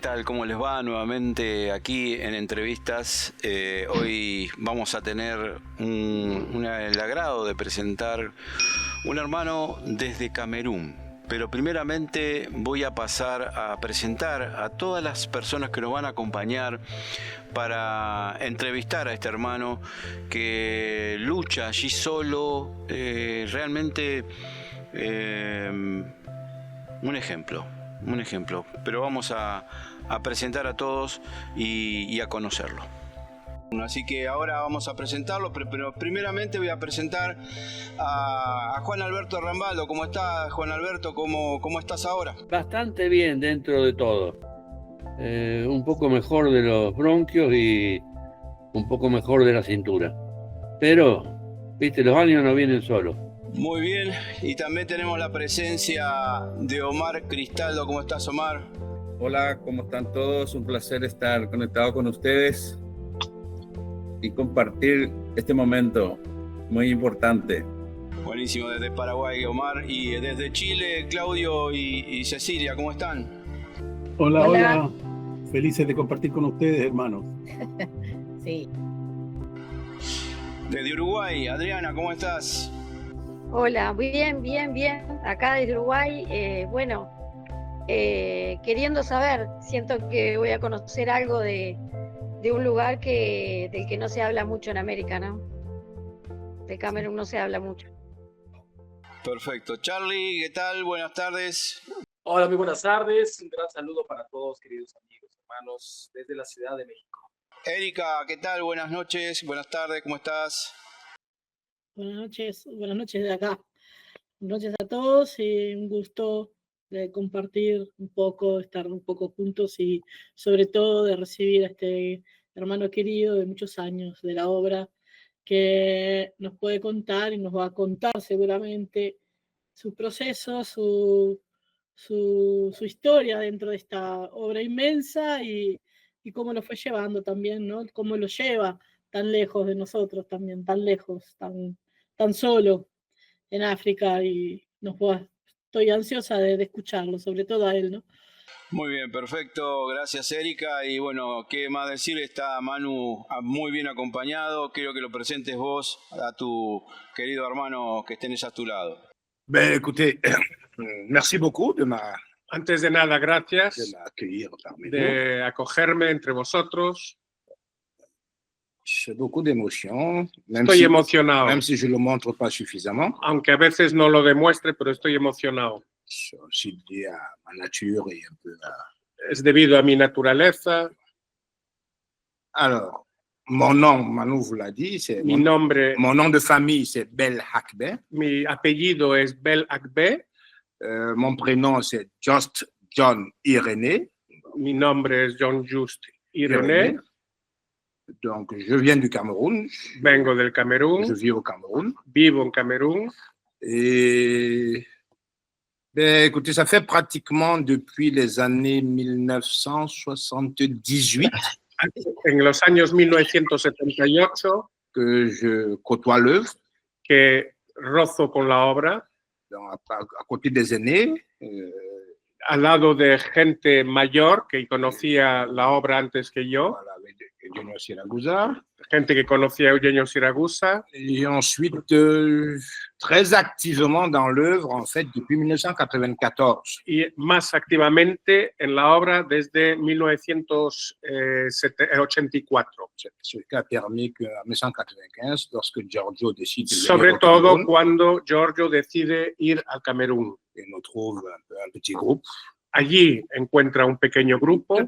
tal? ¿Cómo les va? Nuevamente aquí en entrevistas. Hoy vamos a tener el agrado de presentar un hermano desde Camerún. Pero primeramente voy a pasar a presentar a todas las personas que nos van a acompañar para entrevistar a este hermano que lucha allí solo, realmente un ejemplo. Pero vamos a presentar a todos y a conocerlo. Así que ahora vamos a presentarlo, pero primeramente voy a presentar a Juan Alberto Rambaldo. ¿Cómo estás, Juan Alberto? ¿Cómo estás ahora? Bastante bien dentro de todo. Un poco mejor de los bronquios y un poco mejor de la cintura. Pero, viste, los años no vienen solos. Muy bien, y también tenemos la presencia de Omar Cristaldo. ¿Cómo estás, Omar? Hola, ¿cómo están todos? Un placer estar conectado con ustedes y compartir este momento muy importante. Buenísimo, desde Paraguay, Omar, y desde Chile, Claudio y Cecilia, ¿cómo están? Hola. Felices de compartir con ustedes, hermanos. Sí. Desde Uruguay, Adriana, ¿cómo estás? Hola, bien. Acá desde Uruguay, queriendo saber, siento que voy a conocer algo de un lugar del que no se habla mucho en América, ¿no? De Camerún no se habla mucho. Perfecto. Charlie, ¿qué tal? Buenas tardes. Hola, muy buenas tardes. Un gran saludo para todos, queridos amigos, hermanos, desde la Ciudad de México. Erika, ¿qué tal? Buenas noches, buenas tardes, ¿cómo estás? Buenas noches de acá. Buenas noches a todos y un gusto de compartir un poco, estar un poco juntos y sobre todo de recibir a este hermano querido de muchos años de la obra que nos puede contar y nos va a contar seguramente su proceso, su historia dentro de esta obra inmensa y cómo lo fue llevando también, ¿no? Cómo lo lleva tan lejos de nosotros también, tan lejos, tan solo en África y estoy ansiosa de escucharlo, sobre todo a él, ¿no? Muy bien, perfecto, gracias Erika. Y bueno, qué más decir, está Manu muy bien acompañado. Quiero que lo presentes vos a tu querido hermano que tenés a tu lado. Ben, écoutez, merci beaucoup Antes de nada, gracias m'accueillir parmi vous. de acogerme entre vosotros. J'ai beaucoup d'émotions, Estoy emocionado, même si je ne le montre pas suffisamment. aunque a veces no lo demuestre, pero estoy emocionado. C'est aussi lié à ma nature et un peu à... Es debido a mi naturaleza. Alors, mon nom, Manu vous l'a dit, c'est Mi nombre, mon nom de famille, c'est Bel Hakbe. mi apellido es Bel Akbe. Mon prénom, c'est Just John Irénée. Mi nombre es John Just Irénée. Donc, je viens du Cameroun. Vengo del Camerún. Je vis au Cameroun. Vivo en Camerún. Et ben, écoutez, ça fait pratiquement depuis les années 1978 En los años 1978 que je côtoie l'œuvre. que rozo con la obra. Donc, à côté des aînés. Al lado de gente mayor que conocía la obra antes que yo. Voilà, avec Eugenio Siragusa. Gente que conocía a Eugenio Siragusa. Et ensuite, très activement dans l'œuvre, en fait, depuis 1994. Y más activamente en la obra desde 1984. Ce qui a permis qu'en 1995, lorsque Giorgio décide de venir Sobre au todo Cameroun, cuando Giorgio decide ir al Camerún. et nous trouve un petit groupe. Allí encuentra un pequeño grupo.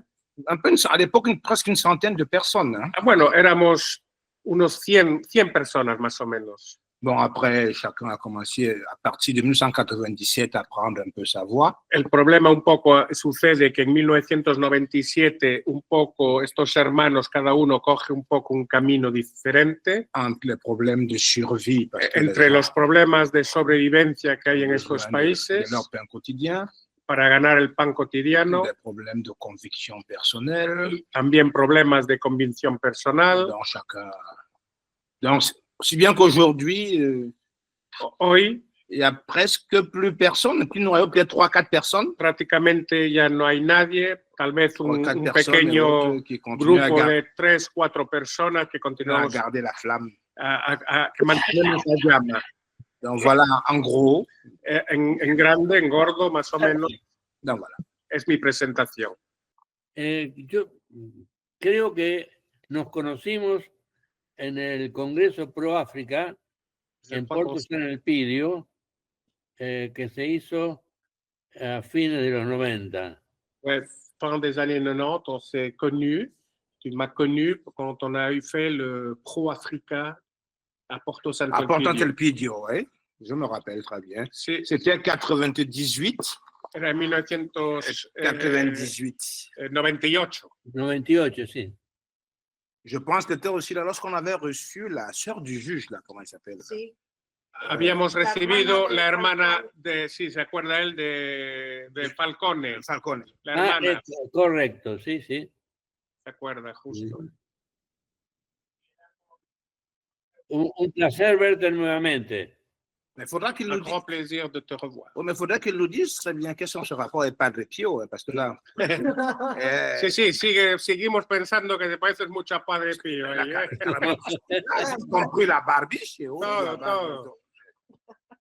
Un peu, à l'époque, presque une centaine de personnes. Hein. Bueno, éramos unos 100 personas más o menos. Bon, après, chacun a commencé à partir de 1997 à prendre un peu sa voix. El problema un poco sucede que en 1997 un poco estos hermanos, cada uno coge un poco un camino diferente. Entre les problèmes de survie. Parce que entre los problemas de sobrevivencia que hay en estos países. De leur pain quotidien. Para ganar el pan cotidiano. Des problèmes de conviction personnelle. También problemas de convicción personal. Donc, aussi bien qu'aujourd'hui, hoy Il n'y a presque plus personne. Puis nous avons peut-être 3-4 personnes. Prácticamente ya no hay nadie, tal vez un 3-4 personnes pequeño qui continuent à, grupo de 3-4 personas que continuamos garder la flamme. que mantenemos la llama. Donc voilà, en gros. En grande, en gordo, más o menos, Donc voilà. es mi presentación. Yo creo que nos conocimos en el Congreso Pro África en Porto San Elpidio, que se hizo a fines de los 90. Ouais, fin des années 90, on s'est connus. Tu m'as connu quand on a eu fait le Pro Africa à Porto San À Porto Elpidio. Elpidio, oui. Je me rappelle très bien. Sí, C'était 98. era en 98. 1998. 98, sí. Je pense que c'était aussi là lorsqu'on avait reçu la sœur du juge, là, comment elle s'appelle? Sí. Habíamos La recibido hermana de la hermana Falcone. de, sí, ¿se acuerda él? De Falcone. Falcone. La hermana, Correcto, sí, sí. ¿se acuerda? Justo. Un placer verte nuevamente. Mais il faudra qu'il Un nous dise. grand plaisir de te revoir. Oui, mais il faudra qu'il nous dise très bien quels sont ce rapport avec Padre Pio, parce que là. Sí, sí, seguimos pensando que te pareces mucho a Padre Pío. J'ai compris la barbiche. Oh, Todo, la barbe. todo.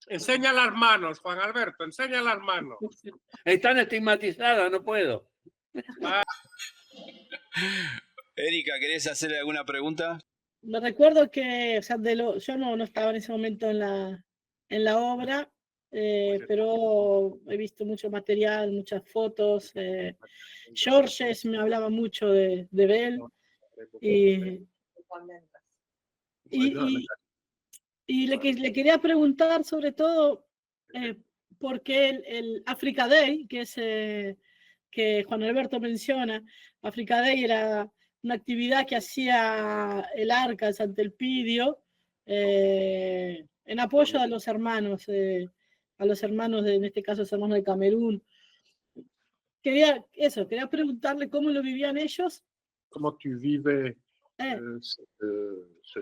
Enseña las manos, Juan Alberto, enseña las manos. Están estigmatizadas, no puedo. Erika, ¿querés hacerle alguna pregunta? Me recuerdo que, o sea, yo no estaba en ese momento en la obra, pero he visto mucho material, muchas fotos. Georges me hablaba mucho de Bell y le quería preguntar sobre todo por qué el Africa Day, que es que Juan Alberto menciona, Africa Day era una actividad que hacía el Arca de San Elpidio en apoyo a los hermanos, en este caso, los hermanos de Camerún. Quería preguntarle cómo lo vivían ellos. ¿Cómo tú vives?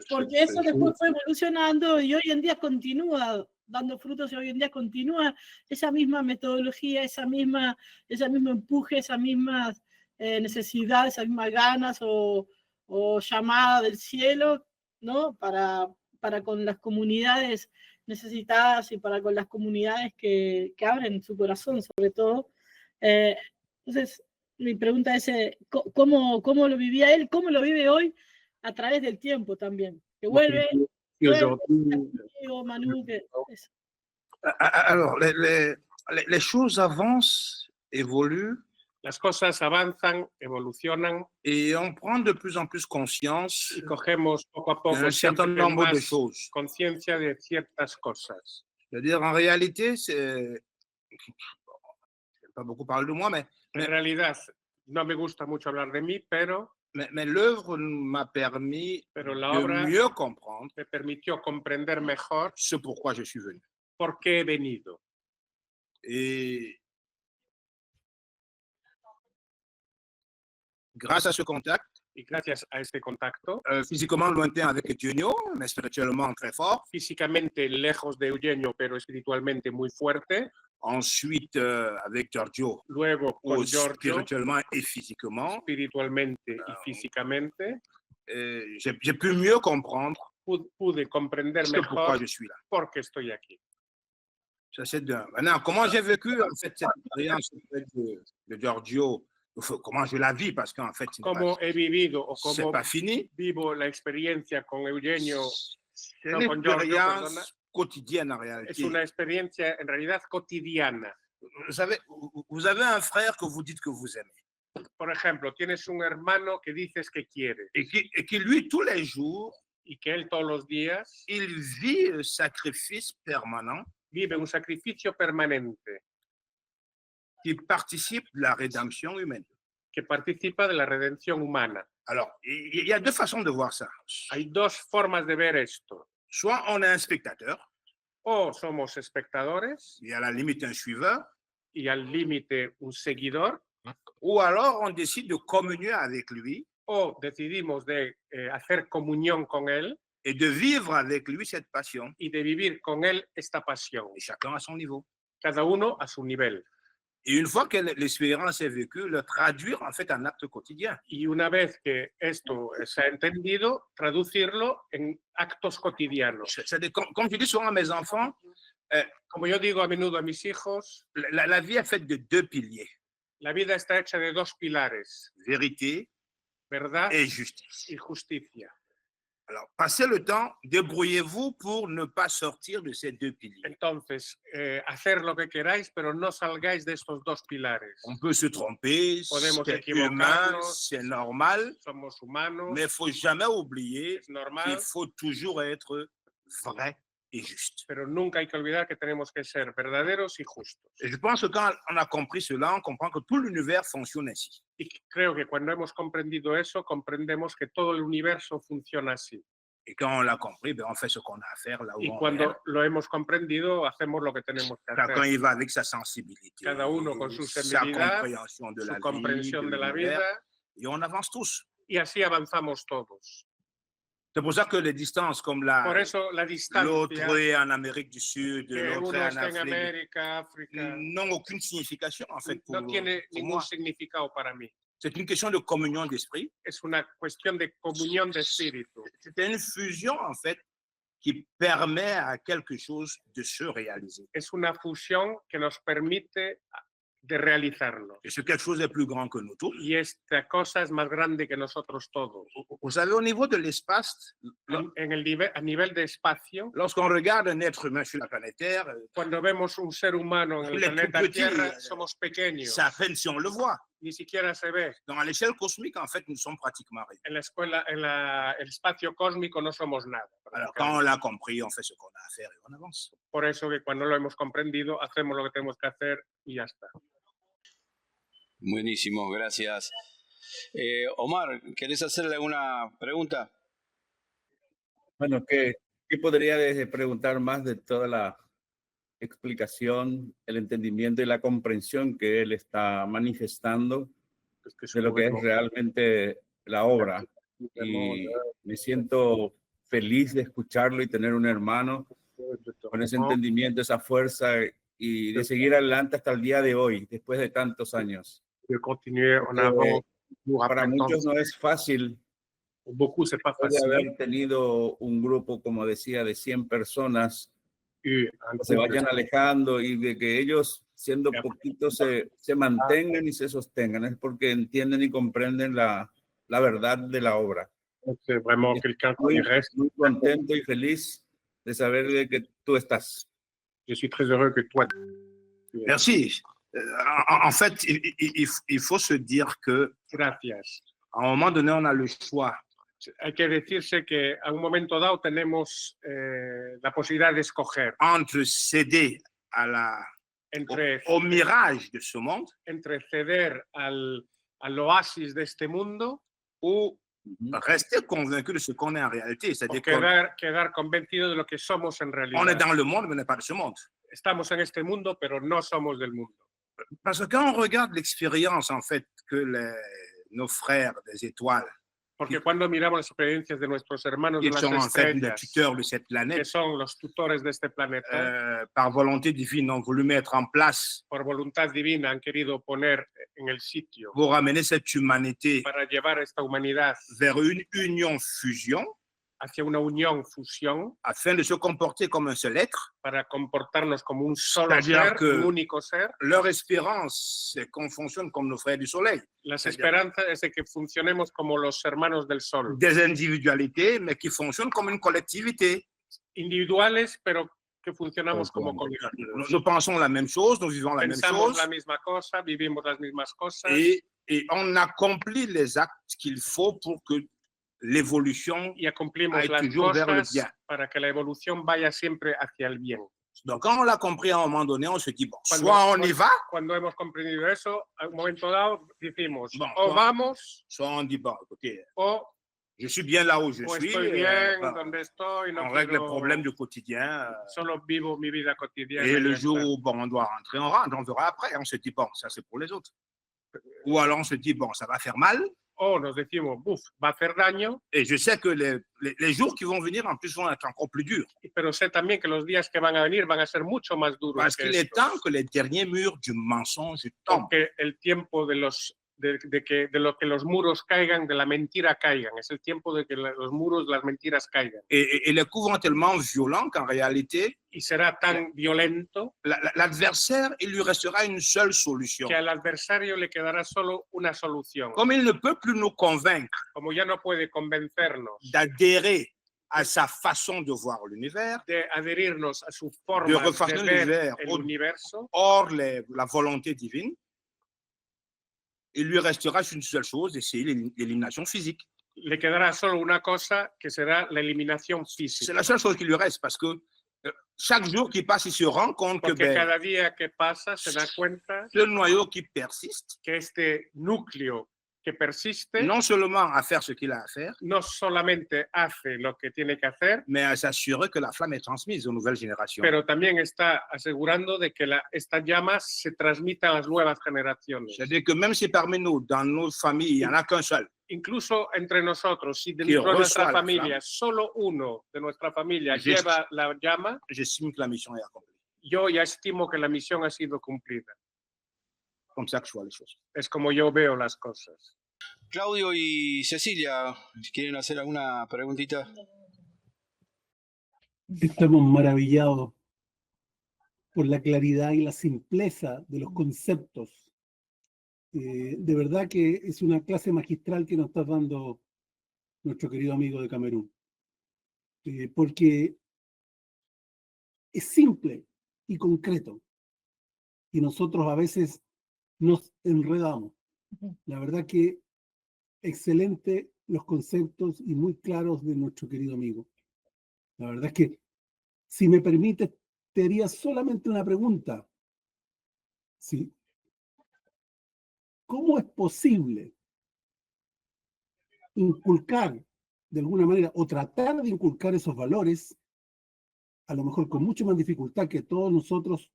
Porque eso después fue evolucionando y hoy en día continúa dando frutos y hoy en día continúa esa misma metodología, ese mismo empuje, esas mismas necesidades, esas mismas ganas o llamada del cielo, ¿no? Para con las comunidades necesitadas y para con las comunidades que abren su corazón, sobre todo. Entonces, mi pregunta es, ¿cómo lo vivía él? ¿Cómo lo vive hoy a través del tiempo también? Que vuelve, Manu, Alors, les choses avancent, évoluent. Las cosas avanzan, evolucionan et on prend de plus en plus conscience y cogemos poco a poco d'un certain nombre de más choses. conciencia de ciertas cosas. C'est-à-dire, en réalité, c'est. Je ne vais pas beaucoup parler de moi, mais En realidad, no me gusta mucho hablar de mí, pero l'œuvre m'a permis Pero la obra de mieux comprendre me permitió comprender mejor ce pourquoi je suis venu. por qué he venido. Et grâce à ce contact, Y gracias a este contacto, physiquement lointain avec Eugenio, mais spirituellement très fort. físicamente lejos de Eugenio, pero espiritualmente muy fuerte. Ensuite, avec Giorgio, Luego con Giorgio, spirituellement et physiquement, espiritualmente y físicamente, j'ai pu mieux comprendre pude comprender ce pourquoi mejor je suis là. por qué estoy aquí. Ça, c'est d'un. Maintenant, comment j'ai vécu en fait cette expérience de Giorgio? Comment je la vis? Parce qu'en fait, Cómo he vivido o c'est cómo pas fini. vivo la experiencia con Eugenio, C'est no, une con Giorgio, perdona. expérience quotidienne en Es réalité. una experiencia en realidad cotidiana. Vous savez, vous avez un frère que vous dites que vous aimez Por ejemplo, tienes un hermano que dices que quieres et qui lui, tous les jours, y que él todos los días il vit un sacrifice permanent vive un sacrificio permanente qui participe de la rédemption humaine. que participa de la redención humana. Alors, il y a deux façons de voir ça. Hay dos formas de ver esto. Soit on est un spectateur, O somos espectadores et à la limite un suiveur, y al límite un seguidor, ou alors on décide de communier avec lui o decidimos de hacer comunión con él et de vivre avec lui cette passion. y de vivir con él esta pasión, Et chacun à son niveau. cada uno a su nivel. Et une fois que l'expérience est vécue, le traduire en fait en acte quotidien. Y una vez que esto se ha entendido, traducirlo en actos cotidianos. Comme je dis souvent à mes enfants, Como yo digo a menudo a mis hijos, la vie est faite de 2 piliers, la vida está hecha de 2 pilares, vérité verdad et justice. y justicia. Alors, passez le temps, débrouillez-vous pour ne pas sortir de ces 2 piliers. Entonces, hacer lo que queráis, pero no salgáis de estos 2 pilares. On peut se tromper, Podemos c'est humain, equivocarnos. c'est normal, Somos humanos, mais il ne faut jamais oublier es qu'il normal, faut toujours être vrai et juste. pero nunca hay que olvidar que tenemos que ser verdaderos y justos. Et je pense que quand on a compris cela, on comprend que tout l'univers fonctionne ainsi. Y creo que cuando hemos comprendido eso, comprendemos que todo el universo funciona así. Et quand on l'a compris, ben on fait ce qu'on a à faire là où Y on est. cuando lo hemos comprendido, hacemos lo que tenemos que Chacun hacer. y va avec sa sensibilité, Cada uno con su sa sensibilidad, compréhension de la Su vie, comprensión de la l'univers, vida, et on avance tous. y así avanzamos todos. C'est pour ça que les distances comme Por eso la l'autre distancia, est en Amérique du Sud, que l'autre uno est en está en Afrique, América, África, n'ont aucune signification en fait pour, no tiene pour ningún moi. significado para mí. C'est une question de communion d'esprit. Es una cuestión de comunión de espíritu. C'est une fusion en fait qui permet à quelque chose de se réaliser. Es una fusión que nos permite de realizarlo. Et ce quelque chose est plus grand que nous tous. Y esta cosa es más grande que nosotros todos. Vous savez, au niveau de l'espace, A nivel de espacio, lorsqu'on regarde un être humain sur la planète Terre, cuando vemos un ser humano en el Le planeta tout petit, Tierra, somos pequeños. c'est à peine si on le voit. Ni siquiera se ve. Donc, à l'échelle cosmique, en fait, nous sommes pratiquement rien. En la escuela, el espacio cósmico no somos nada. Alors, quand on l'a compris, on fait ce qu'on a à faire et on avance. Por eso que cuando lo hemos comprendido, hacemos lo que tenemos que hacer y ya está. Buenísimo, gracias. Omar, ¿querés hacerle alguna pregunta? Bueno, ¿qué podría preguntar más de toda la explicación, el entendimiento y la comprensión que él está manifestando de lo que es realmente la obra? Y me siento feliz de escucharlo y tener un hermano con ese entendimiento, esa fuerza y de seguir adelante hasta el día de hoy, después de tantos años. De continuer en avant. Para muchos no es fácil. Beaucoup, c'est pas Puede facile. haber tenido un grupo, como decía, de 100 personas Un que se vayan alejando y de que ellos, siendo poquitos, se mantengan y se sostengan. Es porque entienden y comprenden la verdad de la obra. C'est vraiment quelqu'un qui Muy, reste. muy contento y feliz de saber de que tú estás. Je suis très heureux que toi. Merci. En fait, il faut se dire que Gracias. à un moment donné, on a le choix. Hay que decirse que a un momento dado tenemos la posibilidad de escoger Entre céder au mirage de ce monde entre ceder al oasis de este mundo ou rester convaincu de ce qu'on est en réalité. o C'est-à-dire qu'on quedar convencido de lo que somos en est realidad. dans le monde, mais on n'est pas de ce monde. Estamos en este mundo, pero no somos del mundo. Parce que quand on regarde l'expérience, en fait, que nos frères des étoiles, Porque cuando miramos las experiencias de nuestros hermanos de qui las sont en fait les estrellas, tuteurs de cette que planète, son los tutores de este planeta, par volonté divine, ont voulu mettre en place por voluntad divina han querido poner en el sitio pour ramener cette humanité para llevar a esta humanidad vers une union-fusion, hacia una unión, fusión, afin de se comporter comme un seul être. para comportarnos como un solo C'est-à-dire ser, que- un único ser. Leur espérance, c'est qu'on fonctionne comme nos frères du soleil. Las C'est-à-dire- esperanzas es de que funcionemos como los hermanos del sol, Des individualités, mais qui fonctionnent comme une collectivité. individuales, pero que funcionamos como Nous, colectivos. nous pensons la même chose, nous vivons la même Pensamos chose, la misma cosa, vivimos las mismas cosas et on accomplit les actes qu'il faut pour que l'évolution. y cumplimos Hay las toujours vers le cosas bien. para que la evolución vaya siempre hacia el bien. Donc, quand on l'a compris à un moment donné, on se dit, bon, Cuando- soit on y va, Cuando hemos comprendido eso, a un momento dado decimos, Bon, o bon. vamos, soit on dit, bon, écoutez, o je suis bien là où je o suis, estoy bien bah, donde estoy, no on règle les quiero- problèmes du quotidien, solo vivo mi vida cotidiana. et y le ya jour está. où bon, on doit rentrer, on rentre, on verra après. On se dit, bon, ça c'est pour les autres. Ou alors on se dit, bon, ça va faire mal, o nos decimos, buf, va a hacer daño, Et je sais que les jours qui vont venir, en plus, vont être encore plus durs. pero sé también que los días que van a venir van a ser mucho más duros Parce que qu'il est estos, temps que les derniers murs du mensonge tombent. porque el tiempo de lo que los muros caigan, de la mentira caigan, es el tiempo de que los muros, las mentiras caigan. Et les coups vont tellement violents qu'en réalité, Y será tan violento l'adversaire, il lui restera une seule solution. que al adversario le quedará solo una solución. Comme il ne peut plus nous convaincre Como ya no puede convencernos d'adhérer à sa façon de voir l'univers, de adherirnos a su forma de de refaire ver l'univers el universo, hors la volonté divine, il lui restera une seule chose, et c'est l'élimination physique. le quedará solo una cosa, que será la eliminación C'est física. la seule chose qui lui reste, parce que chaque jour qui passe, il se rend compte que Porque cada día que pasa se da cuenta ce noyau qui persiste, que este núcleo que persiste non seulement à faire ce qu'il a à faire, no solamente hace lo que tiene que hacer, mais à s'assurer que la flamme est transmise aux nouvelles générations. pero también está asegurando de que esta llama se transmita a las nuevas generaciones. C'est-à-dire que même si parmi nous, dans nos familles, il n'y en a qu'un seul, Incluso entre nosotros, si Que dentro de nuestra reçoit la familia, solo uno de nuestra familia Je- lleva la llama, j'estime que la mission est accomplie. yo ya estimo que la misión ha sido cumplida. Comme ça que je vois les choses. Es como yo veo las cosas. Claudio y Cecilia, ¿quieren hacer alguna preguntita? Estamos maravillados por la claridad y la simpleza de los conceptos. De verdad que es una clase magistral que nos está dando nuestro querido amigo de Camerún. Porque es simple y concreto. Y nosotros a veces nos enredamos. La verdad que excelente los conceptos y muy claros de nuestro querido amigo. La verdad es que, si me permites, te haría solamente una pregunta. ¿Sí? ¿Cómo es posible inculcar de alguna manera o tratar de inculcar esos valores, a lo mejor con mucho más dificultad que todos nosotros,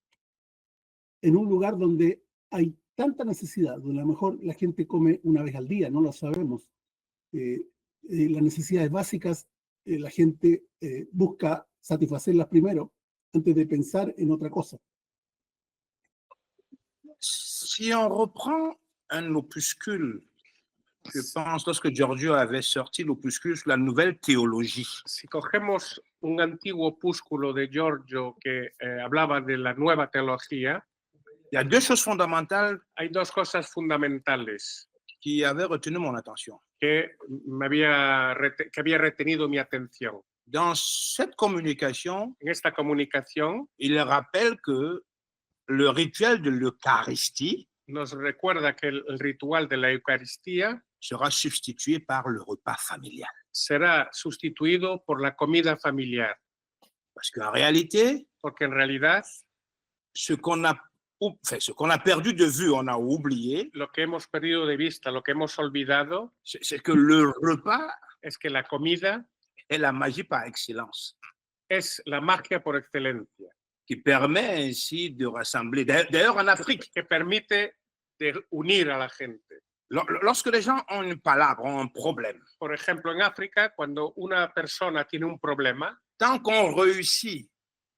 en un lugar donde hay tanta necesidad, donde a lo mejor la gente come una vez al día, no lo sabemos? Las necesidades básicas, la gente busca satisfacerlas primero antes de pensar en otra cosa. Si on reprend un opuscule, je pense, lorsque Giorgio avait sorti l'opuscule sur la nouvelle théologie, Si cogemos un antiguo opúsculo de Giorgio que hablaba de la nueva teología, il y a deux choses fondamentales hay dos cosas fundamentales qui avaient retenu mon attention. que había retenido mi atención. Dans cette communication, En esta comunicación il rappelle que le rituel de l'Eucharistie nos recuerda que el ritual de la Eucaristía sera substitué par le repas familial. será sustituido por la comida familiar, Parce qu'en réalité, porque en realidad ce qu'on a perdu de vue, on a oublié, lo que hemos perdido de vista, lo que hemos olvidado, c'est que le repas es que la comida est la magie par excellence, es la magia por excelencia, qui permet ainsi de rassembler. D'ailleurs, en Afrique, que permite de unir a la gente. lorsque les gens ont une palabre, ont un problème, Por ejemplo, en África, cuando una persona tiene un problema, tant qu'on réussit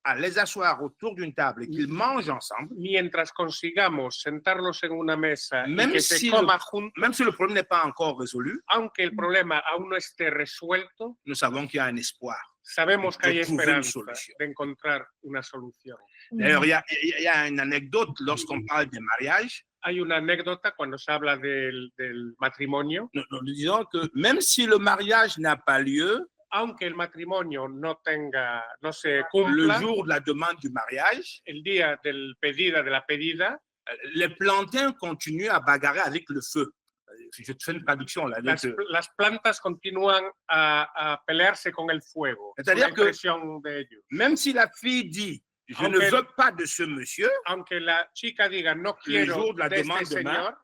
à les asseoir autour d'une table et qu'ils mangent ensemble, mientras consigamos sentarlos en una mesa y Même que se si coma juntos, même si le problème n'est pas encore résolu, aunque el problema aún no esté resuelto, nous savons qu'il y a un espoir. sabemos que hay de trouver une esperanza solution. de encontrar una solución. D'ailleurs, il y a une anecdote lorsqu'on parle des mariages. Hay una anécdota cuando se habla del matrimonio. Nous disons que même si le mariage n'a pas lieu, Aunque el matrimonio no se le cumpla, jour de la demande du mariage, el día de la pedida, les plantains continuent à bagarrer avec le feu. Je te fais une traduction là. las plantas continúan a pelearse con el fuego. Es C'est-à-dire una que- impresión de ellos. Même si la fille dit « je ne Aunque- veux pas de ce monsieur », Aunque la chica diga no le quiero jour de la de este demande de main, señor,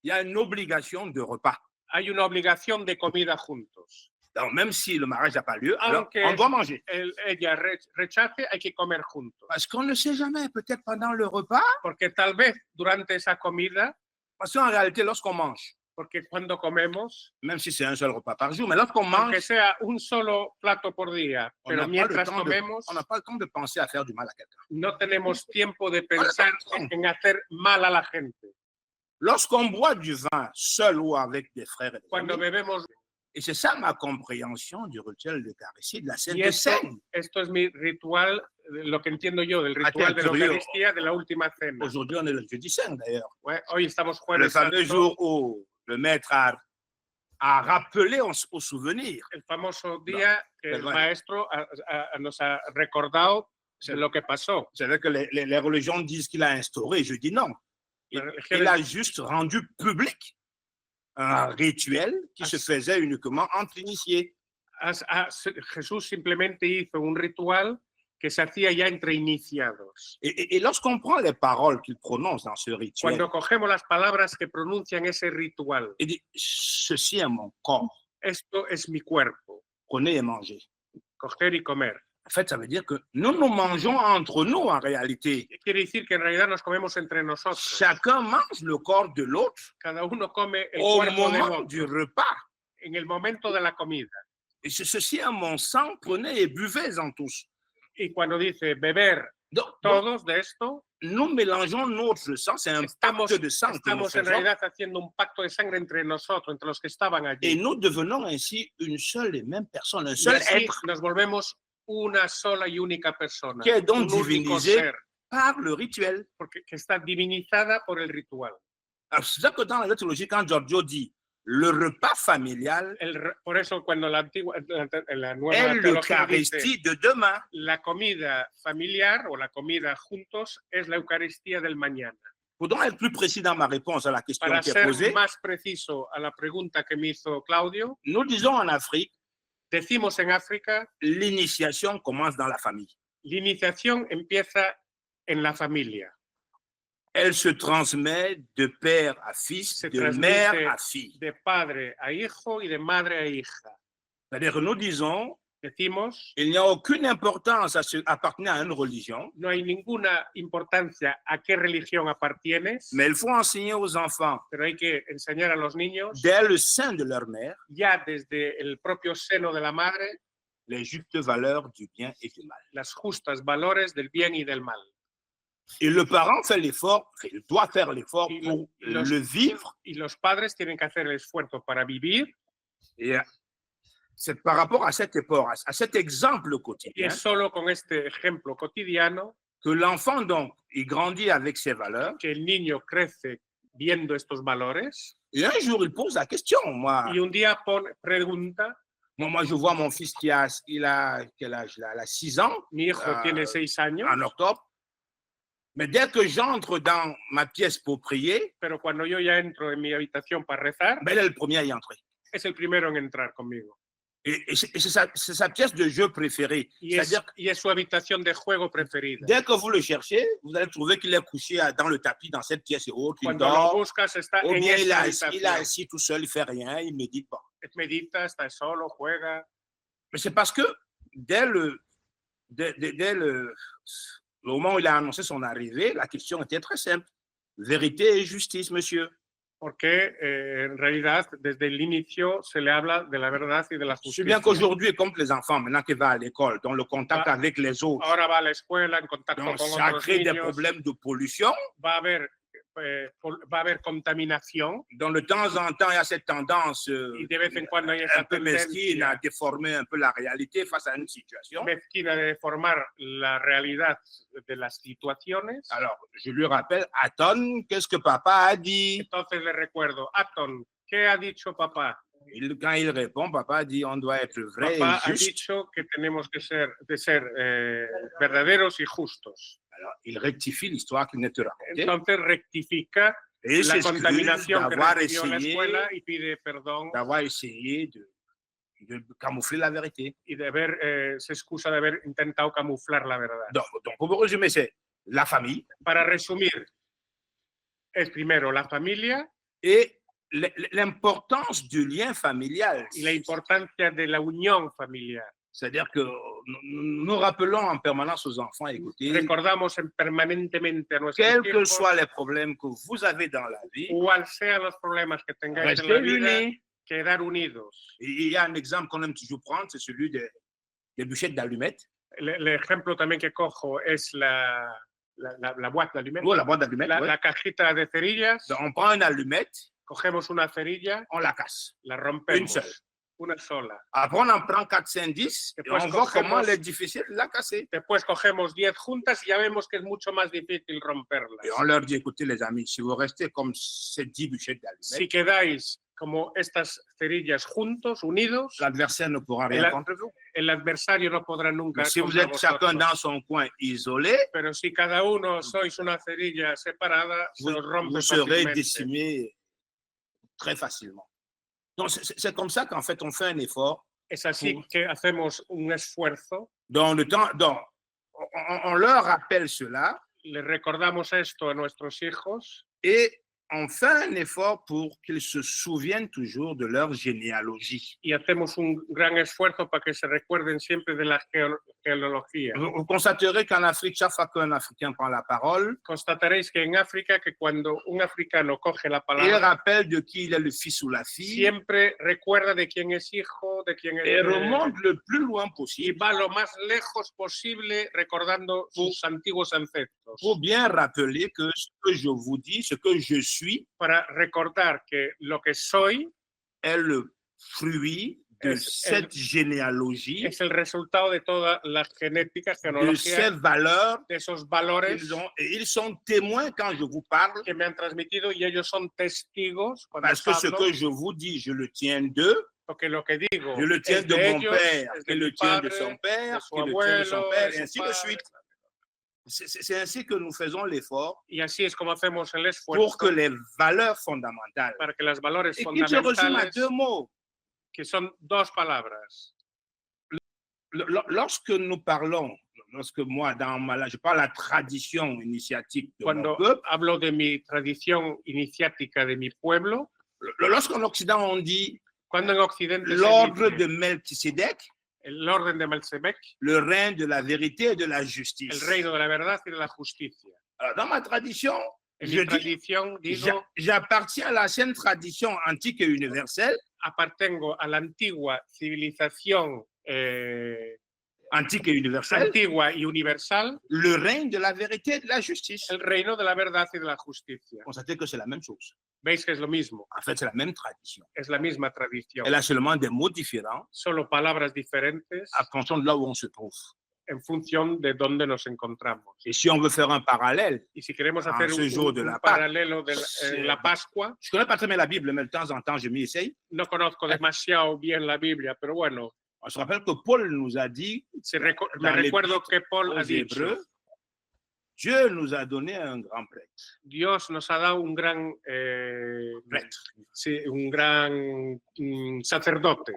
il y a une obligation de repas. hay una obligación de comida juntos. Donc, même si le mariage n'a pas lieu, alors Aunque- on doit manger. Ella rechace, hay que comer juntos. Parce qu'on ne sait jamais, peut-être pendant le repas, Porque tal vez durante esa comida, parce qu'en réalité, lorsqu'on mange, Porque cuando comemos, même si c'est un seul repas par jour, mais lorsqu'on mange, aunque sea un solo plato por día, on pero n'a pas, mientras comemos, on n'a pas le temps de penser à faire du mal à quelqu'un. no tenemos tiempo de pensar en hacer mal a la gente. Lorsqu'on boit du vin seul ou avec des frères et des Cuando amis, bebemos, et c'est ça ma compréhension du rituel d'Eucharistie, de la y Sainte esto, Seine. esto es mi ritual, lo que entiendo yo del ritual de la Eucaristía, de la última cena. Aujourd'hui, on est le jeudi saint d'ailleurs. Ouais, hoy estamos Le jueves fameux santo, jour où le maître a rappelé au souvenir. el famoso día que el perdón. maestro nos ha recordado de lo que pasó. C'est vrai que les religions disent qu'il a instauré, je dis non. Il a juste rendu public un rituel qui se faisait uniquement entre initiés. Jesús simplemente hizo un ritual que se hacía ya entre iniciados. Et lorsqu'on prend les paroles qu'il prononce dans ce rituel, Cuando cogemos las palabras que pronuncian ese ritual, il dit, ceci est mon corps, esto es mi cuerpo, prenez et mangez. coger y comer. En fait, ça veut dire que nous nous mangeons entre nous en réalité. Quiere decir que en realidad nos comemos entre nosotros. Chacun mange le corps de l'autre Cada uno come el au cuerpo del moment otro du repas. en el momento de la comida. Et ceci est mon sang, prenez et buvez-en tous. Y cuando dice beber Donc, todos de esto, nous mélangeons notre sang, c'est un pacte de sang que nous estamos en faisons, realidad haciendo un pacto de sangre entre nosotros, entre los que estaban et allí. nous devenons ainsi une seule et même personne, un Y seul así être nos volvemos una sola y única persona, qui est donc un único divinisé ser, par le rituel. porque que está divinizada por el ritual. Alors, c'est ça que dans la théologie, quand Giorgio dit le repas familial Por eso cuando la antigua, en la est nueva teología dice, l'Eucharistie de demain. la comida familiar o la comida juntos es la Eucaristía del mañana. Pour donc être plus précis dans ma réponse à la question Para qui est ser posée, más preciso a la pregunta que me hizo Claudio, nous disons en Afrique, decimos en África, l'initiation commence dans la famille. la iniciación empieza en la familia. Elle se transmet de père à fils, Se de transmite mère à fille. de padre a hijo y de madre a hija. C'est-à-dire que nous disons, Decimos, il n'y a aucune importance à appartenir à une religion, no hay ninguna importancia a qué religión apartienes, mais il faut enseigner aux enfants, pero hay que enseñar a los niños, dès le sein de leur mère, ya desde el propio seno de la madre, les justes valeurs du bien et du mal. las justas valores del bien y del mal. Et le parent fait l'effort, il doit faire l'effort Y pour los- le vivre. Y los padres tienen que hacer el esfuerzo para vivir, Et c'est par rapport à cet effort, à cet exemple y quotidien, es solo con este ejemplo cotidiano que l'enfant, donc, il grandit avec ses valeurs. que el niño crece viendo estos valores Et un jour, il pose la question. y un día pregunta, Moi, je vois mon fils il a quel âge là? Il a 6 ans mi hijo tiene 6 años, en octobre. Mais dès que j'entre dans ma pièce pour prier, pero cuando yo ya entro en mi habitación para rezar, ben, il est le premier à y entrer. es el primero en entrar conmigo. Et c'est sa pièce de jeu préférée. C'est-à-dire Y es su habitación de juego preferida. dès que vous le cherchez, vous allez trouver qu'il est couché dans le tapis dans cette pièce et autre. Il Cuando lo dort, buscas está ou en bien il esta est habitación. assis tout seul, il fait rien, il médite pas. Medita, está solo, juega. Mais c'est parce que dès le moment où il a annoncé son arrivée, la question était très simple. Vérité et justice, monsieur. Porque en realidad desde el inicio se le habla de la verdad y de la Je sais justicia. bien qu'aujourd'hui, comme les enfants, maintenant qu'ils vont à l'école, dans le contact Ah. avec les autres, Ahora va a la escuela en contacto donc con ça otros crée des niños, problèmes de pollution. va a haber contaminación Donc, de temps en temps, il y a cette tendance y de vez en cuando hay un esa peu mesquine à tendencia déformer un peu la réalité face à une situation. mezquina de deformar la realidad de las situaciones. Alors, je lui rappelle, Aton, qu'est-ce que papa a dit? Entonces le recuerdo, Aton, ¿qué ha dicho papá? Quand il répond, papa dit, on doit être vrai Papá et ha juste. dicho que tenemos que ser verdaderos y justos. Alors, il rectifie l'histoire qu'il n'était raconté. Entonces rectifica Et il la s'excuse contaminación que d'avoir recibió en la essayé, escuela y pide perdón de camoufler la vérité. y se excusa de haber intentado camuflar la verdad. Donc pour résumer, c'est la famille Para resumir, es primero la familia et l'importance du lien familial. y la importancia de la unión familiar. C'est-à-dire que nous rappelons en permanence aux enfants, écoutez, Recordamos permanentemente a nuestros quels que hijos, soient les problèmes que vous avez dans la vie, cuáles sean los problemas que tengáis en la restez vida, unis. quedar unidos. Et il y a un exemple qu'on aime toujours prendre, c'est celui des bûchettes d'allumettes. El ejemplo también que cojo es la boîte d'allumettes, Ou la boîte d'allumettes. ouais. la cajita de cerillas. Donc, on prend une allumette, Cogemos una cerilla, on la casse. la Une rompemos, seule. una sola. Après, on en prend 4, 5, 10, et Después on voit comment cogemos- elle est difficile de la casser. Después cogemos 10 juntas y ya vemos que es mucho más difícil romperlas. Et on leur dit, écoutez les amis, si vous restez comme ces 10 bûchettes Si d'allumettes, quedáis como estas cerillas juntos, unidos, l'adversaire ne pourra rien La- contre vous. el adversario no podrá nunca Mais si vous contra êtes chacun vosotros. dans son coin isolé, Pero si cada uno sois una cerilla separada, se vous, os rompe vous serez fácilmente. décimé très facilement. Donc, c'est comme ça qu'en fait, on fait un effort. Es así que hacemos un esfuerzo, Donc, on leur rappelle cela le recordamos esto a nuestros hijos et on fait un effort pour qu'ils se souviennent toujours de leur généalogie. y hacemos un gran esfuerzo para que se recuerden siempre de la genealogía. Vous constaterez qu'en Afrique, chaque fois qu'un Africain prend la parole, Constataréis que en África, que cuando un africano coge la il palabra, rappelle de qui il est le fils ou la fille siempre recuerda de quién es hijo, de quién es... et remonte le plus loin y possible va lo más lejos posible recordando sus antiguos ancestros. pour bien rappeler que ce que je vous dis, ce que je suis, Para recordar que lo que soy est le fruit de cette généalogie, es el resultado de toda la genética, de ces genealogía, valeurs de esos valores qu'ils ont. Et ils sont témoins quand je vous parle, que me han transmitido y ellos son testigos cuando parce que ce hablo, que je vous dis, je le tiens d'eux, porque lo que digo je le tiens es de de mon ellos, père, es qui de le mi tient de padre, son père, de su qui le tient de son abuelo, père, de et su ainsi de padre. suite. C'est ainsi que nous faisons l'effort Y así es como hacemos el pour esfuerzo que les valeurs fondamentales, para que las valores et qui se résument à fundamentales, 2 mots. que son dos palabras, Lorsque nous parlons, lorsque moi, je parle de la tradition initiatique de mon cuando peuple, hablo de mi tradición iniciática de mi pueblo, lorsqu'en Occident on dit cuando en Occidente se l'ordre dice de Melchisédek, el orden de Melchizedek, le règne de la vérité et de la el justice. reino de la verdad y de la justicia. Alors, dans ma tradition, En je mi dis, tradición digo, j'appartiens à l'ancienne tradition antique et universelle, apartengo a la antigua civilización antique et universelle, antigua y universal, le règne de la vérité et de la justice. el reino de la verdad y de la justicia. Constatez que c'est la même chose. Veis que es lo mismo, En fait, c'est la même tradition. es la misma tradición, Elle a seulement des mots différents solo palabras diferentes en fonction de là où on se trouve. en función de dónde nos encontramos. Et si on veut faire un parallèle, Y si queremos Ah, hacer ce jour de la paralelo de c'est- la Pascua, je ne connais pas très bien la Bible, mais de temps en temps, je m'y essaye. no conozco demasiado bien la Biblia, pero bueno, On se rappelle que Paul nous a dit, me Dans recuerdo que Paul aux ha dicho, Hébreux, Dieu nous a donné un grand prêtre. Dios nos ha dado un gran, sí, un gran sacerdote,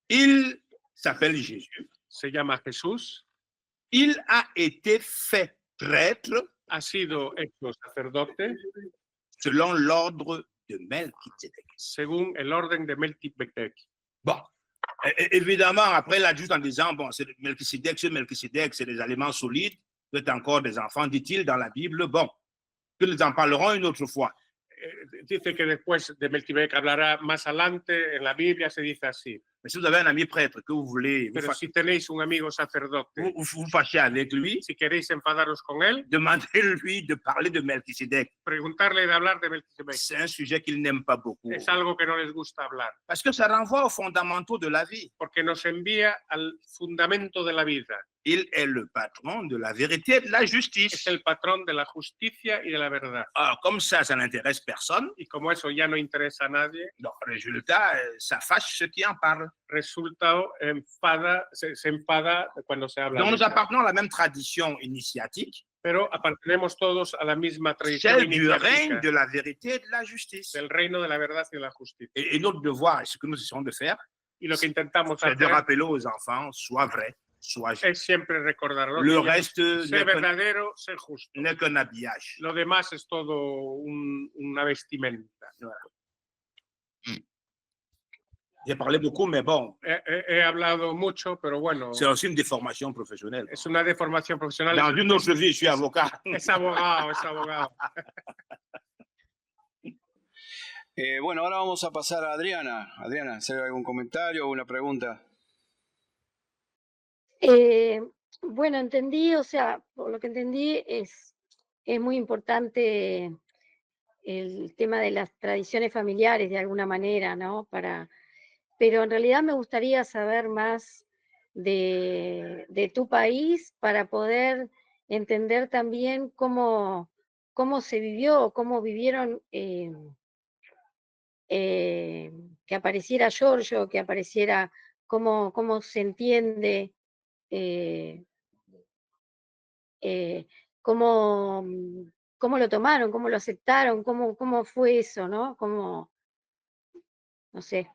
Il s'appelle Jésus. se llama Jesús, Il a été fait prêtre ha sido hecho sacerdote selon l'ordre de Melchisédek. según el orden de Melchizedek. Bon, évidemment, après, il ajoute en disant, bon, c'est Melchisédek, c'est des aliments solides, vous êtes encore des enfants, dit-il dans la Bible. Bon, que nous en parlerons une autre fois. Dice que después de Melchizedek hablará más adelante, en la Biblia se dice así. Mais si vous avez un ami prêtre que vous voulez, Pero si tenéis un amigo sacerdote, vous fâchez avec lui, si queréis enfadaros con él, demandez-lui de parler de Melchisédek. preguntarle de hablar de Melchizedek. C'est un sujet qu'il n'aime pas beaucoup. Es algo que no les gusta hablar, Parce que ça renvoie aux fondamentaux de la vie. porque nos envía al fundamento de la vida. Il est le patron de la vérité et de la Es justice. el patrón de la justicia y de la verdad. Alors, comme ça n'intéresse personne, Y como eso ya no interesa a nadie, donc, résultat, ça fâche ceux qui en parlent. resultado se enfada cuando se habla. Donc, de nous eso. appartenons à la même tradition initiatique, Pero apartenemos todos a la misma tradición celle du règne iniciática de la vérité et de la justice. del reino de la verdad y de la justicia. Et notre devoir, ce que nous essayons de faire, Y lo que intentamos c'est de hacer rappeler aux enfants, soit vrai, soit juste. es siempre recordar a los Le niños, reste ser verdadero, ser justo. n'est qu'un habillage. Lo demás es todo una vestimenta. J'ai parlé beaucoup, mais bon, He hablado mucho, pero bueno, c'est aussi une déformation professionnelle. es una deformación profesional. Dans une autre vie, je suis avocat. Es abogado, es abogado. Bueno, ahora vamos a pasar a Adriana. Adriana, ¿hacer algún comentario o una pregunta? Bueno, entendí, o sea, por lo que entendí es muy importante el tema de las tradiciones familiares de alguna manera, ¿no? Pero en realidad me gustaría saber más de tu país para poder entender también cómo se vivió, cómo vivieron que apareciera Giorgio, que apareciera, cómo se entiende, cómo lo tomaron, cómo lo aceptaron, cómo fue eso, ¿no? No sé.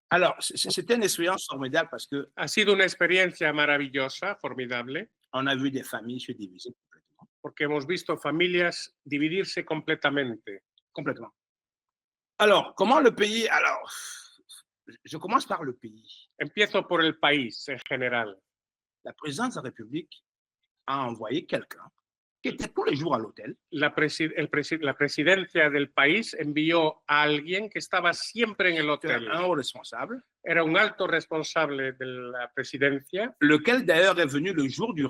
Alors, c'était une expérience formidable parce que Ha sido una experiencia maravillosa, formidable, on a vu des familles se diviser complètement. porque hemos visto familias dividirse completamente. Complètement. Alors, comment le pays... Alors, je commence par le pays. Empiezo por el país en general. La présidence de la République a envoyé quelqu'un qui était tous les jours à l'hôtel. La presidencia del país envió a alguien que estaba siempre en el C'était hotel. un haut responsable, Era un alto responsable de la presidencia, lequel d'ailleurs est venu le jour de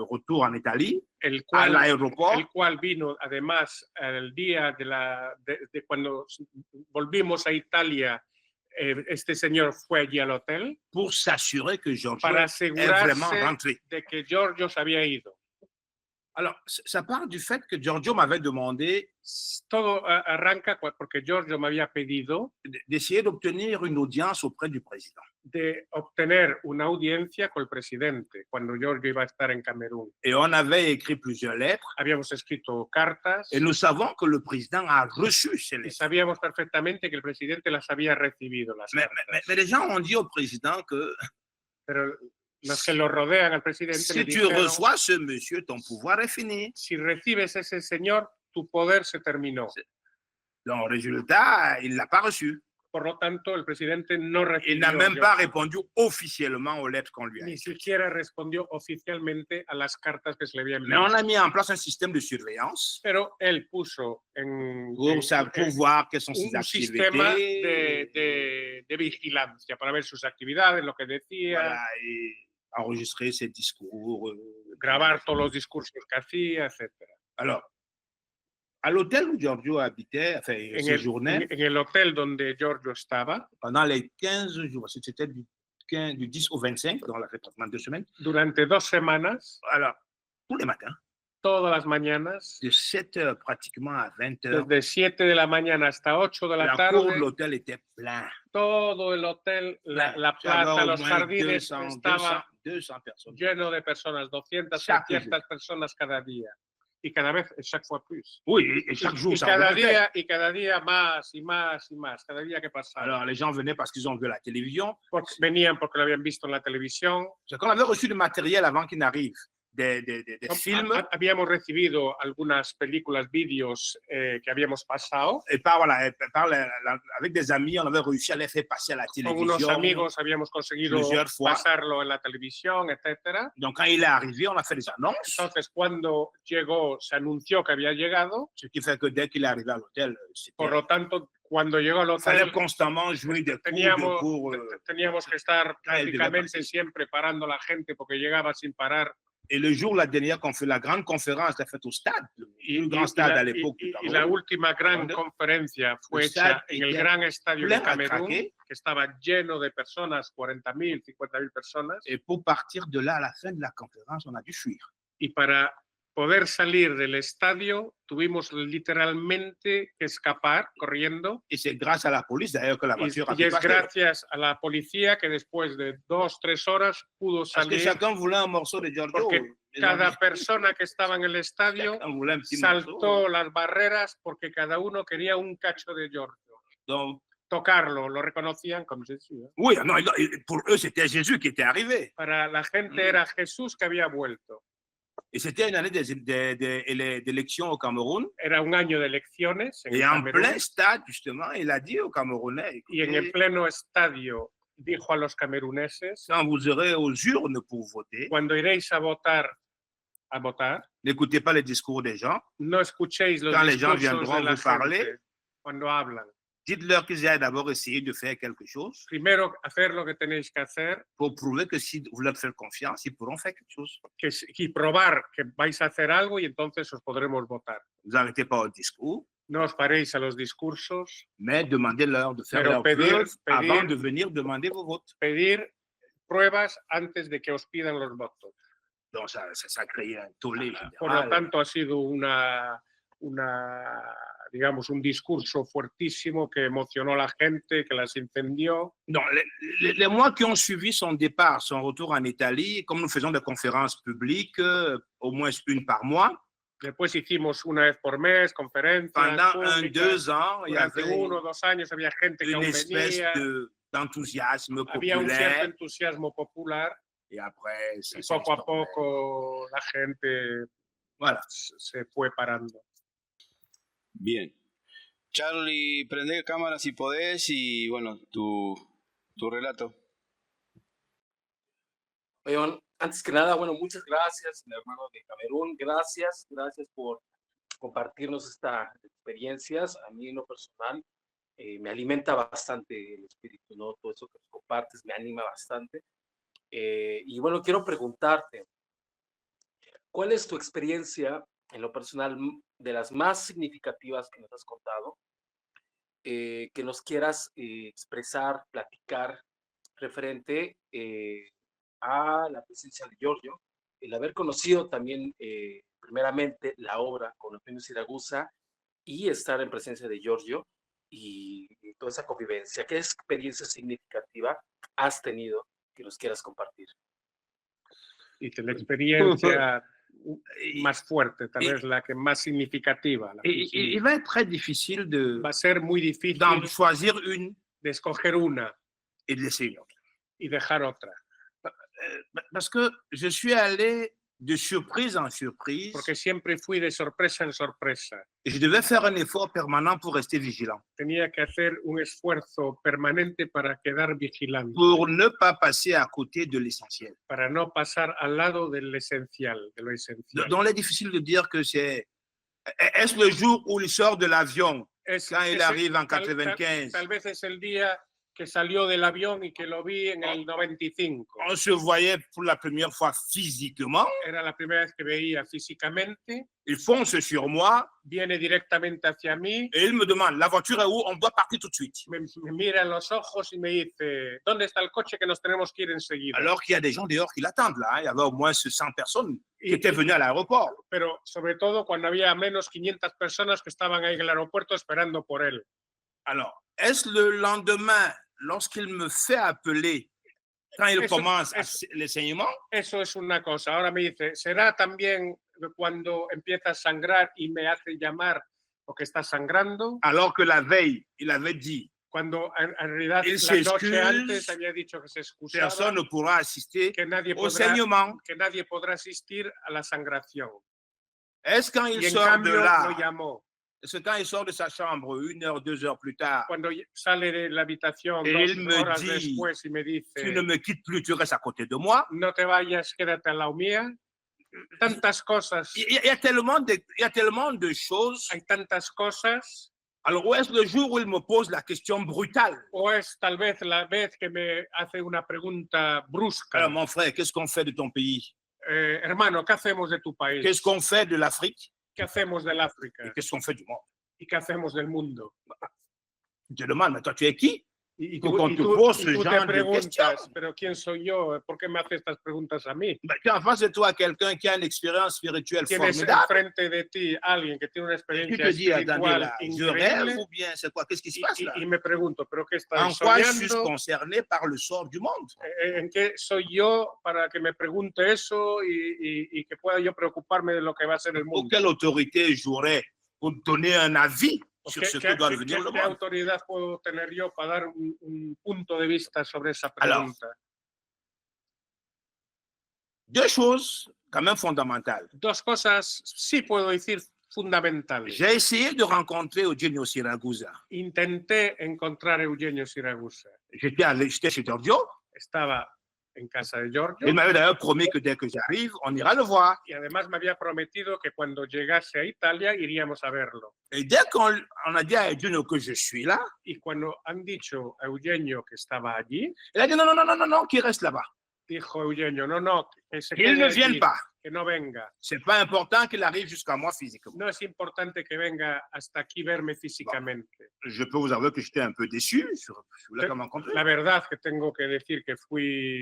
retour en Italie, el à cual, l'aéroport, el cual vino además el día de cuando volvimos a Italia. Este señor fue allí al hotel pour s'assurer que Giorgio para est vraiment asegurarse rentré. de que Giorgio se había ido. Alors, ça part du fait que Giorgio m'avait demandé Todo arranca porque Giorgio me había pedido d'essayer d'obtenir une audience auprès du président. de obtener una audiencia con el presidente cuando Giorgio iba a estar en Camerún. Et on avait écrit plusieurs lettres. Habíamos escrito cartas Et nous savons que le président a reçu ces y lettres. sabíamos perfectamente que el presidente las había recibido. Las Mais cartas. les gens ont dit au président que Pero los que lo rodean al presidente si le tu dijeron, reçois ce monsieur, ton pouvoir est fini. si recibes ese señor, tu poder se terminó. Donc, résultat, il ne l'a pas reçu. Por lo tanto, el presidente no Il recibió. n'a même Giorgio. pas répondu officiellement aux lettres qu'on lui a Ni écrites. siquiera respondió oficialmente a las cartas que se le habían Mais on enviado. a mis en place un système de surveillance Pero él puso en pour voir quelles sont ses un sistema activités, de vigilancia para ver sus actividades, lo que decía, voilà, et enregistrer ses discours. grabar todos los discursos que hacía, etc. Alors, à l'hôtel où Giorgio habitait, enfin, séjournait, En el hotel donde Giorgio estaba, pendant les 15 jours, c'était du 10 au 25, dans la pendant 2 semaines. durante 2 semanas, Alors, tous les matins, todas las mañanas, de 7 heures pratiquement à 20 heures, desde 7 de la mañana hasta 8 de la la cour de tarde, l'hôtel était plein. todo el hotel, la Il y avait plaza, au los moins jardines 200 estaba 200 personnes. lleno de personas, 200, Chaque 300 personas cada día. Y cada vez, chaque fois plus. Oui, et chaque jour, Y ça cada augmentait. día más y más y más, cada día que pasaba. Alors, les gens venaient parce qu'ils ont vu à la télévision. Venían porque lo habían visto en la televisión. C'est qu'on avait reçu du matériel avant qu'il n'arrive, des films, Habíamos recibido algunas películas, vídeos que habíamos pasado. et avec des amis, on avait réussi à les faire passer à la Con unos télévision. amigos habíamos conseguido plusieurs fois. pasarlo en la televisión, etcétera. Donc, quand il est arrivé, on a fait des annonces, Entonces, cuando llegó, se anunció que había llegado. ce qui fait que dès qu'il est arrivé à l'hôtel, Por lo tanto, cuando llegó al il fallait hotel, constamment jouer des cours. teníamos que estar Ah, él prácticamente pasar. siempre parando a la gente porque llegaba sin parar. Et le jour, la dernière la grande conférence, l'a faite au stade, le plus grand stade à l'époque du Y la Cameroun. última gran ¿Dónde? conferencia fue El stade hecha en el était gran estadio de plein à Camerún, craquer. que estaba lleno de personas, 40.000, 50.000 personas, Et pour partir de là, à la fin de la conférence, on a dû fuir. y para poder salir del estadio tuvimos literalmente que escapar corriendo. Et c'est grâce à la police, d'ailleurs, que la voiture a Y pu es partir. gracias a la policía que después de 2-3 horas pudo Parce que salir, chacun voulait un morceau de Giorgio. porque Les cada amis, persona que estaba en el estadio chacun voulait un petit morceau. saltó las barreras porque cada uno quería un cacho de Giorgio. Donc, Tocarlo, lo reconocían como Jesús. oui, non, pour eux, c'était Jésus qui était arrivé. Para la gente era Jesús que había vuelto. Et c'était une année d'élections au Cameroun. Era un año de elecciones en Et el en Camerún, plein stade, justement, il a dit aux Camerounais, y en el écoutez, pleno estadio dijo a los cameruneses, quand vous irez aux urnes pour voter, cuando iréis a votar, n'écoutez pas les discours des gens. no escuchéis los Quand les gens discursos viendront de la vous parler, gente cuando hablan. Dites-leur qu'ils aient d'abord essayé de faire quelque chose Primero, hacer lo que tenéis que hacer pour prouver que si vous leur faites confiance, ils pourront faire quelque chose. y probar que vais a hacer algo y entonces os podremos votar. Vous n'arrêtez pas au discours, No os paréis a los discursos, mais demandez-leur de faire Pero leur preuve avant de venir demander vos votes. pedir pruebas antes de que os pidan los votos. Donc ça a créé un tollé Por lo général. tanto, ha sido digamos, un discurso fuertísimo que emocionó a la gente, que las incendió. Donc, les mois qui ont suivi son départ, son retour en Italie, comme nous faisons des conférences publiques, au moins une par mois, Después hicimos una vez por mes conferencias pendant públicas. 1-2 ans, il y Durante avait 1 o 2 años había gente que une aún espèce venía, d'enthousiasme había un cierto populaire. entusiasmo popular Et après, ça y s'est poco a estompé. poco la gente Voilà. se fue parando. Bien. Charlie, prende cámara si podés y bueno, tu relato. Oye, bueno, antes que nada, bueno, muchas gracias, mi hermano de Camerún. Gracias por compartirnos estas experiencias. A mí, en lo personal, me alimenta bastante el espíritu, ¿no? Todo eso que compartes me anima bastante. Y bueno, quiero preguntarte, ¿cuál es tu experiencia, en lo personal, de las más significativas que nos has contado, que nos quieras expresar, platicar, referente a la presencia de Giorgio, el haber conocido también primeramente la obra con Eugenio Siragusa y estar en presencia de Giorgio y toda esa convivencia? ¿Qué experiencia significativa has tenido que nos quieras compartir? Y que la experiencia más fuerte, tal vez la que más significativa. Il va être très difficile Va a ser muy difícil d'en choisir une de escoger una et de laisser une autre. y dejar otra. Parce que je suis allé de surprise en surprise. Porque siempre fui de sorpresa en sorpresa. Et je devais faire un effort permanent pour rester vigilant. Tenía que hacer un esfuerzo permanente para quedar vigilante. Pour ne pas passer à côté de l'essentiel. Para no pasar al lado del esencial, de lo esencial. Donc, il est difficile de dire que c'est... Est-ce le jour où il sort de l'avion, quand il arrive en 95? Tal vez es el día que salió del avión y que lo vi en el 95. On se voyait pour la première fois physiquement. Era la primera vez que veía físicamente. Il fonce sur moi. Viene directamente hacia mí. Et il me demande, la voiture est où? On doit partir tout de suite. Me mira en los ojos y me dice, ¿dónde está el coche que nos tenemos que ir enseguida? Alors qu'il y a des gens dehors qui l'attendent là. Hein. Il y avait au moins 100 personnes qui étaient venues à l'aéroport. Pero sobre todo cuando había menos 500 personas que estaban ahí en el aeropuerto esperando por él. Alors, est-ce le lendemain, lorsqu'il me fait appeler, quand il commence l'enseignement? Eso es una cosa. Ahora me dice, ¿será también cuando empieza a sangrar y me hace llamar porque está sangrando? Alors que la veille, il avait dit, cuando en realidad la noche antes había dicho que se excusaba, personne ne pourra assister que nadie au saignement. Que nadie podrá asistir a la sangración. Est-ce quand il y en sort cambio, de là, lo llamó. c'est quand il sort de sa chambre 1 heure, 2 heures plus tard, cuando sale de la habitación et 2 il me horas dit, después y me dice, tu ne me quittes plus, tu restes à côté de moi. No te vayas, quédate al lado mía. Tantas cosas. Il y a tellement de choses. Hay tantas cosas. Alors, où est-ce le jour où il me pose la question brutale? O es tal vez la vez que me hace una pregunta brusca. Alors, mon frère, qu'est-ce qu'on fait de ton pays? Hermano, ¿qué hacemos de tu país? Qu'est-ce qu'on fait de l'Afrique? ¿Qué hacemos del África? Et qu'est-ce qu'on fait du monde? ¿Y qué hacemos del mundo? Je te demande, mais toi, tu es qui? Y Pour tú, qu'on y te tú- pose y ce tú te genre de preguntas, questions. ¿pero quién soy yo? ¿Por qué me hace estas preguntas a mí? Ben, tu as en face de toi quelqu'un qui a une expérience spirituelle Tienes formidable. enfrente de ti a alguien que tiene una Tu experiencia te dis, attendez, espiritual là, je increíble. rêve ou bien c'est quoi? Qu'est-ce qui se passe là? Y me pregunto, ¿pero qué estoy En quoi je suis soñando? concerné par le sort du monde? ¿En qué soy yo para que me pregunte eso y que pueda yo preocuparme de lo que va a ser el Pour mundo? quelle autorité j'aurais pour donner un avis sur ¿Qué, ce qué- que doit qué- devenir le qué monde? autoridad puedo tener yo para dar un punto de vista sobre esa Alors, pregunta? Deux choses quand même fondamentales. Dos cosas sí puedo decir fundamentales. J'ai essayé de rencontrer Eugenio Siragusa. Intenté encontrar a Eugenio Siragusa. J'étais chez Giorgio. Estaba en casa de Giorgio. Il m'avait d'ailleurs promis que dès que j'arrive, on ira le voir. Y además me había prometido que cuando llegase a Italia iríamos a verlo. Et dès qu'on a dit à Eugenio que je suis là, Y cuando han dicho a Eugenio que estaba allí, il a dit non, qu'il reste là-bas. dijo Eugenio, no, que se Qu'il quede ne allí, vienne pas. que no venga. C'est pas important qu'il arrive jusqu'à moi physiquement. No es importante que venga hasta aquí verme físicamente. Je peux vous avouer que j'étais un peu déçu. Je voulais quand même comprendre. La verdad que tengo que decir que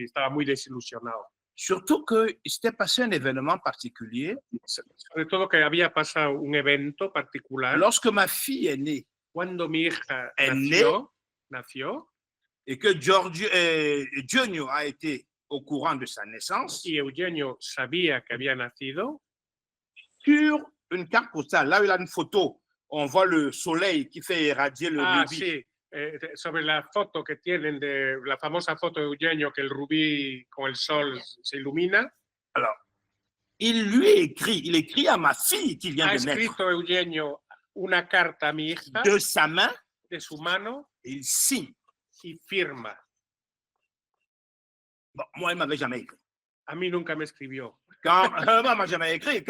estaba muy desilusionado. Surtout qu'il s'était passé un événement particulier. Sobre todo que había pasado un evento particular. Lorsque ma fille est née, Cuando mi hija nació, et que Eugenio a été au courant de sa naissance, y Eugenio sabía que había nacido, sur une carte postale, là où il a une photo, on voit le soleil qui fait irradier le rubis. sí, sobre la foto que tienen de la famosa foto de Eugenio que el rubí con el sol se ilumina. Alors, il écrit à ma fille qui vient Ha de naître, escrito Eugenio una carta a mi hija de sa main, de su mano et il signe. y firma. Bon, moi, il ne m'avait jamais écrit. A mí nunca me escribió. M'a jamais écrit.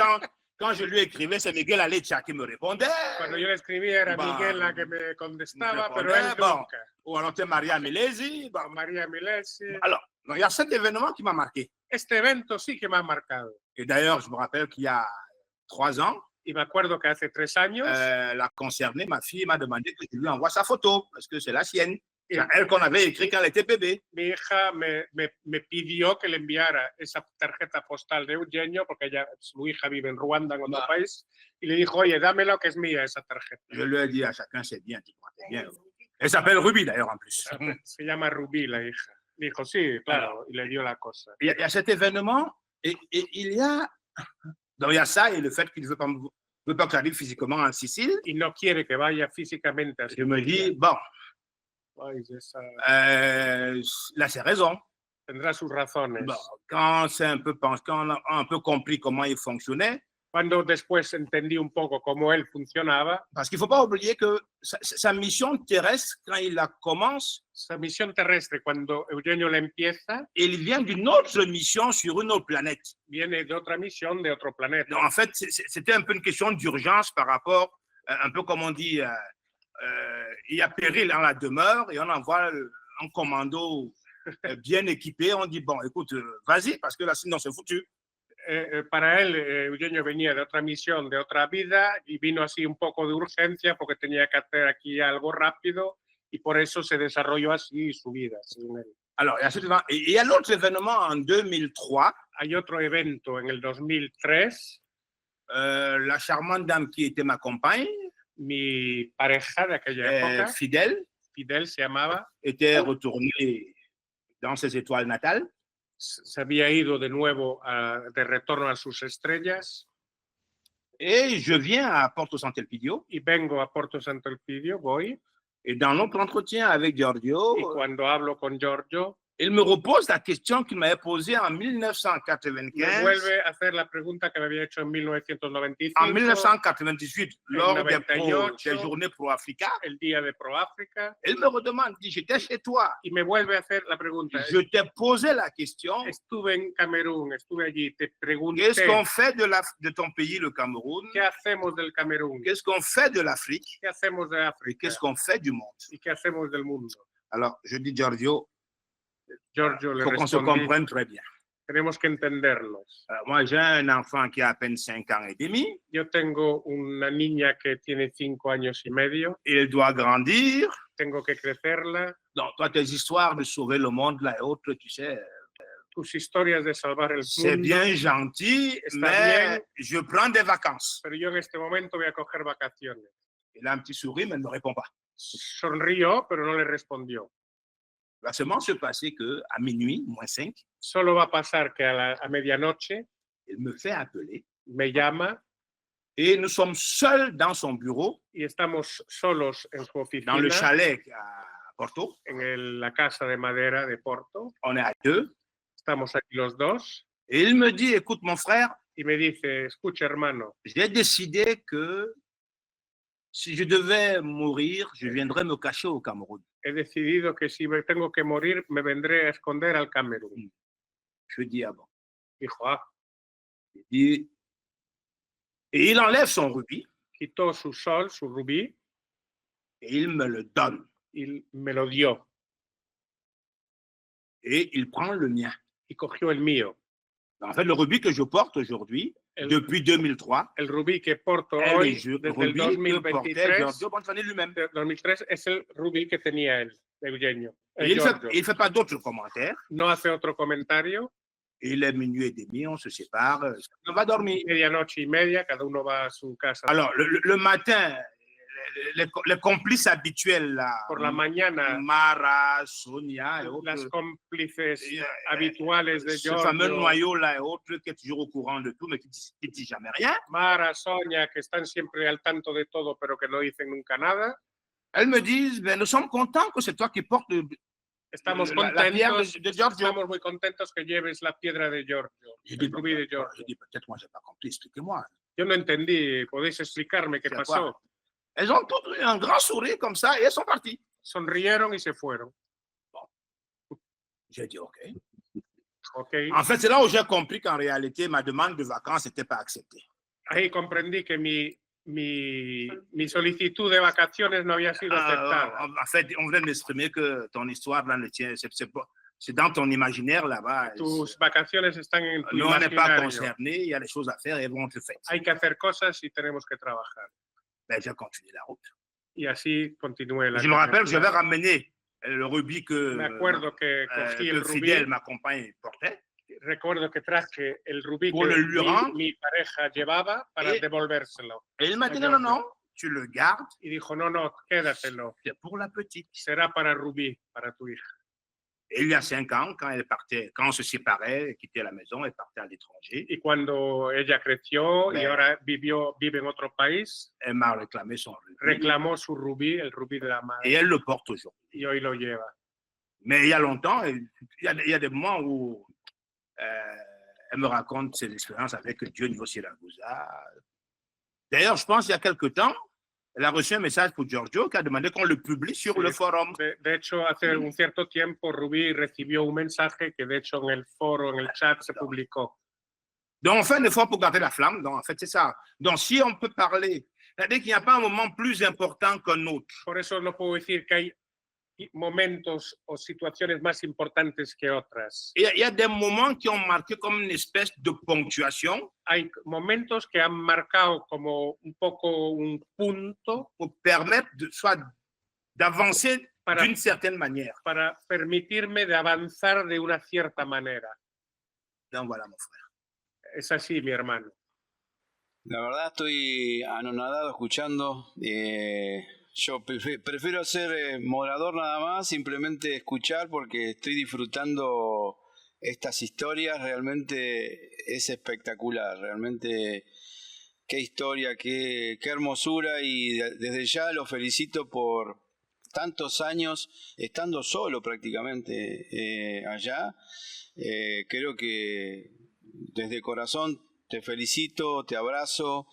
Quand je lui écrivais, c'est Miguel Alecha qui me répondait. Cuando yo le escribía era Bah, Miguel la que me contestaba, me pero él respondait, bon. nunca. Ou alors, c'était Maria Milesi. Bon. María Milesi. Alors, il y a cet événement qui m'a marqué. Este evento sí que me ha marcado. Et d'ailleurs, je me rappelle qu'il y a 3 ans, Y me acuerdo que hace 3 años, la concernée, ma fille, m'a demandé que je lui envoie sa photo, parce que c'est la sienne. C'est elle qu'on avait écrit quand elle était bébé. mi hija me pidió que le enviara esa tarjeta postal de Eugenio, porque su hija vive en Ruanda, en otro país, y le dijo, oye, dámelo, que es mía esa tarjeta. Je lui ai dit à chacun, c'est bien, tu crois, c'est bien. Elle s'appelle Ruby, d'ailleurs, en plus. Se llama Rubí, la hija. Dijo, sí, claro, y le dio la cosa. Il y a cet événement, et il y a... Donc, il y a ça, et le fait qu'il ne veut pas que j'arrive physiquement en Sicile. Y no quiere que vaya físicamente a Je me dis, bon, Ay, esa- là, c'est raison. tendrá sus razones. Bon, quand on a un peu compris comment il fonctionnait, Cuando después entendí un poco cómo él funcionaba, parce qu'il ne faut pas oublier que sa mission terrestre, quand il la commence, esa misión terrestre, cuando Eugenio la empieza, il vient d'une autre mission sur une autre planète. viene de otra misión de otro planeta. Donc, en fait, c'était un peu une question d'urgence par rapport, un peu comme on dit, il y a péril dans la demeure et on envoie un commando bien équipé. On dit, bon, écoute, vas-y, parce que là, sinon, c'est foutu. Para él, Eugenio venía de otra misión, de otra vida, y vino así un poco de urgencia porque tenía que hacer aquí algo rápido y por eso se desarrolló así su vida, según él. Alors, il y a l'autre événement en 2003. Hay otro evento en el 2003. La charmante dame qui était ma compagne, Mi pareja de aquella época, Fidèle, Fidel se llamaba, était retournée dans ses étoiles natales. se había ido de nuevo de retorno a sus estrellas. Et je viens à Porto Sant'Elpidio. Y vengo a Porto Sant'Elpidio, voy. Et dans notre entretien avec Giorgio, Y cuando hablo con Giorgio, il me repose la question qu'il m'avait posée en me 1995. vuelve a hacer la pregunta que me había hecho en 1995. En 1998, lors des 98, journées pro-Africa, el día de ProAfrica, il me redemande, dit, j'étais chez toi, y me vuelve a hacer la pregunta. je t'ai posé la question, Estuve en Camerún, estuve allí, te pregunté, qu'est-ce qu'on fait de ton pays, le Cameroun? ¿qué hacemos del Camerún? Qu'est-ce qu'on fait de l'Afrique? ¿Qué hacemos de Et África? qu'est-ce qu'on fait du monde? ¿Y qué hacemos del mundo? Alors, je dis, Giorgio, Giorgio il le faut qu'on se respondí, comprenne très bien. tenemos que entendernos. Moi, j'ai un enfant qui a à peine 5 ans et demi, Yo tengo una niña que tiene 5 años y medio, il doit grandir. tengo que crecerla. Donc, toi, tes histoires de sauver le monde là et autres, tu sais, Tus historias de salvar el c'est mundo, bien gentil, Está mais bien. je prends des vacances. pero yo en este momento voy a coger vacaciones. Il a un petit sourire, mais il ne me répond pas. Sonrió, pero no le respondió. Il va seulement se passer qu'à minuit, -5, Solo va a pasar que a medianoche il me fait appeler me llama et nous sommes seuls dans son bureau, y estamos solos en su oficina, dans le chalet à Porto. en la casa de madera de Porto. On est à 2. Estamos aquí los dos Et il me dit, écoute mon frère, y me dice, escucha hermano, j'ai décidé que si je devais mourir, je viendrais me cacher au Cameroun. he decidido que si me tengo que morir, me vendré a esconder al Camerún. Je dis, ah bon. Dijo, ah, Et il enlève son rubis quitó su sol, su rubí, et il me le donne. y me lo dio. Et il prend le mien. Y cogió el mío. En fait, le rubis que je porte aujourd'hui, depuis 2003, el rubí que porto est hoy, le desde el rubis que portait 2023, Giorgio Bonfanni lui-même. 2003, es el rubí que tenía él, Eugenio. Et il ne fait pas d'autres commentaires. No hace otro comentario. Il est minuit et demi, on se sépare, on va dormir. Medianoche y media, cada uno va a su casa. Alors, le matin, les complices habituels, là, Por la mañana, Mara, Sonia et autres, las cómplices habituales de ce fameux Giorgio, noyau-là et autres, qui est toujours au courant de tout, mais qui ne dit jamais rien. Mara, Sonia, que están siempre al tanto de todo, pero que no dicen nunca nada. Elles me disent, ben, nous sommes contents que c'est toi qui portes Estamos la pierre contentos, de Giorgio. estamos muy contentos que lleves la piedra de Giorgio, J'ai el dit, rubí de Giorgio. j'ai dit, peut-être moi, je n'ai pas compris, expliquez-moi. Yo no entendí, ¿podéis explicarme qué C'est pasó? quoi? Elles ont toutes eu un grand sourire comme ça et elles sont parties. Sonrieron y se fueron. J'ai dit, OK. Ok. En fait, c'est là où j'ai compris qu'en réalité, ma demande de vacances n'était pas acceptée. Ahí comprendí que mi solicitud de vacaciones no había sido aceptada. En fait, on vient d'exprimer que ton histoire, là, ne tient, c'est dans ton imaginaire là-bas. Tus vacaciones están en tu Nous, on n'est pas imaginario. concernés, il y a des choses à faire et elles vont être faites. Hay que hacer cosas y tenemos que trabajar. Ben, j'ai continué la route. Y así continué la Je me rappelle que carretera. j'avais ramené le rubis que, Me acuerdo que cogí el que Fidel, rubí. ma compagne, portait. Recuerdo que traje el rubí Pour que le lui rendre. mi pareja llevaba para Et- devolvérselo. Et il m'a dit, non, non, non, tu le gardes, Y dijo, no, no, quédatelo. c'est pour la petite. Será para Rubí, para tu hija. Et il y a 5 ans, quand elle partait, quand on se séparait, elle quittait la maison, elle partait à l'étranger, Y cuando ella creció y Bien. ahora vive en otro país, elle m'a réclamé son rubis. reclamó su rubí, el rubí de la Et madre, elle le porte aujourd'hui. y hoy lo lleva. Mais il y a longtemps, il y a des moments où elle me raconte ses expériences avec Dionio Siragusa. D'ailleurs, je pense qu'il y a quelque temps, elle a reçu un message pour Giorgio qui a demandé qu'on le publie sur Sí. le forum. De hecho, hace un cierto tiempo Rubí recibió un mensaje que de hecho en el foro, en el chat, se publicó. Donc, on fait un effort pour garder la flamme. Donc, en fait, c'est ça. Donc, si on peut parler, c'est-à-dire qu'il n'y a pas un moment plus important qu'un autre. Por eso no puedo decir que hay momentos o situaciones más importantes que otras. Il y a des moments qui ont marqué comme une espèce de ponctuation Hay momentos que han marcado como un poco un punto pour permettre soit d'avancer Para- d'une certaine manière. para permitirme de avanzar de una cierta manera. Donc, voilà, mon frère. Es así, mi hermano. La verdad estoy anonadado escuchando. Yo prefiero ser moderador nada más, simplemente escuchar porque estoy disfrutando estas historias. Realmente es espectacular, realmente qué historia, qué hermosura, y desde ya lo felicito por tantos años estando solo prácticamente allá. Creo que desde corazón te felicito, te abrazo.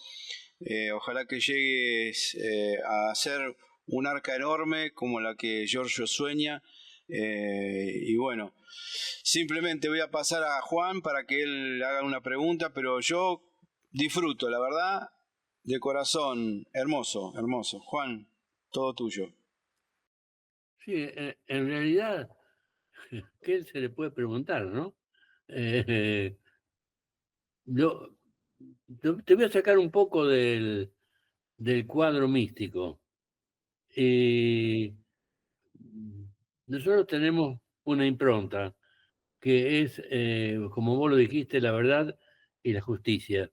Ojalá que llegues a ser un arca enorme como la que Giorgio sueña. Y bueno, simplemente voy a pasar a Juan para que él haga una pregunta, pero yo disfruto, la verdad, de corazón. Hermoso, hermoso. Juan, todo tuyo. Sí, en realidad, ¿qué se le puede preguntar, no? Te voy a sacar un poco del cuadro místico. Nosotros tenemos una impronta que es, como vos lo dijiste, la verdad y la justicia.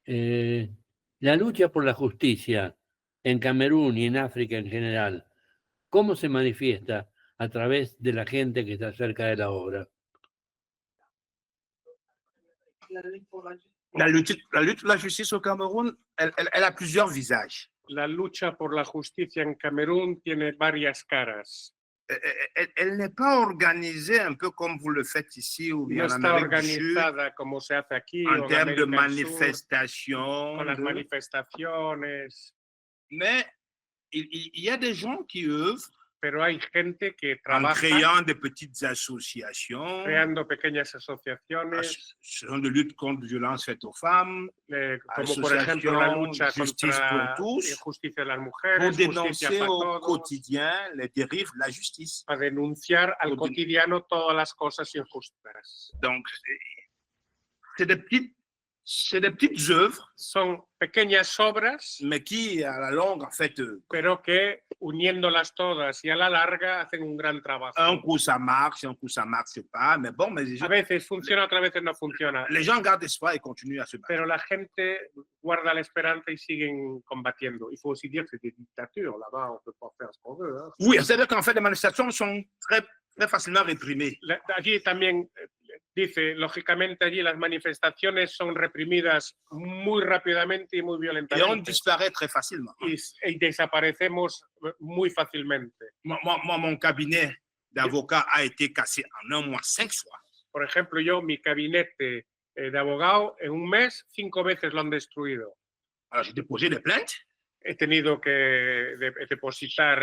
La lucha por la justicia en Camerún y en África en general, ¿cómo se manifiesta a través de la gente que está cerca de la obra? La lutte pour la justice au Cameroun, elle a plusieurs visages. La lucha por la justicia en Camerún tiene varias caras. elle n'est pas organisée un peu comme vous le faites ici ou No bien en está Amérique du Sud, organizada como se hace aquí o en en termes de América del Sur, manifestations. con las manifestaciones, Mais il y a des gens qui œuvrent pero hay gente que en trabaja créant de petites associations, creando pequeñas asociaciones, associations de lutte contre violences faites aux femmes, como por ejemplo la lucha Justice contra pour tous, injusticia de las pour mujeres, justicia dénoncer para au todos, quotidien les dérives de la justice. a denunciar al Pour cotidiano todas las cosas injustas. Donc, c'est des petites œuvres, Son pequeñas obras, mais qui, à la longue, en fait, pero que uniéndolas todas y a la larga hacen un gran trabajo. un coup ça marche pas, mais bon, mais A veces funciona, otras veces no funciona. les gens gardent espoir et continuent à se battre. Pero la gente guarda la esperanza y siguen combatiendo. Il faut aussi dire que c'est des dictatures. Là-bas, on peut pas faire ce qu'on veut. Hein. Oui, c'est-à-dire qu'en fait, les manifestations sont très facilement réprimées. Allí también dice, lógicamente, allí las manifestaciones son reprimidas muy rápidamente y muy Et on violentamente. disparaît très facilement. Y desaparecemos muy fácilmente. Mon cabinet d'avocat a été cassé en un mois 5 fois. Por ejemplo, mi gabinete de abogado, en un mes, 5 veces lo han destruido. Alors, j'ai déposé des plaintes. He tenido que depositar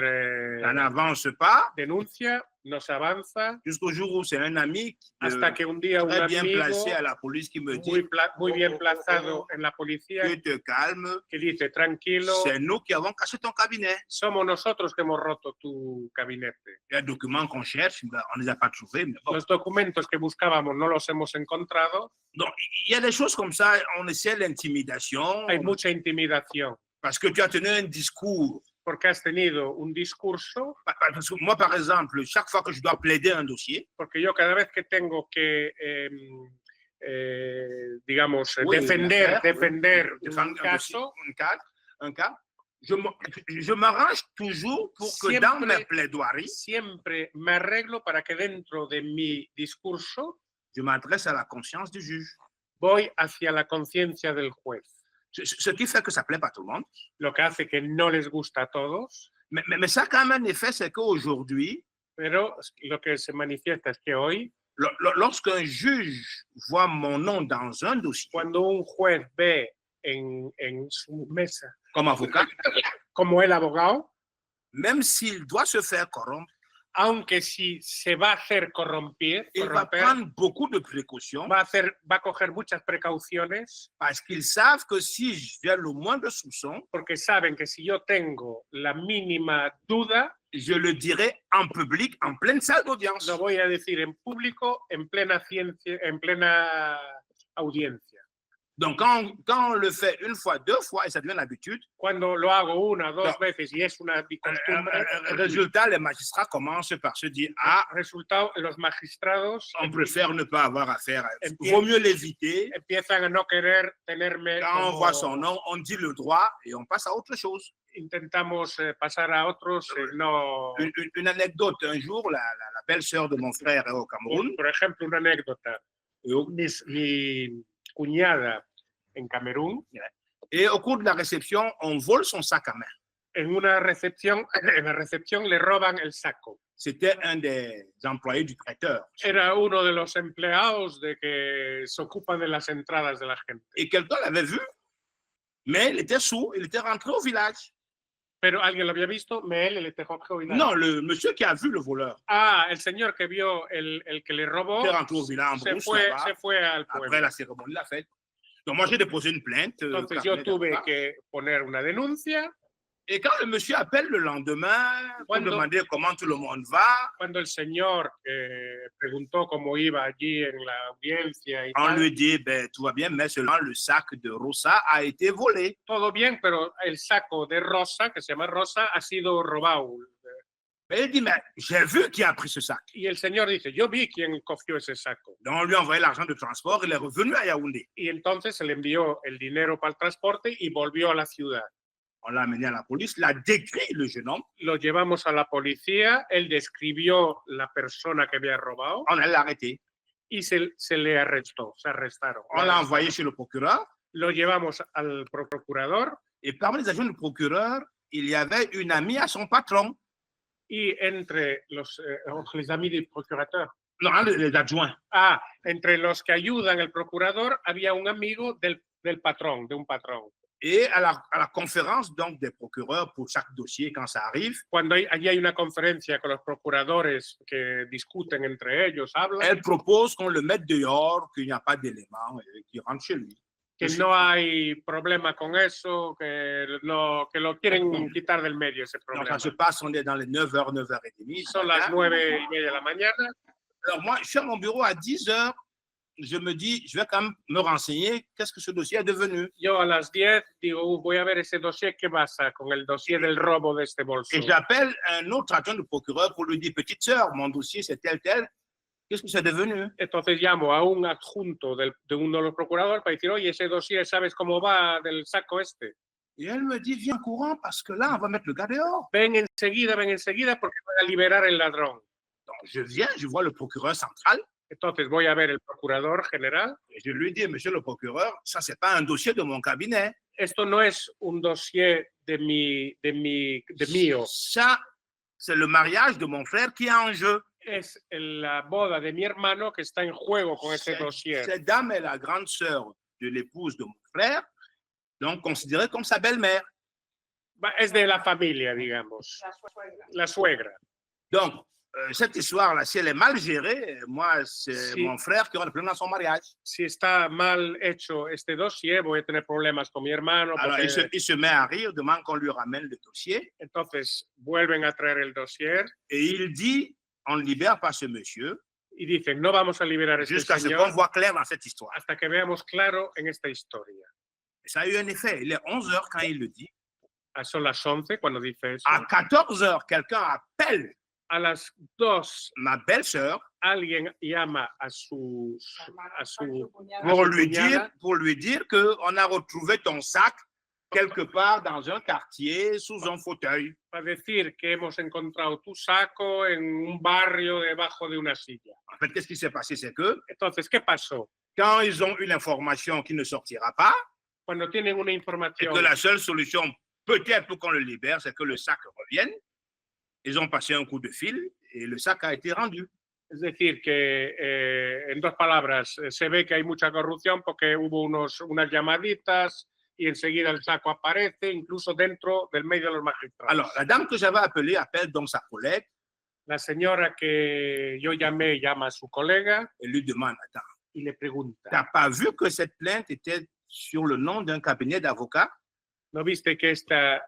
Ça n'avance pas denuncia, no se avanza, jusqu'au jour où c'est un ami hasta que un día un très bien amigo placé à la police qui me dit muy bien plazado en la policía que te calmes, que dice, tranquilo, c'est nous qui avons cassé ton cabinet. somos nosotros que hemos roto tu gabinete. Il y a des documents qu'on cherche, ben, on ne les a pas trouvés. Mais bon. Los documentos que buscábamos no los hemos encontrado. Donc, il y a des choses comme ça, on essaie l'intimidation. Hay mucha intimidación. Parce que tu as tenu un discours. Porque has tenido un discurso. Parce que moi, par exemple, chaque fois que je dois plaider un dossier, porque yo cada vez que tengo que, digamos, oui, defender un caso, un cas, je m'arrange toujours pour que dans mes plaidoiries, siempre me arreglo para que dentro de mi discurso, je m'adresse à la conscience du juge. Voy hacia la conciencia del juez. Ce qui fait que ça plaît pas à tout le monde. Lo que hace que no les gusta a todos. Mais ça, quand même, un effet, c'est qu'aujourd'hui, pero lo que se manifiesta es que hoy, lorsqu'un juge voit mon nom dans un dossier, cuando un juez ve en su mesa, comme avocat, como el abogado, même s'il doit se faire corrompre, aunque si se va a hacer corromper, il va prendre beaucoup de précautions. Va a coger muchas precauciones. Parce qu'ils savent que si j'ai le moindre soupçon, porque saben que si yo tengo la mínima duda, je le dirai en public, en pleine salle d'audience. Lo voy a decir en público, en plena audiencia. Donc, quand on le fait une fois, 2 fois, et ça devient l'habitude, cuando lo hago 1 o 2 veces y es una costumbre, résultat, les magistrats commencent par se dire, ah, resultado, los magistrados, on préfère ne pas avoir affaire, vaut mieux l'éviter. Empiezan a no querer tenerme. Quand on voit son nom, on dit le droit et on passe à autre chose. Intentamos pasar a otros, no. Une anecdote, un jour, la belle-sœur de mon frère est au Cameroun. Por ejemplo, una anécdota. Mi cuñada en Camerún. Et au cours de la réception, on vole son sac à main. En la recepción le roban el saco. C'était un des employés du traiteur. Era uno de los empleados de que se ocupan de las entradas de la gente. Et quelqu'un l'avait vu, mais il était sourd, il était rentré au village. Pero alguien lo había visto, mais él était rentré au village. Non, le monsieur qui a vu le voleur. Ah, el señor que vio el que le robó. Il est rentré au village, se fue al pueblo. Après la cérémonie, la fête. Donc moi, j'ai déposé une plainte. Entonces yo tuve que poner una denuncia. Et quand le monsieur appelle le lendemain pour demander comment tout le monde va, cuando el señor preguntó cómo iba allí en la audiencia y on tal, lui dit, ben, tout va bien, mais seulement le sac de Rosa a été volé. Todo bien, pero el saco de Rosa, que se llama Rosa, ha sido robado. Et il dit, mais j'ai vu qui a pris ce sac. Y el señor dice, yo vi quién cogió ese saco. Donc on lui a envoyé l'argent de transport, il est revenu à Yaoundé. Y entonces se le envió el dinero para el transporte y volvió a la ciudad. On l'a amené à la police, l'a décrit le jeune homme. Lo llevamos a la policía, él describió la persona que había robado. On allait l'arrêter. Y se le arrestó, se arrestaron. On l'a envoyé chez le procureur. Lo llevamos al procurador. Et parmi les agents du procureur, il y avait une amie à son patron. Y entre los les amis du procurateur. Non, les adjoints. Ah, entre los que ayudan al procurador había un amigo del patrón, de un patrón. Et à la conférence donc des procureurs pour chaque dossier, quand ça arrive, Cuando allí hay una conferencia con los procuradores que discuten entre ellos, hablan, elle propose qu'on le mette dehors, qu'il n'y a pas d'éléments et qu'il rentre chez lui. que no hay problema con eso, que lo quieren quitar del medio ese Donc problema. ça se passe, on est dans les 9h, 9h30. Son las 9:30 de la mañana. Alors moi, je suis à mon bureau à 10h, je me dis, je vais quand même me renseigner, qu'est-ce que ce dossier est devenu. Yo a las 10 digo, voy a ver ese dossier, ¿qué pasa con el dossier del robo de este bolso? Et j'appelle un autre adjoint du procureur pour lui dire, petite sœur, mon dossier c'est tel, qu'est-ce que c'est devenu? Entonces llamo a un adjunto de uno de los procuradores para decir, oye, ese dossier, ¿sabes cómo va del saco este? Et elle me dit, viens courant parce que là, on va mettre le gars dehors. Ven enseguida, porque van a liberar el ladrón. Donc je viens, je vois le procureur central. Entonces voy a ver el procurador general. Et je lui dis, monsieur le procureur, ça c'est pas un dossier de mon cabinet. Esto no es un dossier de mío. Ça, c'est le mariage de mon frère qui est en jeu. Es la boda de mi hermano que está en juego con ese dossier. Cette dame est la grande sœur de l'épouse de mon frère, donc considérée comme sa belle-mère. Es de la familia, digamos. La suegra. Donc, cette histoire-là, si elle est mal gérée, moi, c'est Si- mon frère qui aura le problème dans son mariage. Si está mal hecho este dossier, voy a tener problemas con mi hermano. Alors, Porque... il se met à rire, demande qu'on lui ramène le dossier, Entonces vuelven a traer el dossier et il dit, on ne libère pas ce monsieur y dicen, no vamos a liberar a este jusqu'à ce qu'on señor voit clair dans cette histoire. hasta que veamos claro en esta historia. Et ça a eu un effet. Il est 11h quand il le dit. Son las 11 cuando dice eso. À 14h, quelqu'un appelle A las 2 ma belle-sœur alguien llama a su pour su lui dire qu'on a retrouvé ton sac quelque part dans un quartier sous un fauteuil. para decir que hemos encontrado tu saco en un barrio debajo de una silla. En fait, qu'est-ce qui s'est passé? C'est que Entonces, ¿qué pasó? quand ils ont eu l'information qui ne sortira pas, Cuando tienen una et información que la seule solution peut-être pour qu'on le libère, c'est que le sac revienne, ils ont passé un coup de fil et le sac a été rendu. es decir, que en dos palabras, se ve que hay mucha corrupción porque hubo unas llamaditas y enseguida el saco aparece, incluso dentro del medio de los magistrados. Alors, la dame que j'avais appelée appelle donc sa collègue La señora que yo llamé llama a su colega et lui demande, attends, y le pregunta, t'as pas vu que cette plainte était sur le nom d'un cabinet d'avocats? ¿no viste que esta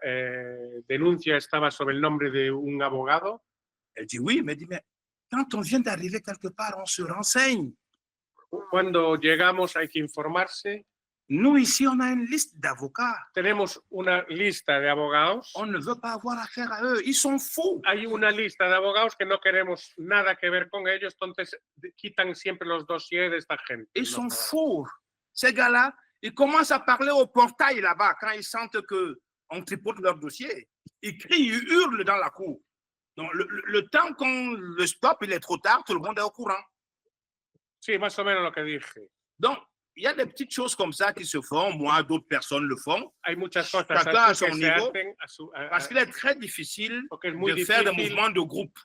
denuncia estaba sobre el nombre de un abogado? Elle dit oui, mais elle dit, mais quand on vient d'arriver quelque part, on se renseigne. Cuando llegamos hay que informarse. Nous, ici, on a une liste d'avocats. Tenemos una lista de abogados. On ne veut pas avoir affaire à eux. Ils sont faux. Hay una lista de abogados que no queremos nada que ver con ellos, entonces quitan siempre los dossiers de esta gente. Ils sont faux. Ces gars-là, ils commencent à parler au portail là-bas quand ils sentent qu'on tripote leur dossier. Ils crient, ils hurlent dans la cour. Donc, le temps qu'on le stoppe, il est trop tard, tout le monde est au courant. Sí, más o menos lo que dije. Donc, il y a des petites choses comme ça qui se font. Moi, d'autres personnes le font. Hay muchas cosas Chacun à así son que se niveau, hacen parce qu'il est très difficile porque es muy de faire des difícil mouvements de groupe.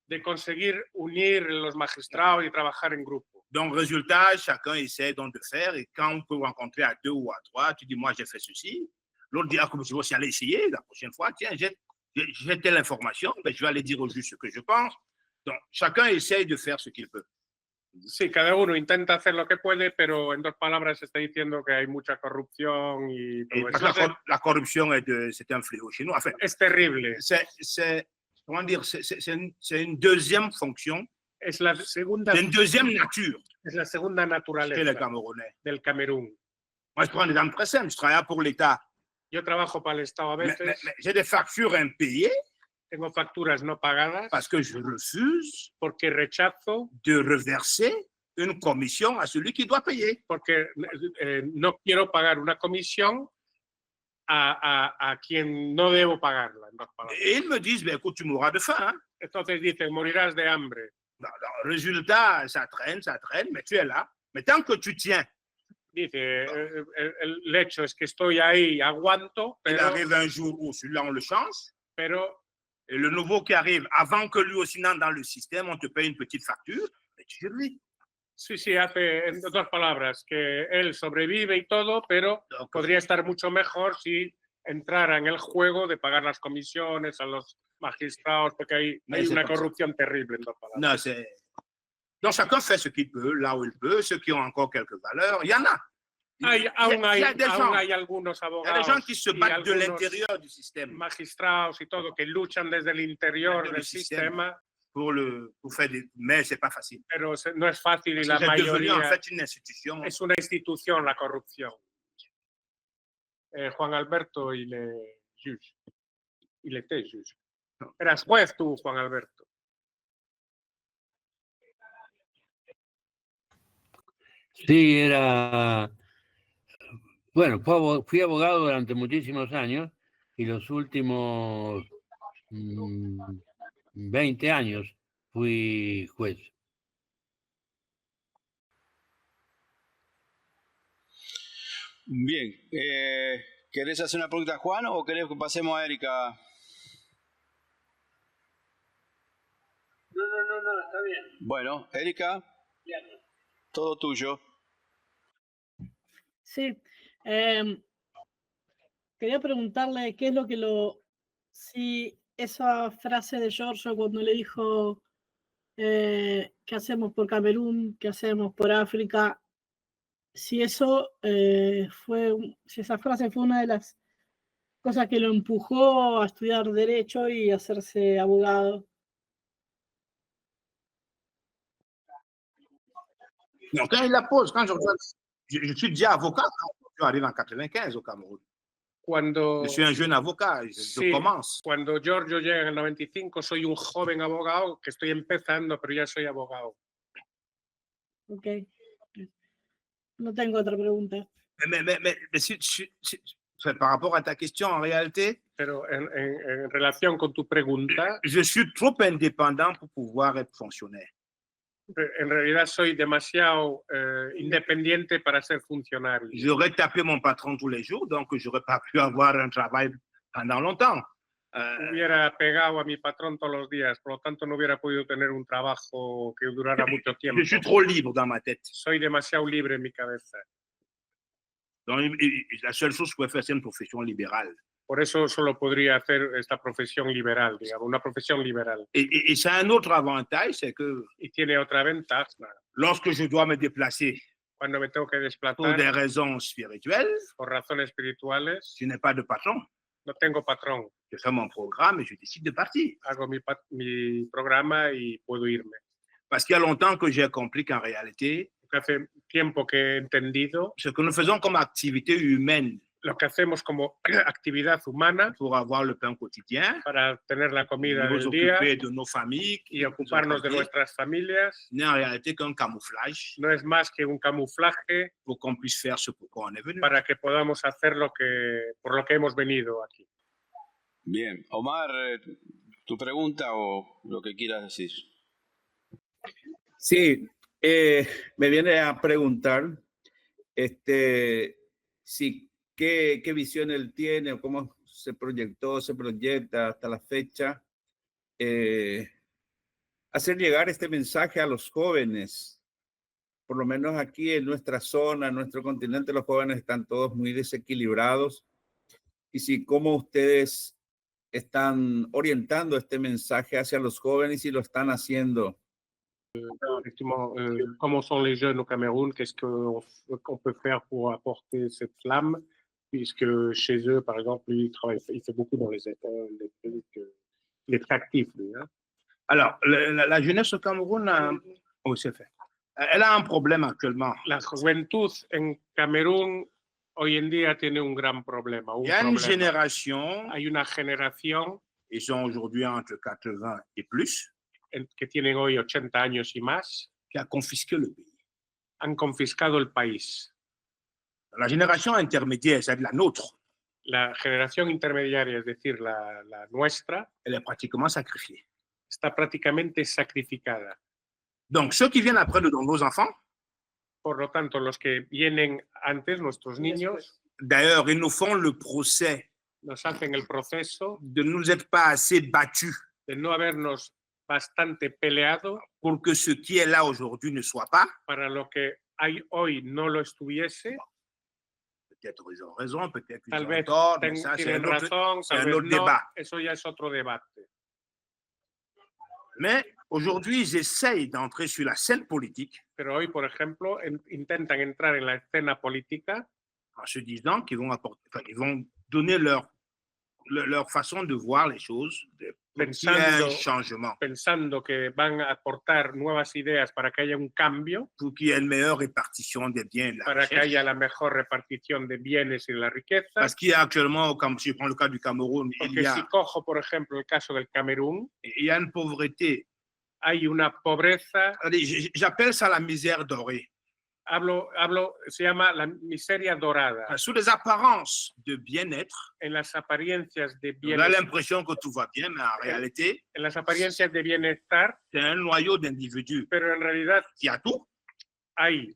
de conseguir unir los magistrados y trabajar en grupo. Donc, résultat, chacun essaie donc de faire. Et quand on peut rencontrer à 2 ou à 3, tu dis, moi, j'ai fait ceci. L'autre dit, ah, comme je vais aussi aller essayer la prochaine fois. Tiens, j'ai telle information, ben, je vais aller dire au juge ce que je pense. Donc, chacun essaie de faire ce qu'il peut. Sí, cada uno intenta hacer lo que puede, pero en dos palabras se está diciendo que hay mucha corrupción y Et todo parce eso. que la corruption, c'est un fléau chez nous. Enfin, Es terrible. comment dire, c'est une deuxième fonction, Es la segunda, c'est une deuxième nature es la segunda chez les naturaleza Camerounais. del Camerún. Moi, je prends un exemple très simple. Je travaille pour l'État. Yo trabajo para el Estado a Mais veces, j'ai des factures impayées tengo facturas no pagadas parce que je refuse porque rechazo, de reverser une commission à celui qui doit payer. porque no quiero pagar una comisión a quien no debo pagarla. En dos palabras. Et ils me disent, ben, écoute, tu mourras de faim. Hein? Entonces dicen, morirás de hambre. Résultat, ça traîne, mais tu es là. Mais tant que tu tiens, Dice, el hecho es que estoy ahí, aguanto, il pero, arrive un jour où celui-là, on le change. pero Et le nouveau qui arrive, avant que lui aussi n'entre dans le système, on te paye une petite facture, et tu survis. Sí, sí, hace, en otras palabras, que él sobrevive y todo, pero podría estar mucho mejor si entrara en el juego de pagar las comisiones a los magistrados, porque hay una corrupción terrible, en otras palabras. Non, c'est... Donc chacun fait ce qu'il peut, là où il peut, ceux qui ont encore quelques valeurs, il y en a. Aún hay algunos Il y a des abogados gens qui se y battent de algunos l'intérieur du système magistrados y todo que luchan desde el interior del del sistema, pour faire des... Mais c'est pas facile. pero no es fácil y la C'est devenu en mayoría fait une institution. es una institución la corrupción. Juan Alberto, il est juge. Il était juge. Eras juez tú, Juan Alberto. Sí, era... Bueno, fui abogado durante muchísimos años y los últimos 20 años fui juez. Bien, ¿querés hacer una pregunta a Juan o querés que pasemos a Erika? No, está bien. Bueno, Erika, todo tuyo. Sí. Quería preguntarle qué es lo que si esa frase de Giorgio cuando le dijo ¿qué hacemos por Camerún? ¿Qué hacemos por África? Si eso si esa frase fue una de las cosas que lo empujó a estudiar Derecho y hacerse abogado. Non, quand il la pose, quand je suis déjà avocat, je arrive en 95 au Cameroun. Cuando, je suis un jeune avocat, je commence. Cuando Giorgio llega en el 95, soy un joven abogado que estoy empezando, pero ya soy abogado. Ok. No tengo otra pregunta. Mais par rapport à ta question, en réalité, pero en relación con tu pregunta, je suis trop indépendant pour pouvoir être fonctionnaire. En realidad soy demasiado independiente para ser funcionario. J'aurais tapé mon patron tous les jours, donc j'aurais pas pu avoir un travail pendant longtemps. Hubiera pegado a mi patrón todos los días, por lo tanto no hubiera podido tener un trabajo que durara mucho tiempo. Je suis trop libre dans ma tête. Soy demasiado libre en mi cabeza. Donc, la seule chose que je pouvais faire, c'est une profession libérale. Por eso solo podría hacer esta profesión liberal, digamos, una profesión liberal. Et ça a un autre avantage, c'est que y tiene otra ventaja. Lorsque je dois me déplacer cuando me tengo que desplazar pour des raisons spirituelles, por razones espirituales, je n'ai pas de patron. No tengo patrón. Je fais mon programme et je décide de partir. Hago mi programa y puedo irme. Parce qu'il y a longtemps que j'ai compris qu'en réalité, hace tiempo que he entendido, ce que nous faisons comme activité humaine, lo que hacemos como actividad humana pour avoir le pain quotidien, para tener la comida del nous día occuper de nos familles y ocuparnos de nuestras familias, n'est en réalité qu'un camouflage. No es más que un camuflaje pour qu'on puisse faire ce pourquoi on est venu. Para que podamos hacer por lo que hemos venido aquí. Bien, Omar, tu pregunta o lo que quieras decir. Sí, me viene a preguntar si qué visión él tiene o cómo se proyecta hasta la fecha, hacer llegar este mensaje a los jóvenes. Por lo menos aquí en nuestra zona, en nuestro continente, los jóvenes están todos muy desequilibrados. Y si cómo ustedes están orientando este mensaje hacia los jóvenes y lo están haciendo. Effectivement, comment sont les jeunes au Cameroun? Qu'est-ce qu'on peut faire pour apporter cette flamme? Puisque chez eux, par exemple, lui, il fait beaucoup dans les écoles, il est très actif, lui. Hein? Alors, la jeunesse au Cameroun, c'est fait. Elle a un problème actuellement. La juventud en Camerún hoy en día tiene un gran problema. Il y a une génération. Hay una generación. Ils sont aujourd'hui entre 80 et plus. Que tienen hoy 80 años y más. Que ha confisqué le pays. Han confiscado el país. La génération intermédiaire, c'est la nôtre. La generación intermediaria, es decir, la nuestra, elle est pratiquement sacrifiée. Está prácticamente sacrificada. Donc, ceux qui viennent après nous, nos enfants, por lo tanto, los que vienen antes, nuestros niños, d'ailleurs, ils nous font le procès nos hacen el proceso de ne nous être pas assez battus de no habernos bastante peleado pour que ce qui est là aujourd'hui ne soit pas. para lo que hay hoy no lo estuviese. Peut-être ils ont raison, peut-être ils Tal ont vez tort, mais ça c'est tienen un autre, razón, c'est tal un vez autre no, débat. eso ya es otro debate. Mais aujourd'hui, ils essayent d'entrer sur la scène politique Pero hoy, por ejemplo, intentan entrar en la escena política en se disant qu'ils vont apporter, enfin, ils vont donner leur façon de voir les choses, pour qu'il y ait un changement, pensando que van a aportar nuevas ideas para que haya un cambio, pour qu'il y ait une meilleure répartition des biens et de la para que richesse. haya la mejor repartición de bienes y de la riqueza. Parce qu'il y a actuellement, comme si je prends le cas du Cameroun, Porque si cojo, por ejemplo, el caso del Camerún, il y a une pauvreté. hay una pobreza, J'appelle ça la misère dorée. se llama la miseria dorada. Sous les apparences de bien-être, En las apariencias de on a bienestar, l'impression que tout va bien, mais en réalité, en las apariencias de bienestar, c'est un noyau d'individus pero en realidad qui a tout, hay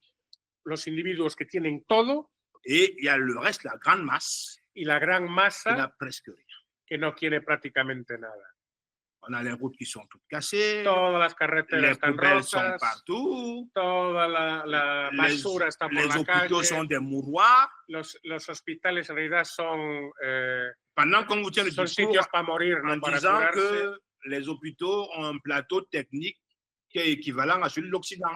los individuos que tienen todo et il y a le reste, la grande masse, y la gran qui masa n'a presque rien. que no tiene prácticamente nada. On a les routes qui sont toutes cassées, Todas las carreteras les están poubelles sont rotas, partout, toda la basura está por les la hôpitaux calle, sont des mouroirs. los hospitales en realidad son Pendant qu'on vous tient le discours sitios para morir, en no para disant curarse. que les hôpitaux ont un plateau technique qui est équivalent à celui de l'Occident.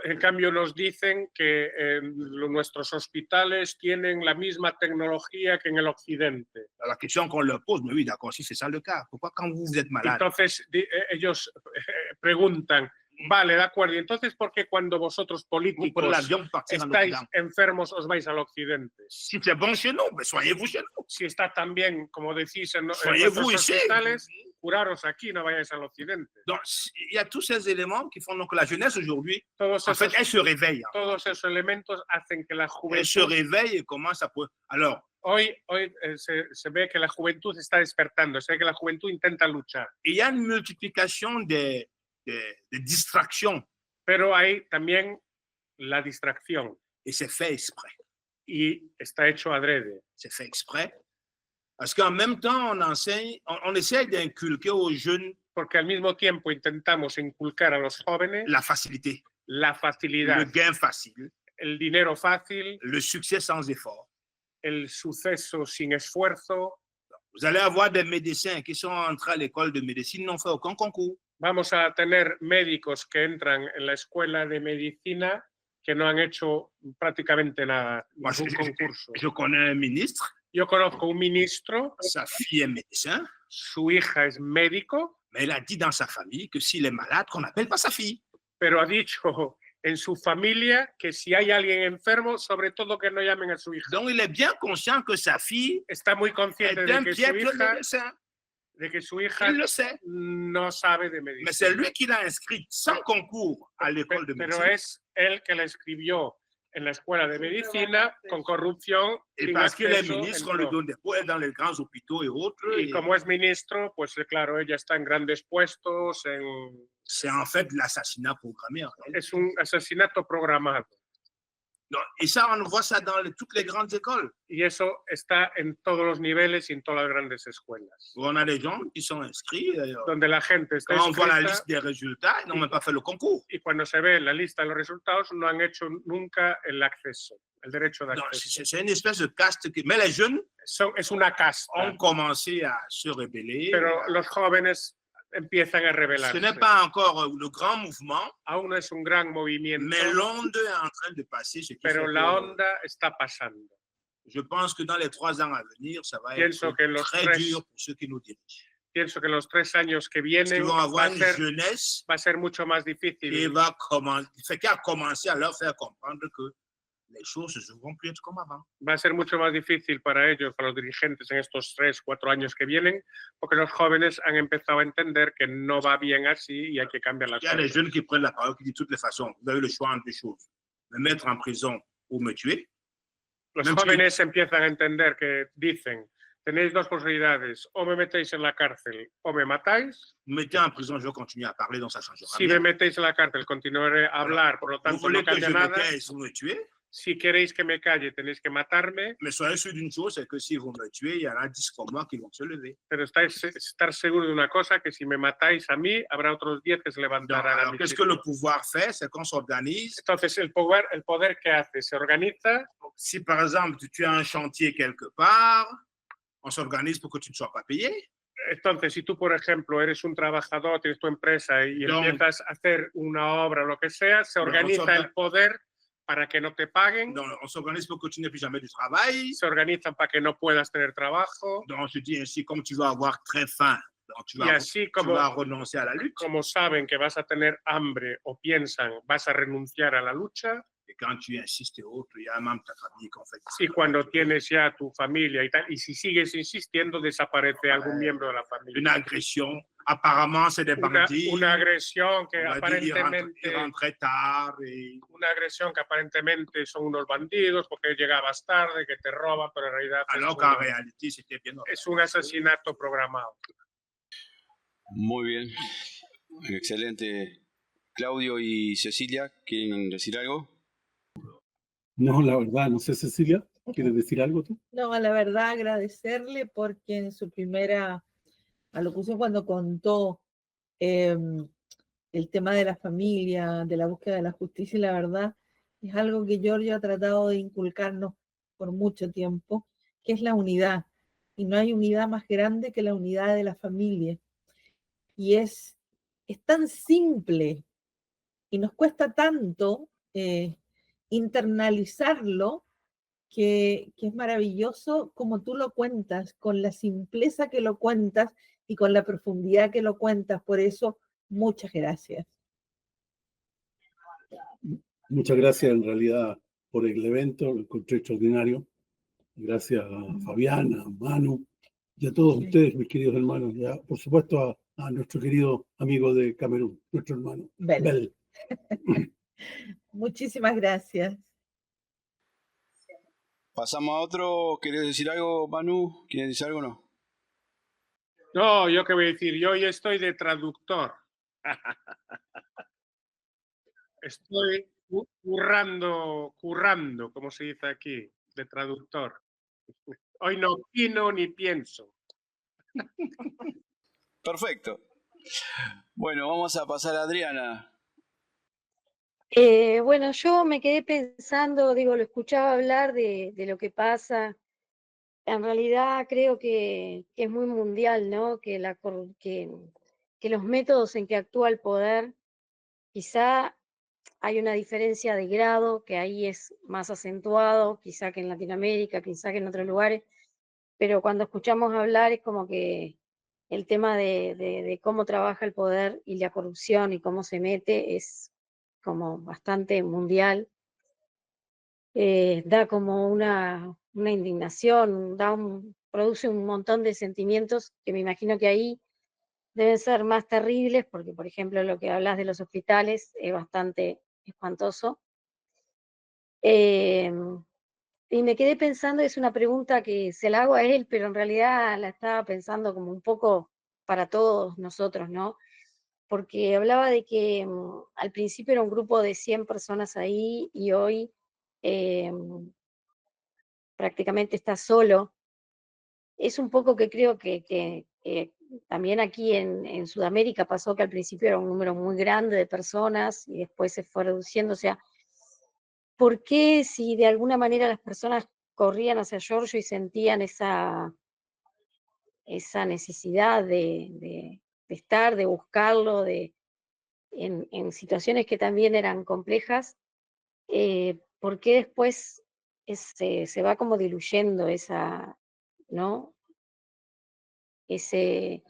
En cambio, nos dicen que nuestros hospitales tienen la misma tecnología que en el occidente. La question qu'on leur pose, mais oui, d'accord, si c'est ça le cas, pourquoi quand vous êtes malade, Entonces, ellos preguntan, vale, de acuerdo, y entonces, ¿por qué cuando vosotros vous prenez políticos l'avion pour partir en estáis Occident? enfermos os vais al occidente? Si c'est bon chez nous, ben soyez-vous chez nous. Si está tan bien, como decís, en Soyez-vous nuestros ici. hospitales, curaros aquí, no vayáis al occidente. Donc, il y a tous ces éléments qui font donc la jeunesse aujourd'hui, Todos en fait, esos, elle se réveille. todos esos elementos hacen que la Elle se juventud... réveille et commence à... Alors, Hoy se ve que la juventud está despertando, se ve que la juventud intenta luchar, il y a une multiplication des distractions pero hay también la distracción et c'est fait exprès. y está hecho adrede, C'est fait exprès. Parce qu'en même temps, on enseigne, on essaie d'inculquer aux jeunes porque al mismo tiempo intentamos inculcar a los jóvenes la facilité, la facilidad, le gain facile, el dinero fácil, le succès sans effort. el suceso sin esfuerzo. Vous allez avoir des médecins qui sont entrés à l'école de médecine, n'ont fait aucun concours. Vamos a tener médicos que entran en la escuela de medicina que no han hecho prácticamente nada, Moi, ningún concurso. je connais un ministre, Yo conozco un ministro, sa fille est médecin, su hija es médico, mais elle a dit dans sa famille que s'il est malade, qu'on n'appelle pas sa fille. pero ha dicho en su familia que si hay alguien enfermo, sobre todo que no llamen a su hija. Donc, il est bien conscient que sa fille Está muy est consciente un de piètre médecin. que su hija Il le sait. no sabe de Mais medicina. c'est lui qui l'a inscrit sans concours à l'école de Pero médecine. es él que la escribió en la escuela de medicina con corrupción. Et sin parce qu'il est acceso, ministre, on lui entró. donne des postes dans les grands hôpitaux et autres. Y como es ministro, pues claro, ella está en grandes puestos, C'est en fait de l'assassinat programmé. En fait. es un asesinato programado. Donc, et ça, on voit ça dans toutes les grandes écoles. Y eso está en todos los niveles y en todas las grandes escuelas. Où on a des gens qui sont inscrits. Donde la gente está Quand on voit la inscrita liste des résultats, ils n'ont même pas fait le concours. y cuando se ve la lista de los resultados no han hecho nunca el acceso, el derecho de Donc, acceso. c'est une espèce de caste. Mais les jeunes Es una casta, ont commencé à se rebeller. pero los jóvenes empiezan a Ce rebelarse. n'est pas encore le grand mouvement, Aún no es un gran movimiento, mais l'onde est en train de passer. Ce qui pero fait la que onda está pasando. je pense que dans les 3 ans à venir, ça va Pienso être que los très tres- dur pour ceux qui nous dirigent. Pienso que en los 3 años que Parce vienen qu'ils vont va avoir a une ser, jeunesse va a ser mucho más qui difícil. qui a commencé à leur faire comprendre que les choses ne vont plus être comme avant. Va a ser mucho más difícil para ellos, para los dirigentes en estos 3, 4 años que vienen, porque los jóvenes han empezado a entender que no va bien así y hay que cambiar las Il y a des cosas. jeunes qui prennent la parole, qui disent de toutes les façons, vous avez le choix entre deux choses, me mettre en prison ou me tuer. Los Même si- jóvenes empiezan a entender que dicen, tenéis dos posibilidades, o me metéis en la cárcel o me matáis. Vous me mettez en prison, je vais continuer à parler, donc ça ne changera Si me rien. metéis en la cárcel continuaré a hablar, por lo Vous tanto voulez no que je cambia me nada. taise ou me tuer? si queréis que me calle tenéis que matarme, Mais soyez sûr d'une chose, c'est que si vous me tuez, il y en a 10 comme moi qui vont se lever. pero estar seguro de una cosa, que si me matáis a mí, habrá otros 10 que se Donc, levantarán a alors, mi qu'est-ce que sitio. le pouvoir fait? C'est qu'on s'organise. Entonces, el poder que hace, se organiza. Si par exemple, tu as un chantier quelque part, on s'organise pour que tu ne sois pas payé. Entonces, si tú, por ejemplo, eres un trabajador, tienes tu empresa y empiezas a hacer una obra o lo que sea, se organiza el poder para que no te paguen. Donc, on s'organise pour que tu n'aies plus jamais du travail. Se organizan para que no puedas tener trabajo. Donc, on se dit ainsi, comme tu vas avoir très faim, donc tu Y así tu vas renoncer à la lutte. Como saben que vas a tener hambre o piensan vas a renunciar a la lucha. Et quand tu insistes et autres, il y a un membre de ta famille qu'on fait. Y cuando tienes ya tu familia y tal, y si sigues insistiendo, desaparece algún miembro de la familia. Une agression, apparemment c'est des bandits. Una agresión que Ils aparentemente rentrent tard. Una agresión que aparentemente son unos bandidos porque llegabas tarde, que te roban, pero en realidad alors qu'en réalité c'était bien. Es un asesinato programado. Muy bien, excelente. Claudio y Cecilia, ¿quieren decir algo? No, la verdad, no sé, Cecilia, ¿quieres decir algo tú? No, la verdad agradecerle porque en su primera alocución cuando contó el tema de la familia, de la búsqueda de la justicia, y la verdad es algo que Giorgio ha tratado de inculcarnos por mucho tiempo, que es la unidad. Y no hay unidad más grande que la unidad de la familia. Y es tan simple y nos cuesta tanto internalizarlo que es maravilloso como tú lo cuentas, con la simpleza que lo cuentas y con la profundidad que lo cuentas. Por eso, muchas gracias. Muchas gracias en realidad por el evento, lo encontré extraordinario. Gracias a Fabiana, a Manu y a todos ustedes, mis queridos hermanos, y por supuesto a nuestro querido amigo de Camerún, nuestro hermano Bel. Muchísimas gracias. Pasamos a otro. ¿Querés decir algo, Manu? ¿Quieres decir algo o no? No, yo qué voy a decir, yo hoy estoy de traductor. Estoy currando, como se dice aquí, de traductor. Hoy no opino ni pienso. Perfecto. Bueno, vamos a pasar a Adriana. Bueno, yo me quedé pensando, digo, lo escuchaba hablar de lo que pasa. En realidad creo que es muy mundial, ¿no? Que los métodos en que actúa el poder, quizá hay una diferencia de grado, que ahí es más acentuado, quizá que en Latinoamérica, quizá que en otros lugares, pero cuando escuchamos hablar es como que el tema de cómo trabaja el poder y la corrupción y cómo se mete es como bastante mundial. Da como una indignación, produce un montón de sentimientos que me imagino que ahí deben ser más terribles, porque por ejemplo lo que hablas de los hospitales es bastante espantoso. Y me quedé pensando, es una pregunta que se la hago a él, pero en realidad la estaba pensando como un poco para todos nosotros, ¿no? Porque hablaba de que al principio era un grupo de 100 personas ahí y hoy prácticamente está solo. Es un poco que creo que también aquí en Sudamérica pasó que al principio era un número muy grande de personas y después se fue reduciendo. O sea, ¿por qué si de alguna manera las personas corrían hacia Giorgio y sentían esa necesidad de estar, de buscarlo, en situaciones que también eran complejas, ¿por qué después se va como diluyendo esa, ¿no? Ese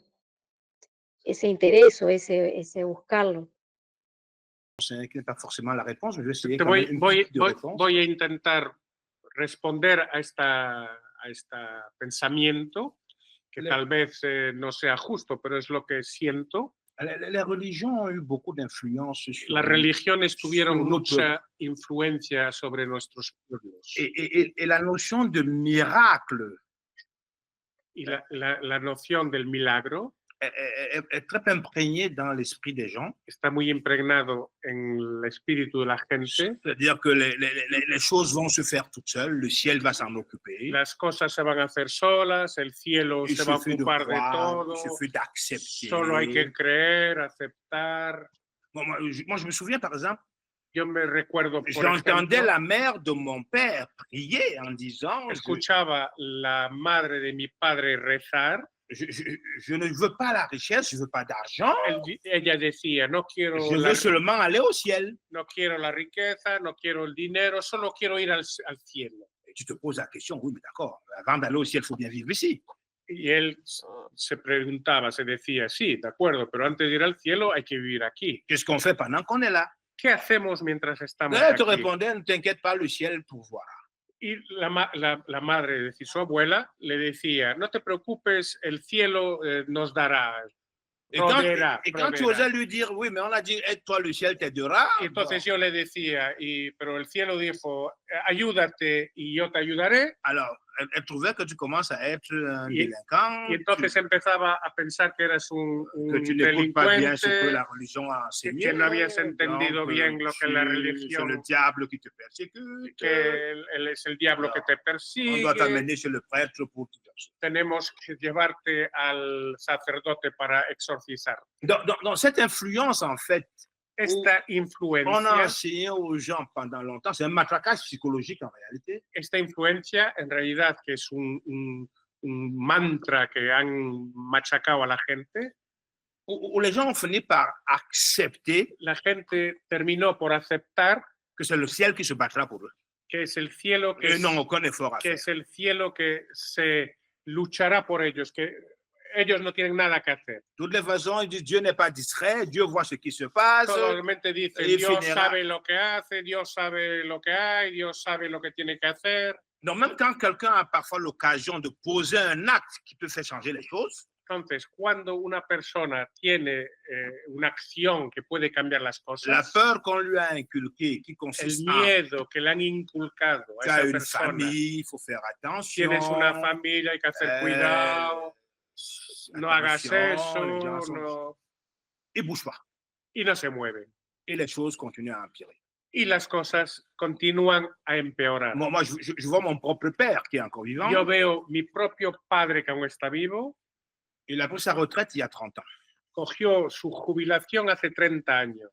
interés o ese buscarlo? Ce n'est pas forcément la réponse, je vais essayer quand même une petite réponse. Voy a intentar responder a este pensamiento, que tal vez no sea justo, pero es lo que siento. Les religions ont eu beaucoup d'influence sur Las religiones tuvieron mucha influencia sobre nuestros pueblos. Et la notion de miracle, y la noción del milagro, est très imprégné dans l'esprit des gens. Está muy impregnado en el espíritu de la gente. C'est-à-dire que les choses vont se faire toutes seules, le ciel va s'en occuper. Las cosas se van a hacer solas, el cielo Il se va a suffit de ocupar de croire, todo. il suffit d'accepter. Solo hay que creer, aceptar. Bon, moi, je me souviens, par exemple, Yo me recuerdo, por j'entendais ejemplo, la mère de mon père prier en disant escuchaba la madre de mi padre rezar. je ne veux pas la richesse, je ne veux pas d'argent, Ella decía, no quiero, je veux seulement aller au ciel. no quiero la riqueza, no quiero el dinero, solo quiero ir al cielo. Et tu te poses la question, oui, mais d'accord, avant d'aller au ciel, il faut bien vivre ici. Y él se preguntaba, se decía, sí, de acuerdo, pero antes de ir al cielo hay que vivir aquí. Qu'est-ce qu'on fait pendant qu'on est là? ¿Qué hacemos mientras estamos Là, elle te aquí? répondait, ne t'inquiète pas, le ciel pourvoira. Y la madre, es decir, su abuela, le decía, no te preocupes, el cielo nos dará. Et quand tu osais lui dire, oui, mais on a dit, aide-toi, le ciel t'aidera. Y entonces yo le decía, pero el cielo dijo, ayúdate y yo te ayudaré. Alors, elle trouvait que tu commences à être un délinquant. Y entonces empezaba a pensar que eres un que tu n'écoutes pas bien ce que delincuente, la religion a enseigné. que no habías entendido Donc, bien lo que la c'est religión, le diable qui te persécute. que él es el diablo que te On persigue. doit t'amener chez le prêtre pour tout ça. Tenemos que llevarte al sacerdote para exorcizar. Dans cette influence, en fait, Esta on a influencia, enseigné aux gens pendant longtemps, c'est un matraquage psychologique en réalité. esta influencia en realidad que es un mantra que han machacado a la gente, Où les gens ont fini par accepter la gente terminó por aceptar que c'est le ciel qui se battra pour eux. que es el cielo Et n'ont aucun effort à que faire. es el cielo que se luchará por ellos, que ellos no tienen nada que hacer. De toutes les façons, ils disent Dieu n'est pas distrait, Dieu voit ce qui se passe. Solamente dice, y Dios finirá. sabe lo que hace, Dios sabe lo que hay, Dios sabe lo que tiene que hacer. Donc, même quand quelqu'un a parfois l'occasion de poser un acte qui peut faire changer les choses, Entonces, cuando una persona tiene una acción que puede cambiar las la cosas, peur qu'on lui a inculquée, qui el consiste en miedo que le han inculcado a tu as esa une persona, famille, il faut faire attention. tienes una familia, hay que hacer cuidado, no hagas attention, les eso, gens sont- no, Ils ne bougent pas. y no se mueven. Et les choses continuent à empirer. Y las cosas continúan a empeorar. Moi, je vois mon propre père qui est encore vivant. Yo veo mi propio padre que aún está vivo, Il a pris sa retraite il y a 30 ans. cogió su jubilación hace 30 años,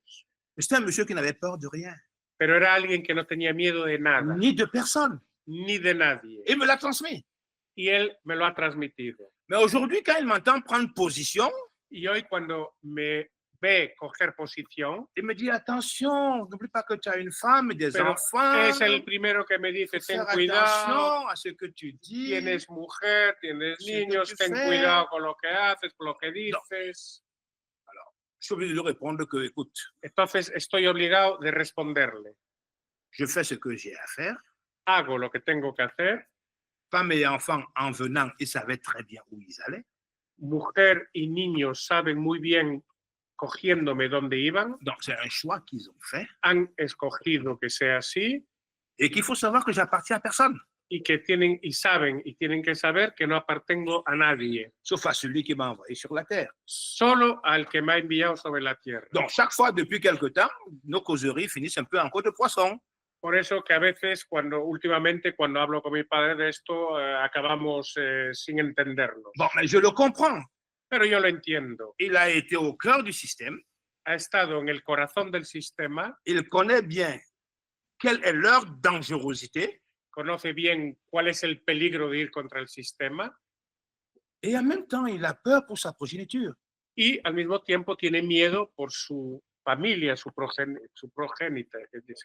C'était un monsieur qui n'avait peur de rien, pero era alguien que no tenía miedo de nada, ni de personne. ni de nadie. Il me l'a transmis. Y él me lo ha transmitido. Mais aujourd'hui, quand il m'entend prendre position, Y hoy cuando me ve coger posición, il me dit attention, n'oublie pas que tu as une femme et des pero enfants. es el primero que me dice, Faut ten faire cuidado, attention à ce que tu dis. tienes mujer, tienes Ce que niños, tu ten fais. cuidado con lo que haces, con lo que dices. Je suis obligé de lui répondre que, écoute, Entonces estoy obligado de responderle, je fais ce que j'ai à faire. hago lo que tengo que hacer, Femme et enfants, en venant, ils savaient très bien où ils allaient. mujer y niños saben muy bien cogiéndome dónde iban, Donc, c'est un choix qu'ils ont fait han escogido que sea así et qu'il faut savoir que j'appartiens à personne, y que tienen y saben y tienen que saber que no apartengo a nadie, sauf à celui qui m'a envoyé sur la terre. solo al que me ha enviado sobre la tierra. Donc, chaque fois, depuis quelque temps, nos causeries finissent un peu en queue de poisson. Por eso que a veces, últimamente, cuando hablo con mi padre de esto, acabamos sin entendernos. Bon, mais je le comprends. Pero yo lo entiendo. Il a été au cœur du système. Ha estado en el corazón del sistema, Il connaît bien quelle est leur dangerosité. conoce bien cuál es el peligro de ir contra el sistema Et en même temps, il a peur pour sa progéniture. y al mismo tiempo tiene miedo por su familia, su progénita.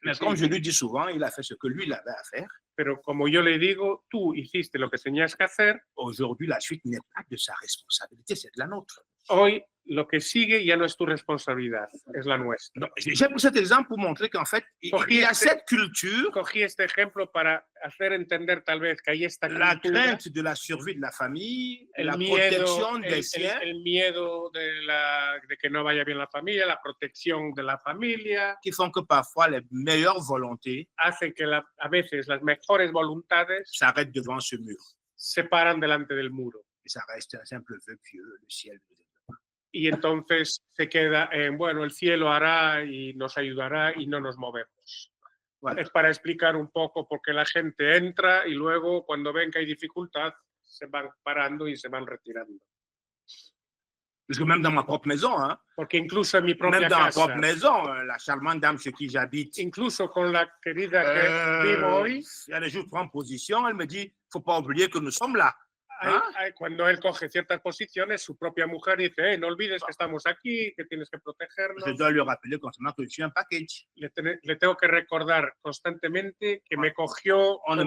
Mais comme je lui dis souvent, il a fait ce que lui, il avait à faire. Pero como yo le digo, tú hiciste lo que tenías que hacer, Aujourd'hui, la suite n'est pas de sa responsabilité, c'est de la nôtre. hoy lo que sigue ya no es tu responsabilidad, es la nuestra. Donc, j'ai pris cet exemple pour montrer qu'en fait, il y a cette culture, Cogí este ejemplo para hacer entender tal vez que hay esta la cultura, crainte de la survie de la famille, el la miedo, protection des siens, el miedo de que no vaya bien la familia, la protección de la familia, qui font que parfois les meilleures volontés hace que a veces las mejores voluntades s'arrêtent devant ce mur. se paran delante del muro Et ça reste un simple vœu pieux, le ciel nous aidera. y entonces se queda en, bueno, el cielo hará y nos ayudará y no nos movemos. Voilà. Es para explicar un poco por qué la gente entra y luego cuando ven que hay dificultad se van parando y se van retirando. Parce que même dans ma propre maison, hein, Porque incluso en mi propia même dans ma casa, propre maison, la charmante dame chez qui j'habite, incluso con la querida que vivo hoy, il y a des jours, je prends position, elle me dit, faut pas oublier que nous sommes là. cuando él coge ciertas posiciones, su propia mujer dice, no olvides que estamos aquí, que tienes que protegernos. Je dois lui rappeler constamment que je suis un package. Le tengo que recordar constantemente que me cogió, On ne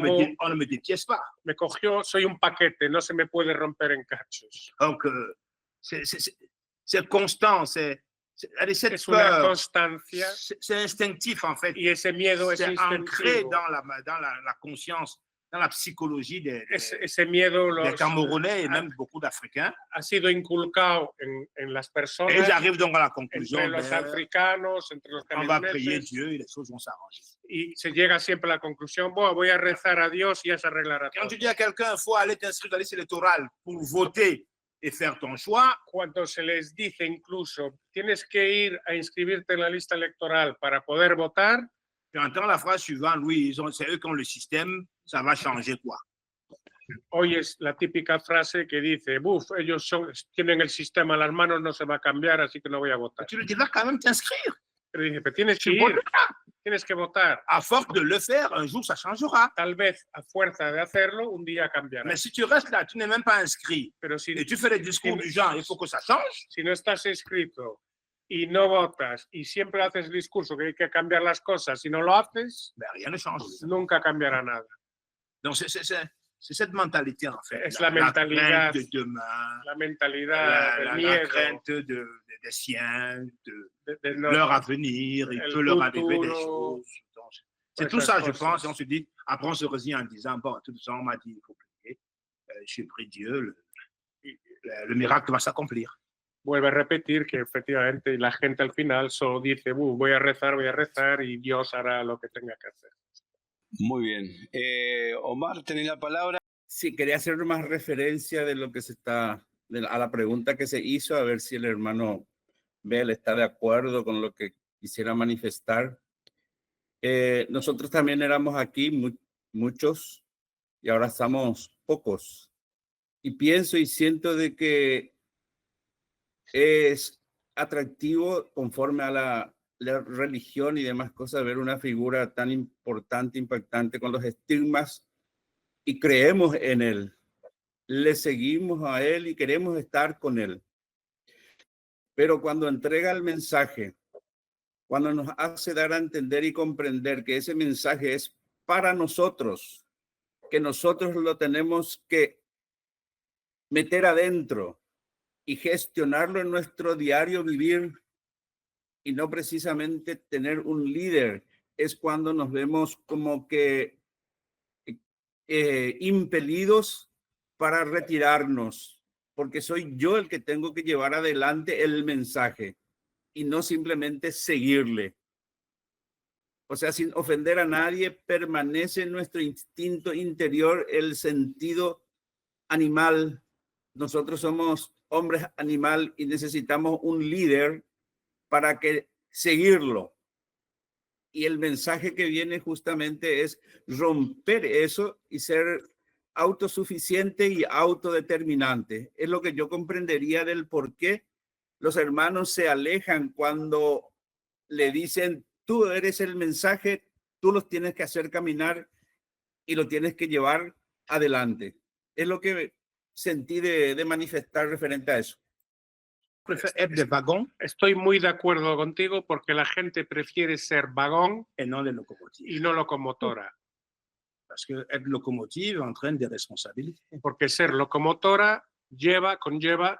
me dépièce pas. me cogió, soy un paquete, no se me puede romper en cachos. Donc, c'est constant, c'est Es una constancia c'est instinctif en fait. y ese miedo es C'est ancré instintivo. dans la conscience, dans la psychologie Ese miedo des Camerounais et même beaucoup d'Africains. ha sido inculcado en las Et personas, j'arrive donc à la conclusion, entre los africanos, entre los on va prier cameruneses, Dieu et les choses vont s'arranger. y se llega siempre a la conclusión, bueno, voy a rezar a Dios y ya se arreglará Quand todo. tu dis à quelqu'un, il faut aller t'inscrire dans la liste électorale pour voter et faire ton choix, Cuando se les dice incluso, tienes que ir a inscribirte en la lista electoral para poder votar, tu entends la phrase suivante, oui, c'est eux qui ont le système, ça va changer quoi? oyes la típica frase que dice, buf, tienen el sistema en las manos, no se va a cambiar, así que no voy a votar. Tu le diras quand même t'inscrire. Pero dice, pero tienes que Tu ir, voteras. tienes que votar. À force de le faire, un jour ça changera. Tal vez a fuerza de hacerlo, un día cambiará. Mais si tu restes là, tu n'es même pas inscrit, Pero si, et tu fais des discours du genre, il faut que ça change, si no estás inscrito y no votas y siempre haces el discurso que hay que cambiar las cosas, si no lo haces, ben rien ne change. nunca cambiará nada. Donc c'est cette mentalité en fait. Es la mentalidad, crainte de demain, la mentalidad del la miedo, crainte des siens, de leur avenir, il el peut leur arriver des futuro. choses. Donc, c'est tout ça, je pense, et on se dit, après on se résigne en disant, bon, tout ça, on m'a dit, il faut prier, j'ai prié Dieu, le miracle va s'accomplir. Vuelve a repetir que efectivamente la gente al final solo dice, voy a rezar y Dios hará lo que tenga que hacer. Muy bien. Omar, tenés la palabra. Sí, quería hacer más referencia de lo que a la pregunta que se hizo, a ver si el hermano Bell está de acuerdo con lo que quisiera manifestar. Nosotros también éramos aquí muchos y ahora estamos pocos. Y pienso y siento de que es atractivo conforme a la religión y demás cosas ver una figura tan importante, impactante con los estigmas y creemos en él, le seguimos a él y queremos estar con él. Pero cuando entrega el mensaje, cuando nos hace dar a entender y comprender que ese mensaje es para nosotros, que nosotros lo tenemos que meter adentro y gestionarlo en nuestro diario vivir y no precisamente tener un líder, es cuando nos vemos como que impelidos para retirarnos, porque soy yo el que tengo que llevar adelante el mensaje y no simplemente seguirle. O sea, sin ofender a nadie, permanece en nuestro instinto interior el sentido animal. Nosotros somos hombres animal y necesitamos un líder para que seguirlo. Y el mensaje que viene justamente es romper eso y ser autosuficiente y autodeterminante. Es lo que yo comprendería del por qué los hermanos se alejan cuando le dicen, tú eres el mensaje, tú los tienes que hacer caminar y lo tienes que llevar adelante. Es lo que sentí de manifestar referente a eso. Estoy muy de acuerdo contigo porque la gente prefiere ser vagón et non les locomotives. y no locomotora. Parce que être locomotive entraîne des responsabilités. Porque ser locomotora conlleva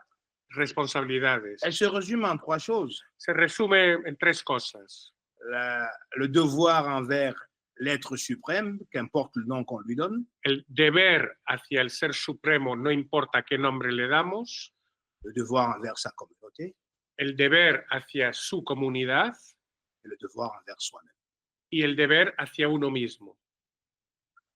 responsabilidades. Elle se résume en trois choses. Se resume en tres cosas. Le devoir envers l'être suprême, qu'importe le nom qu'on lui donne. El deber hacia el ser supremo, no importa qué nombre le damos. Le devoir envers sa communauté. El deber hacia su comunidad. Et le devoir envers soi-même. Y el deber hacia uno mismo.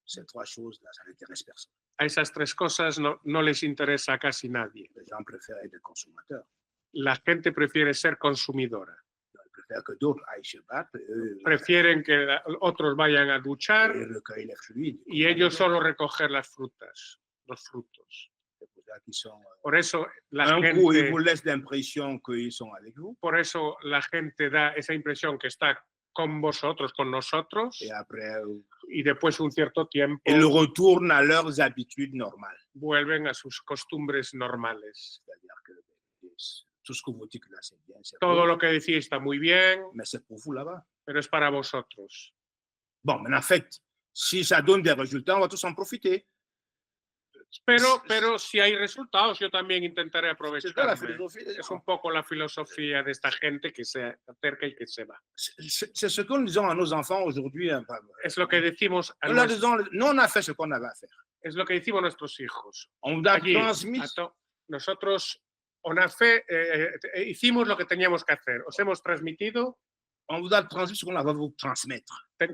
Ces trois choses-là, ça n'intéresse personne. A esas tres cosas no les interesa a casi nadie. Les gens préfèrent être des consommateurs. La gente prefiere ser consumidora. Ils préfèrent que d'autres aillent se battre, Prefieren que otros vayan a duchar et recueillir les fruits. y ellos solo recoger las frutas, los frutos. C'est pour ça qu'ils sont, Por eso la un coup, ils vous gente, laissent l'impression qu'ils sont avec vous, por eso la gente da esa impresión que está con vosotros, con nosotros, et après, y después un cierto tiempo ils retournent à leurs habitudes normales. vuelven a sus costumbres normales. C'est-à-dire que tout ce que vous dites là, c'est bien, c'est Todo beau, lo que decís está muy bien, mais c'est pour vous là-bas. pero es para vosotros. Bon, mais en fait, si ça donne des résultats, on va tous en profiter. Pero si hay resultados, yo también intentaré C'est ça la aprovecharme. philosophie des Es gens. un poco la filosofía de esta gente que se acerca y que se va. C'est ce que nous disons à nos enfants aujourd'hui. Es lo que decimos a Nous leur disons, nous, on a fait ce qu'on avait à faire. es lo que decimos a nuestros hijos. On vous a Allí, transmis. nosotros, ONAFE, hicimos lo que teníamos que hacer. Os hemos transmitido On vous a transmis ce qu'on avait à vous transmettre.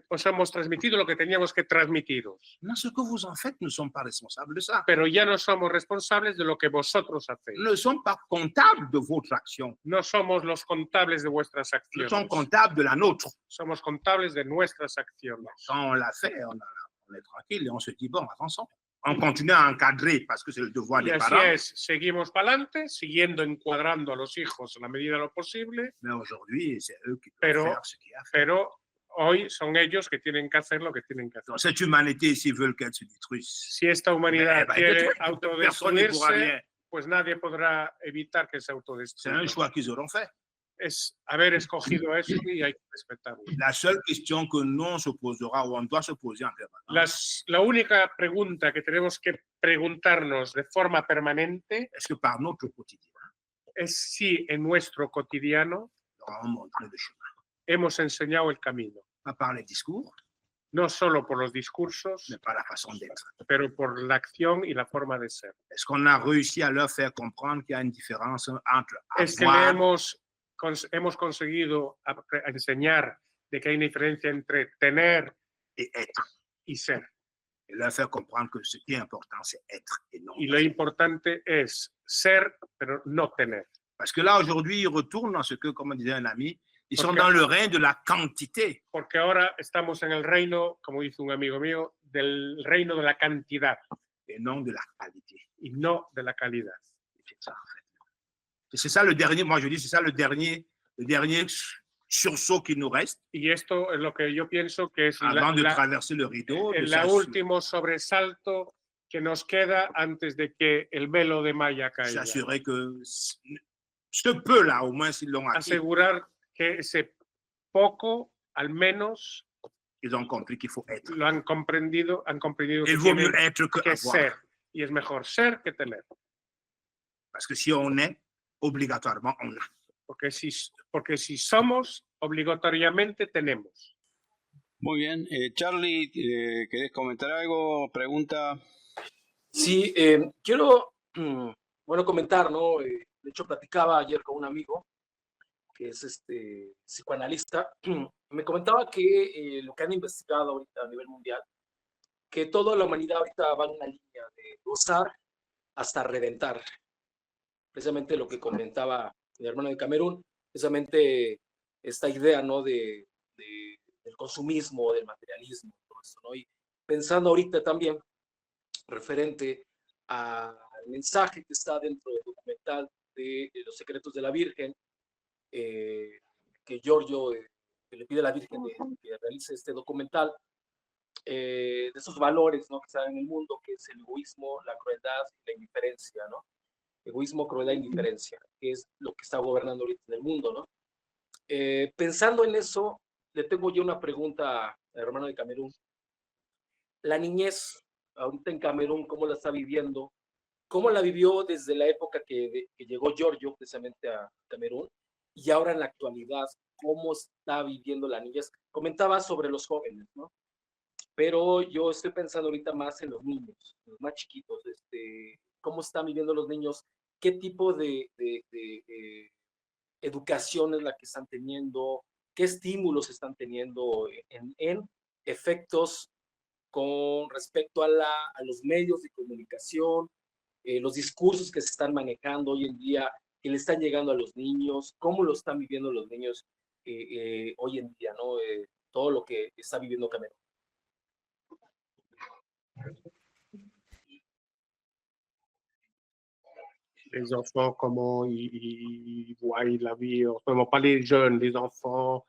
os hemos transmitido lo que teníamos que transmitiros. Non, ce que vous en faites, nous ne sommes pas responsables de ça. Pero ya no somos responsables de lo que vosotros hacéis. Nous ne sommes pas comptables de votre action. No somos los contables de vuestras Nous acciones. sommes comptables de la nôtre. Somos contables de nuestras acciones. Quand on l'a fait, on est tranquille et on se dit, bon, avançons. On continue à encadrer parce que c'est le devoir Y des así parents. es, seguimos para adelante, siguiendo encuadrando a los hijos en la medida de lo posible, Mais aujourd'hui, c'est eux qui doivent Pero- faire ce qu'il y a à faire. pero hoy son ellos que tienen que hacer lo que tienen que hacer. Donc, cette humanité, s'ils veulent qu'elle se détruise, Si esta humanidad bah, quiere personne n'y pourra autodestruirse, rien. pues nadie podrá evitar que se C'est un autodestruya. choix qu'ils auront fait. Es haber escogido eso y hay que respetarlo. La seule question que nous on se posera ou on doit se poser en permanence, La única pregunta que tenemos que preguntarnos de forma permanente est-ce que par notre quotidien, es si en nuestro cotidiano nous avons montré le chemin, hemos enseñado el camino, pas par les discours, no solo por los discursos, mais par la façon d'être. pero por la acción y la forma de ser. Est-ce qu'on a réussi à leur faire comprendre qu'il y a une différence entre Es que le avoir hemos conseguido enseñar de que hay una diferencia entre tener et être, y ser. et leur faire comprendre que ce qui est important, c'est être et non. Y lo importante es ser, pero no tener. Parce que là, aujourd'hui, ils retournent dans ce que, comme disait un ami, ils sont Porque- dans le règne de la quantité. Porque ahora estamos en el reino, como dice un amigo mío, del reino de la cantidad Et non de la qualité. y no de la calidad. C'est ça, en fait. Et c'est ça le dernier, moi je dis, c'est ça le dernier sursaut qui nous reste Y esto es lo que yo pienso que es avant de traverser le rideau. de el s'assurer- último sobresalto que nos queda antes de que el velo de Maya caiga. s'assurer que ce peu-là, au moins, s'ils l'ont acquis, Asegurar que ese poco, al menos, ils ont compris qu'il faut être. lo han comprendido que Il vaut mieux tienen être que que avoir. ser. Y es mejor ser que tener. Parce que si on est, obligatoirement, on a. Porque si somos, obligatoriamente tenemos. Muy bien. Charlie, ¿querés comentar algo? ¿Pregunta? Sí, quiero, bueno, comentar, ¿no? De hecho, platicaba ayer con un amigo que es psicoanalista. Me comentaba que lo que han investigado ahorita a nivel mundial, que toda la humanidad ahorita va en una línea de gozar hasta reventar. Precisamente lo que comentaba mi hermano de Camerún, precisamente esta idea, ¿no? del consumismo, del materialismo, todo eso, ¿no? Y pensando ahorita también referente al mensaje que está dentro del documental de Los Secretos de la Virgen, que Giorgio que le pide a la Virgen que realice este documental, de esos valores, ¿no? Que están en el mundo, que es el egoísmo, la crueldad y la indiferencia, ¿no? Egoísmo, crueldad e indiferencia, que es lo que está gobernando ahorita en el mundo, ¿no? Pensando en eso, le tengo yo una pregunta al hermano de Camerún. La niñez, ahorita en Camerún, ¿cómo la está viviendo? ¿Cómo la vivió desde la época que llegó Giorgio precisamente a Camerún? Y ahora en la actualidad, ¿cómo está viviendo la niñez? Comentaba sobre los jóvenes, ¿no? Pero yo estoy pensando ahorita más en los niños, los más chiquitos, cómo están viviendo los niños, qué tipo de educación es la que están teniendo, qué estímulos están teniendo en efectos con respecto a los medios de comunicación, los discursos que se están manejando hoy en día, que le están llegando a los niños, cómo lo están viviendo los niños hoy en día, ¿no? Todo lo que está viviendo Camerún. Les enfants, comment ils voient la vie, enfin, pas les jeunes, les enfants,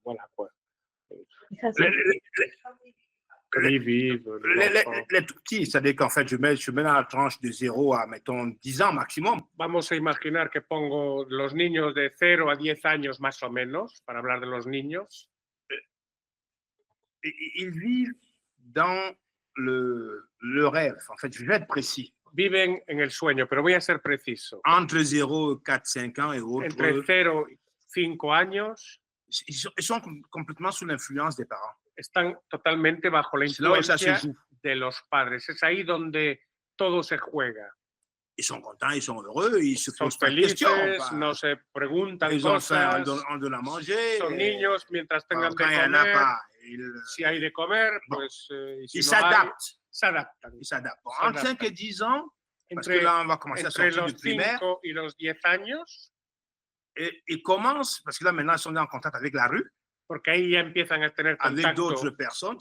voilà quoi. Comment ils vivent. Les tout petits, c'est-à-dire qu'en fait, je mets dans la tranche de 0 à, mettons, 10 ans maximum. Vamos a imaginar que pongo los niños de 0 a 10 años más o menos, para hablar de los niños. Ils vivent dans le rêve. En fait, je vais être précis. Viven en el sueño, pero voy a ser preciso. Entre 0 et 4, 5 ans et autres. Entre 0 y 5 años. Ils sont complètement sous l'influence des parents. Están totalmente bajo la influencia de los padres. Es ahí donde todo se juega. Ils sont contents, ils sont heureux, ils se posent pas de felices, questions. No se preguntan ils cosas. On donne à manger. Son niños mientras tengan de comer. Si hay de comer, pues ils s'adaptent. S'adaptan. Ils s'adaptent. Entre 5 et 10 ans, parce que là, on va commencer à sortir du primaire. Entre los 5 y los 10 años. Et ils commencent, parce que là, maintenant, ils sont en contact avec la rue. Porque ahí ya empiezan a tener contacto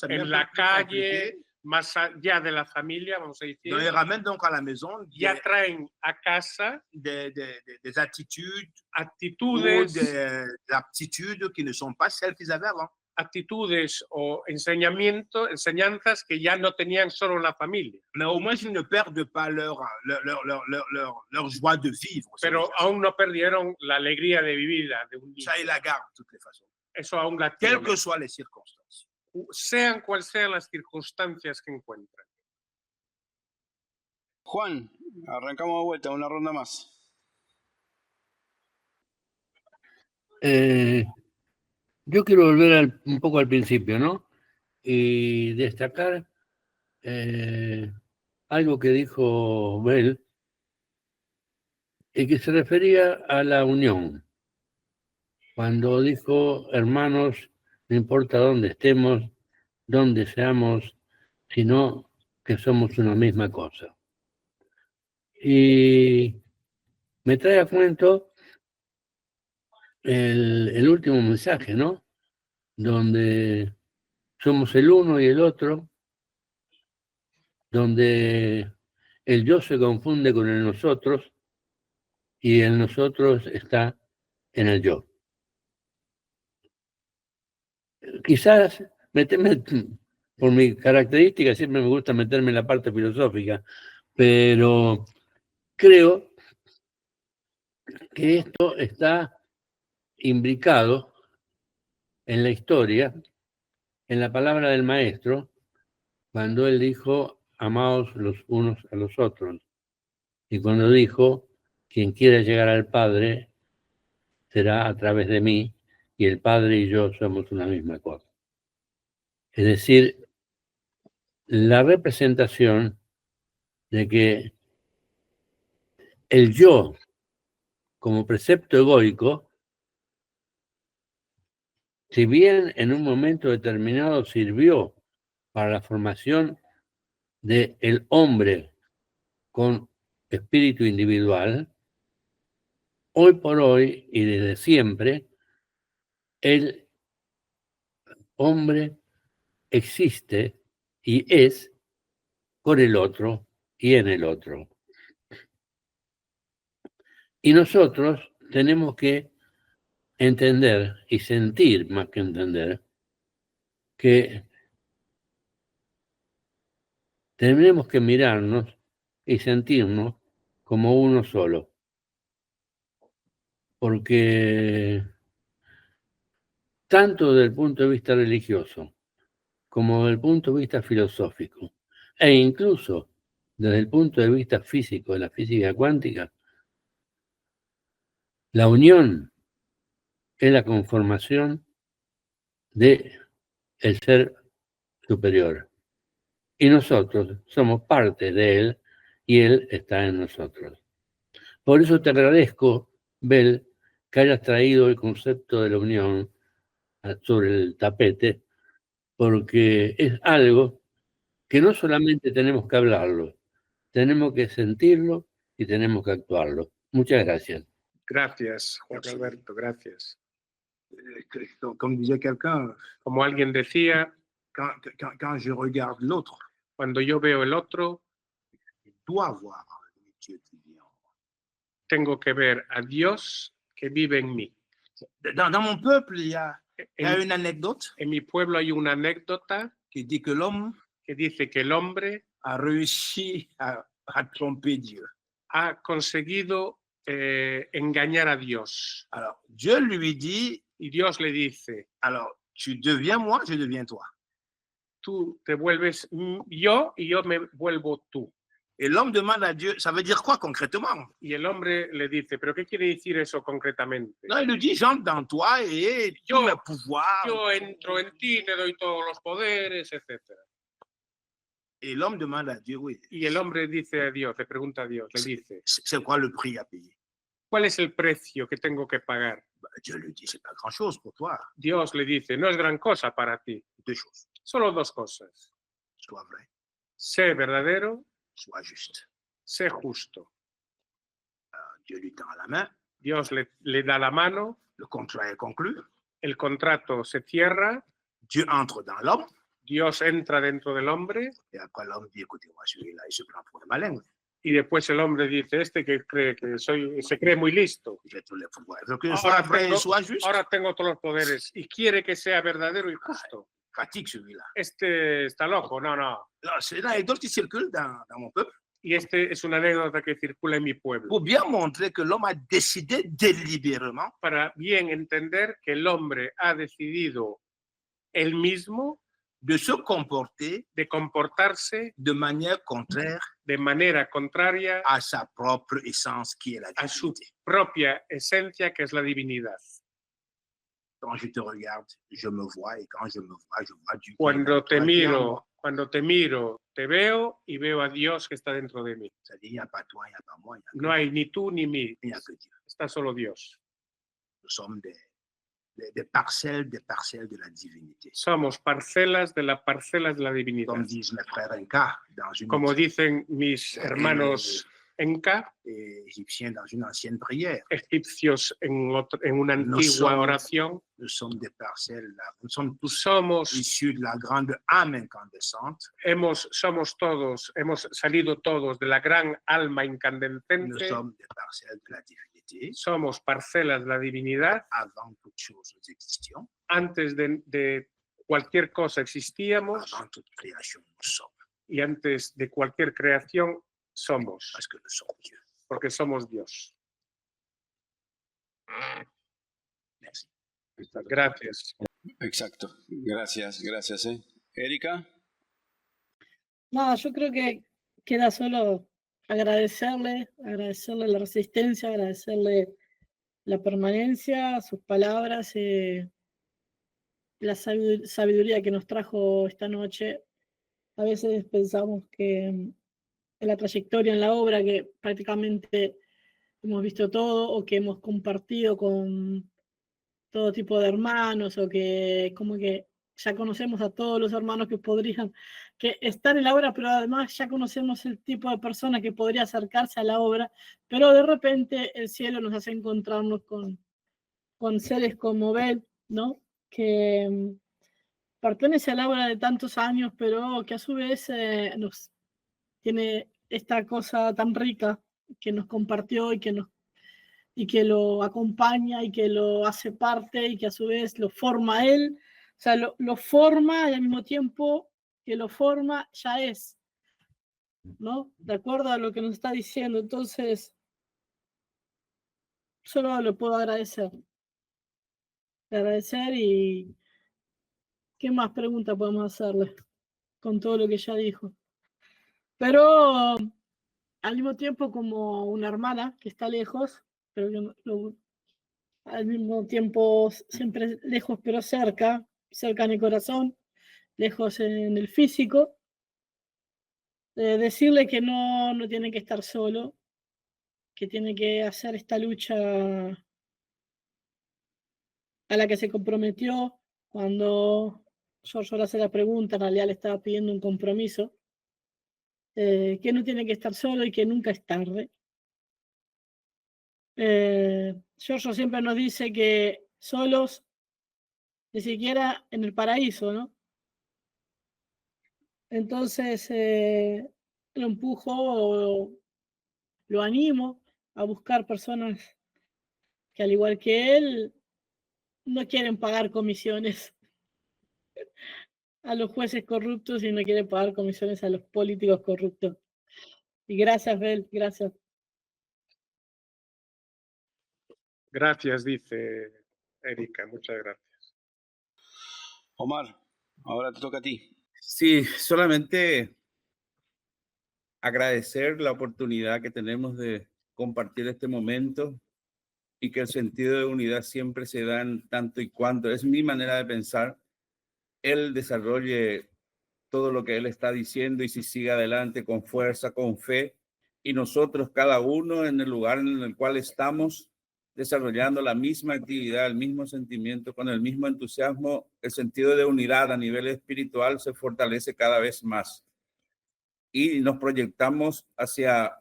en la calle, más allá de la familia, vamos a decir. Ils ramènent donc à la maison. Ya traen a casa des attitudes, actitudes, des aptitudes qui ne sont pas celles qu'ils avaient avant. Actitudes o enseñanzas que ya no tenían solo la familia. Mais au moins, ils ne perdent pas leur joie de vivre. Pero aún no perdieron la alegría de vivir de un día. Ça, ils la gardent de toutes les façons. Eso aún la tienen. Quelles que soient les circonstances. Sean cuales sean las circunstancias que encuentren. Juan, arrancamos de vuelta, una ronda más. Yo quiero volver un poco al principio, ¿no? Y destacar algo que dijo Bell, y que se refería a la unión. Cuando dijo, hermanos, no importa dónde estemos, dónde seamos, sino que somos una misma cosa. Y me trae a cuento el último mensaje, ¿no? Donde somos el uno y el otro, donde el yo se confunde con el nosotros y el nosotros está en el yo. Quizás meterme, por mi característica, siempre me gusta meterme en la parte filosófica, pero creo que esto está imbricado en la historia, en la palabra del maestro, cuando él dijo, amaos los unos a los otros, y cuando dijo, quien quiera llegar al Padre será a través de mí, y el Padre y yo somos una misma cosa. Es decir, la representación de que el yo, como precepto egoico, si bien en un momento determinado sirvió para la formación del hombre con espíritu individual, hoy por hoy y desde siempre, el hombre existe y es con el otro y en el otro. Y nosotros tenemos que entender y sentir, más que entender, que tenemos que mirarnos y sentirnos como uno solo. Porque tanto desde el punto de vista religioso como desde el punto de vista filosófico e incluso desde el punto de vista físico de la física cuántica, la unión es la conformación del ser superior. Y nosotros somos parte de él y él está en nosotros. Por eso te agradezco, Bell, que hayas traído el concepto de la unión sobre el tapete, porque es algo que no solamente tenemos que hablarlo, tenemos que sentirlo y tenemos que actuarlo. Muchas gracias. Gracias, Juan Alberto, gracias. Comme disait quelqu'un, Como alguien decía, quand je regarde l'autre, cuando yo veo el otro, je dois voir Dieu qui vit en moi. tengo que ver a Dios que vive en mí. Dans mon peuple, il y a une anecdote En mi pueblo hay una anécdota qui dit que l'homme que dice que el hombre a réussi à tromper Dieu. ha conseguido engañar a Dios. Alors, Dieu lui dit, Y Dios le dice, alors, tu deviens moi, je deviens toi. tú te vuelves yo y yo me vuelvo tú. Et l'homme demande à Dieu, ça veut dire quoi concrètement? Y el hombre le dice, ¿pero qué quiere decir eso concretamente? Non, il lui dit, j'entre dans toi et tous mes pouvoirs. Yo entro en ti, te doy todos los poderes, etc. Et l'homme demande à Dieu, oui. Y el hombre dice a Dios, le pregunta a Dios, le dice, C'est quoi le prix à payer? ¿cuál es el precio que tengo que pagar? Dieu lui dit, c'est pas grand-chose pour toi. Dios le dice, no es gran cosa para ti. Deux choses. Solo dos cosas. Sois vrai, Sé verdadero, sois juste. sé justo. Dieu lui tend la main, Dios le da la mano, le contrat est conclu, el contrato se cierra, Dieu entre dans l'homme, Dios entra dentro del hombre et après l'homme dit, écoutez-moi, celui-là, il se prend pour un malin. y después el hombre dice, este que cree que se cree muy listo. J'ai tous les pouvoirs. Je veux que soit vrai et soit juste. Ahora tengo todos los poderes y quiere que sea verdadero y justo. Fatigue celui-là. Este está loco, no. Alors, c'est une anecdote qui circule dans mon peuple Y este es una anécdota que circula en mi pueblo. pour bien montrer que l'homme a décidé délibérément Para bien entender que el hombre ha decidido él mismo de se comporter de comportarse de manière contraire de manera contraria à sa propre essence qui est la a su divinité. propia esencia, que es la divinidad. Quand je te regarde, je me vois et quand je me vois, je vois Dieu. Cuando te miro, te veo y veo a Dios que está dentro de mí. C'est-à-dire, il n'y a pas toi, il n'y a pas moi, No hay ni tú ni mí, il n'y a que Dieu. está solo Dios. Nous sommes des parcelles de la divinité. Somos parcelas de las parcelas de la divinidad. Comme disent mes frères Inca dans une Como dicen mis hermanos Enca, égyptiens dans une ancienne prière. egipcios en una antigua oración, Nous sommes des parcelles, nous sommes tous somos issus de la grande âme incandescente. hemos salido todos de la gran alma Nous incandescente, sommes des parcelles de la divinité. somos parcelas de la divinidad. Avant toute chose, nous existions. Antes de cualquier cosa existíamos Avant toute création, nous sommes. y antes de cualquier creación somos, Parce que nous sommes Dieu. porque somos Dios. Merci. Gracias. Exacto. Gracias. Erika. No, yo creo que queda solo agradecerle la resistencia, agradecerle la permanencia, sus palabras, la sabiduría que nos trajo esta noche. A veces pensamos que en la trayectoria, en la obra, que prácticamente hemos visto todo o que hemos compartido con todo tipo de hermanos, o que como que ya conocemos a todos los hermanos que están en la obra, pero además ya conocemos el tipo de persona que podría acercarse a la obra, pero de repente el cielo nos hace encontrarnos con seres como Bel, ¿no? Que pertenece a la obra de tantos años, pero que a su vez nos tiene esta cosa tan rica que nos compartió y que lo acompaña y que lo hace parte y que a su vez lo forma él. O sea, lo forma y al mismo tiempo que lo forma ya es, ¿no? De acuerdo a lo que nos está diciendo. Entonces, solo le puedo agradecer. Y ¿qué más preguntas podemos hacerle con todo lo que ya dijo? Pero al mismo tiempo como una hermana que está lejos, pero al mismo tiempo siempre lejos pero cerca en el corazón, lejos en el físico, decirle que no tiene que estar solo, que tiene que hacer esta lucha a la que se comprometió cuando George le hace la pregunta. En realidad le estaba pidiendo un compromiso, que no tiene que estar solo y que nunca es tarde, Giorgio siempre nos dice que solos, ni siquiera en el paraíso, ¿no? Entonces, lo empujo, lo animo a buscar personas que, al igual que él, no quieren pagar comisiones a los jueces corruptos y no quieren pagar comisiones a los políticos corruptos. Y gracias, Bel, gracias. Gracias, dice Erika, muchas gracias. Omar, ahora te toca a ti. Sí, solamente agradecer la oportunidad que tenemos de compartir este momento y que el sentido de unidad siempre se da en tanto y cuanto, es mi manera de pensar, él desarrolle todo lo que él está diciendo y si sigue adelante con fuerza, con fe, y nosotros cada uno en el lugar en el cual estamos desarrollando la misma actividad, el mismo sentimiento, con el mismo entusiasmo, el sentido de unidad a nivel espiritual se fortalece cada vez más. Y nos proyectamos hacia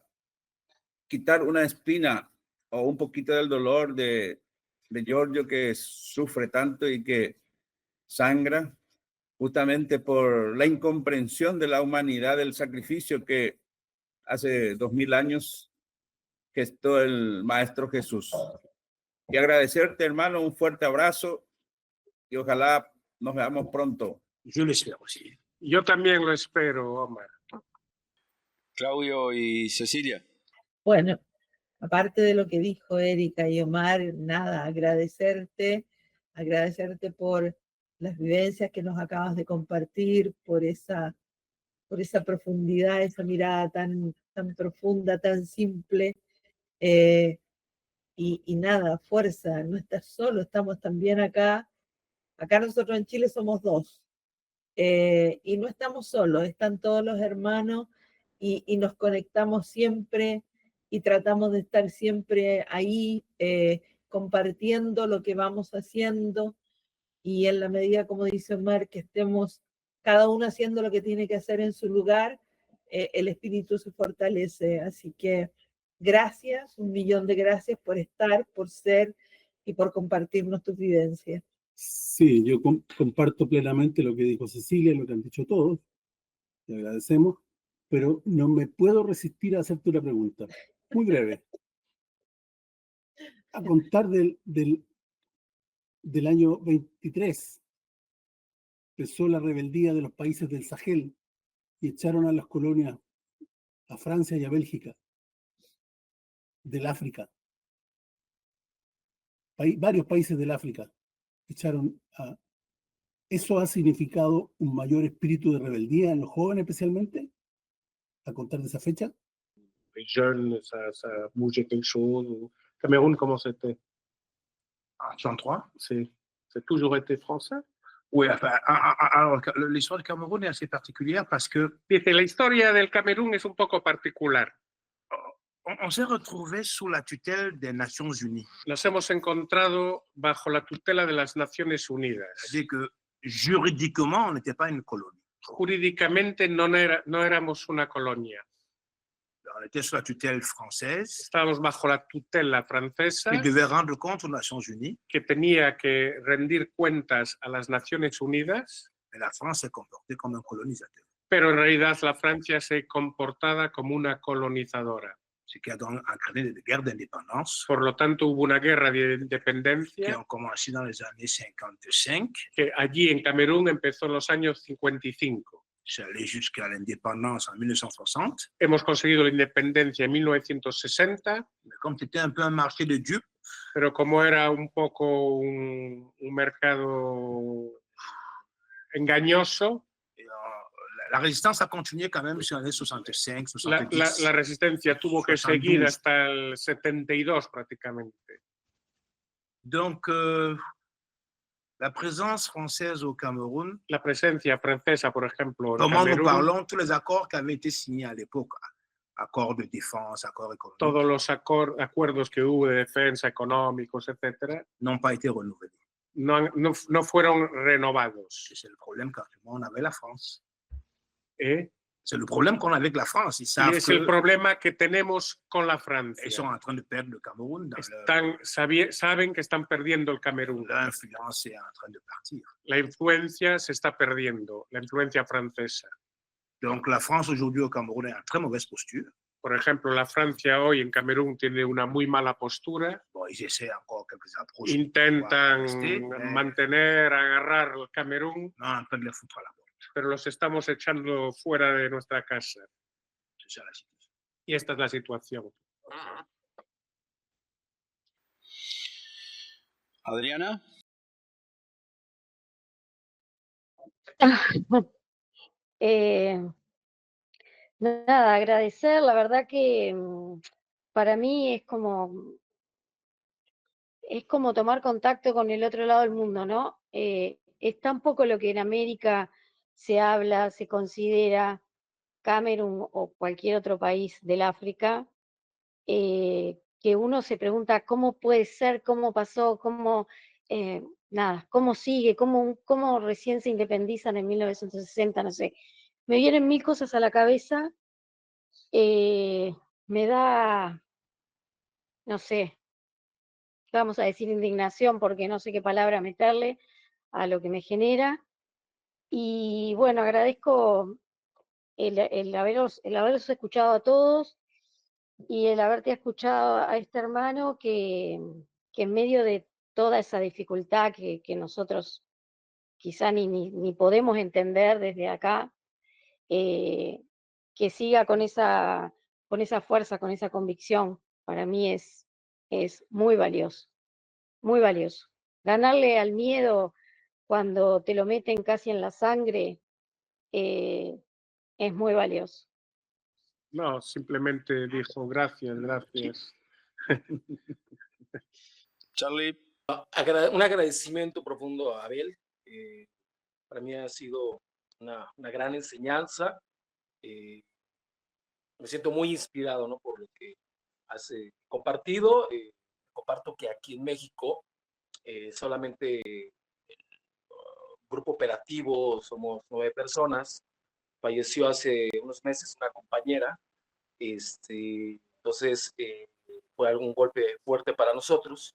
quitar una espina o un poquito del dolor de Giorgio, que sufre tanto y que sangra justamente por la incomprensión de la humanidad, del sacrificio que hace 2000 años gestó el Maestro Jesús. Y agradecerte, hermano, un fuerte abrazo y ojalá nos veamos pronto. Je l'espère aussi. Yo también lo espero, Omar. Claudio y Cecilia. Bueno, aparte de lo que dijo Erika y Omar, nada, agradecerte por las vivencias que nos acabas de compartir, por esa profundidad, esa mirada tan profunda, tan simple. Y nada, fuerza, no estás solo, estamos también acá. Acá nosotros en Chile somos 2. Y no estamos solos, están todos los hermanos y nos conectamos siempre y tratamos de estar siempre ahí compartiendo lo que vamos haciendo y en la medida, como dice Omar, que estemos cada uno haciendo lo que tiene que hacer en su lugar, el espíritu se fortalece. Así que gracias, 1.000.000 de gracias por estar, por ser y por compartirnos tus vivencias. Sí, yo comparto plenamente lo que dijo Cecilia, lo que han dicho todos. Te agradecemos, pero no me puedo resistir a hacerte una pregunta, muy breve. A contar del año 23, empezó la rebeldía de los países del Sahel y echaron a las colonias a Francia y a Bélgica, del África. Varios países del África echaron a... ¿Eso ha significado un mayor espíritu de rebeldía en los jóvenes especialmente, a contar de esa fecha? Les jeunes, ça a bougé quelque chose. Au Cameroun, comment c'était? En 63? C'est toujours été français? Oui, enfin, alors l'histoire du Cameroun est assez particulière parce que... Dice, la historia del Camerún es un poco particular. On s'est retrouvé sous la tutelle des Nations Unies. Nos hemos encontrado bajo la tutela de las Naciones Unidas. C'est-à-dire que juridiquement, on n'était pas une colonie. Jurídicamente no éramos una colonia. On était sous la tutelle française. Estábamos bajo la tutela francesa. Qui devait rendre compte aux Nations Unies. Que tenía que rendir cuentas a las Naciones Unidas. Et la France s'est comportée comme un colonisateur. Pero en realidad la Francia se comportaba como una colonizadora. Ce qui a donc entraîné des guerres d'indépendance. Por lo tanto, hubo una guerra de independencia. Qui ont commencé dans les années 55. Que allí en Camerún empezó en los años 55. C'est allé jusqu'à l'indépendance en 1960. Hemos conseguido la independencia en 1960. Mais comme c'était un peu un marché de dupes. Pero como era un poco un mercado engañoso. La résistance a continué quand même sur les années 65, 70. La resistencia tuvo que 72. Seguir hasta el 72 prácticamente. Donc, la présence française au Cameroun. La presencia francesa, por ejemplo, en Comment Camerún, nous parlons, tous les accords qui avaient été signés à l'époque, accords de défense, accords économiques. Todos los acuerdos que hubo de defensa, económicos, etc. N'ont pas été renouvelés. No fueron renovados. C'est le problème car tout le monde avait la France. ¿Eh? C'est le problème qu'on a avec la France. Ils savent Y es el problema que tenemos con la Francia. qu'ils sont en train de perdre le Cameroun. Saben que están perdiendo el Camerún. L'influence est en train de partir. La influencia se está perdiendo, la influencia francesa. Donc la France aujourd'hui au Cameroun est en très mauvaise posture. Por ejemplo, la Francia hoy en Camerún tiene una muy mala postura. Bon, ils essaient encore quelques approches. Intentan mantener, agarrar el Camerún, Non, en train de les foutre à la porte. pero los estamos echando fuera de nuestra casa. C'est ça la situation. Y esta es la situación. Adriana. Nada, agradecer, la verdad que para mí es como tomar contacto con el otro lado del mundo, ¿no? Es tan poco lo que en América se habla, se considera, Camerún o cualquier otro país del África, que uno se pregunta cómo puede ser, cómo pasó, cómo sigue, cómo recién se independizan en 1960, no sé. Me vienen mil cosas a la cabeza, me da, no sé, vamos a decir indignación porque no sé qué palabra meterle a lo que me genera. Y bueno, agradezco el haberos escuchado a todos y el haberte escuchado a este hermano que en medio de toda esa dificultad que nosotros quizá ni podemos entender desde acá, que siga con esa fuerza, con esa convicción, para mí es muy valioso, muy valioso. Ganarle al miedo cuando te lo meten casi en la sangre es muy valioso. No, simplemente dijo gracias. Charlie. Un agradecimiento profundo a Abel. Para mí ha sido una gran enseñanza. Me siento muy inspirado, ¿no? Por lo que has compartido. Comparto que aquí en México solamente el grupo operativo somos 9 personas. Falleció hace unos meses una compañera. Entonces fue algún golpe fuerte para nosotros.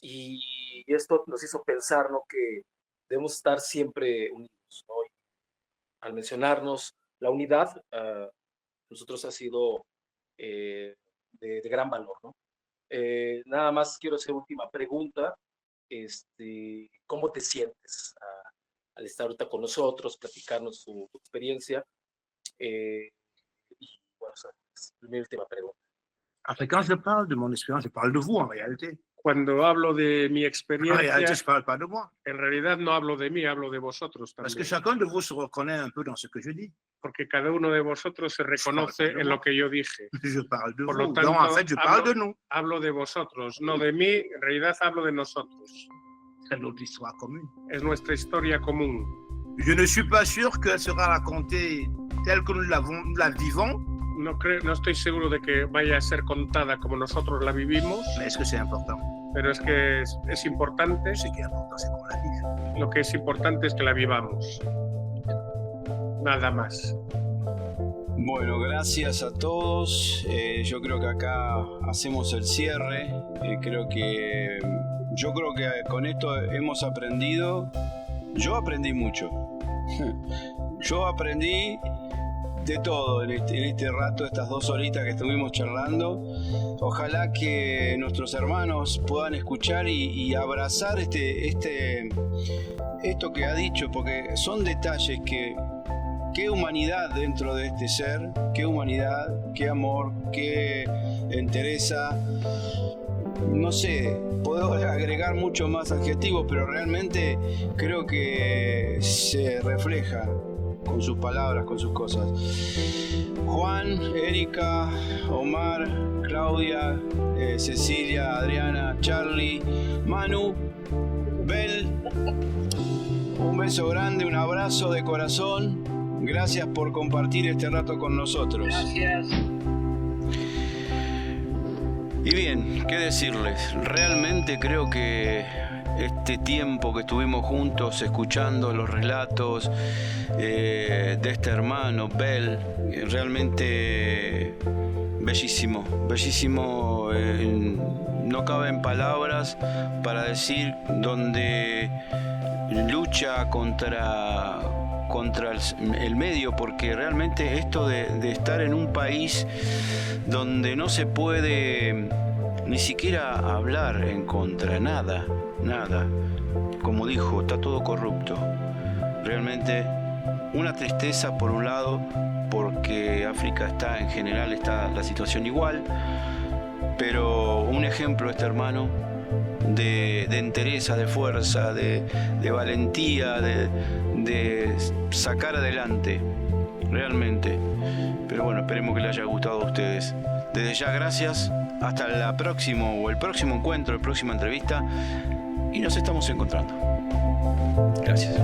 Y esto nos hizo pensar, ¿no? Que debemos estar siempre unidos, ¿no? Y al mencionarnos la unidad, nosotros ha sido de gran valor, ¿no? Nada más quiero hacer última pregunta. ¿Cómo te sientes al estar ahorita con nosotros, platicarnos tu experiencia? Y bueno, es mi última pregunta. Après, quand je parle de mon expérience, je parle de vous en réalité. Cuando hablo de mi experiencia, En réalité, je ne parle pas de moi. En realidad no hablo de mí, hablo de vosotros también. Parce que chacun de vous se reconnaît un peu dans ce que je dis. Porque cada uno de vosotros se reconoce en lo que yo dije. Je parle de Por vous. lo tanto, Donc, en fait, je parle de nous. Hablo de vosotros, no de mí, en realidad hablo de nosotros. C'est notre histoire commune. Es nuestra historia común. Je ne suis pas sûr qu'elle sera racontée telle que nous la vivons. No estoy seguro de que vaya a ser contada como nosotros la vivimos. Mais est-ce que c'est important? Pero es que es importante. Ce qui est important, c'est qu'on la vive. Lo que es importante es que la vivamos. Nada más. Bueno, gracias a todos. Yo creo que acá hacemos el cierre. Yo creo que con esto hemos aprendido. Yo aprendí mucho. Yo aprendí de todo en este rato, estas 2 horitas que estuvimos charlando. Ojalá que nuestros hermanos puedan escuchar y abrazar esto que ha dicho, porque son detalles qué humanidad dentro de este ser, qué humanidad, qué amor, qué entereza. No sé, puedo agregar mucho más adjetivos, pero realmente creo que se refleja con sus palabras, con sus cosas. Juan, Erika, Omar, Claudia, Cecilia, Adriana, Charlie, Manu, Bel, un beso grande, un abrazo de corazón. Gracias por compartir este rato con nosotros. Gracias. Y bien, ¿qué decirles? Realmente creo que este tiempo que estuvimos juntos escuchando los relatos de este hermano, Bell. Realmente bellísimo, bellísimo. No caben palabras para decir donde lucha contra el medio, porque realmente esto de estar en un país donde no se puede ni siquiera hablar en contra, nada, como dijo, está todo corrupto. Realmente una tristeza por un lado, porque África está en general, está la situación igual, pero un ejemplo este hermano de entereza, de fuerza, de valentía, de sacar adelante, realmente. Pero bueno, esperemos que les haya gustado a ustedes. Desde ya, gracias. Hasta el próximo encuentro, la próxima entrevista. Y nos estamos encontrando. Gracias.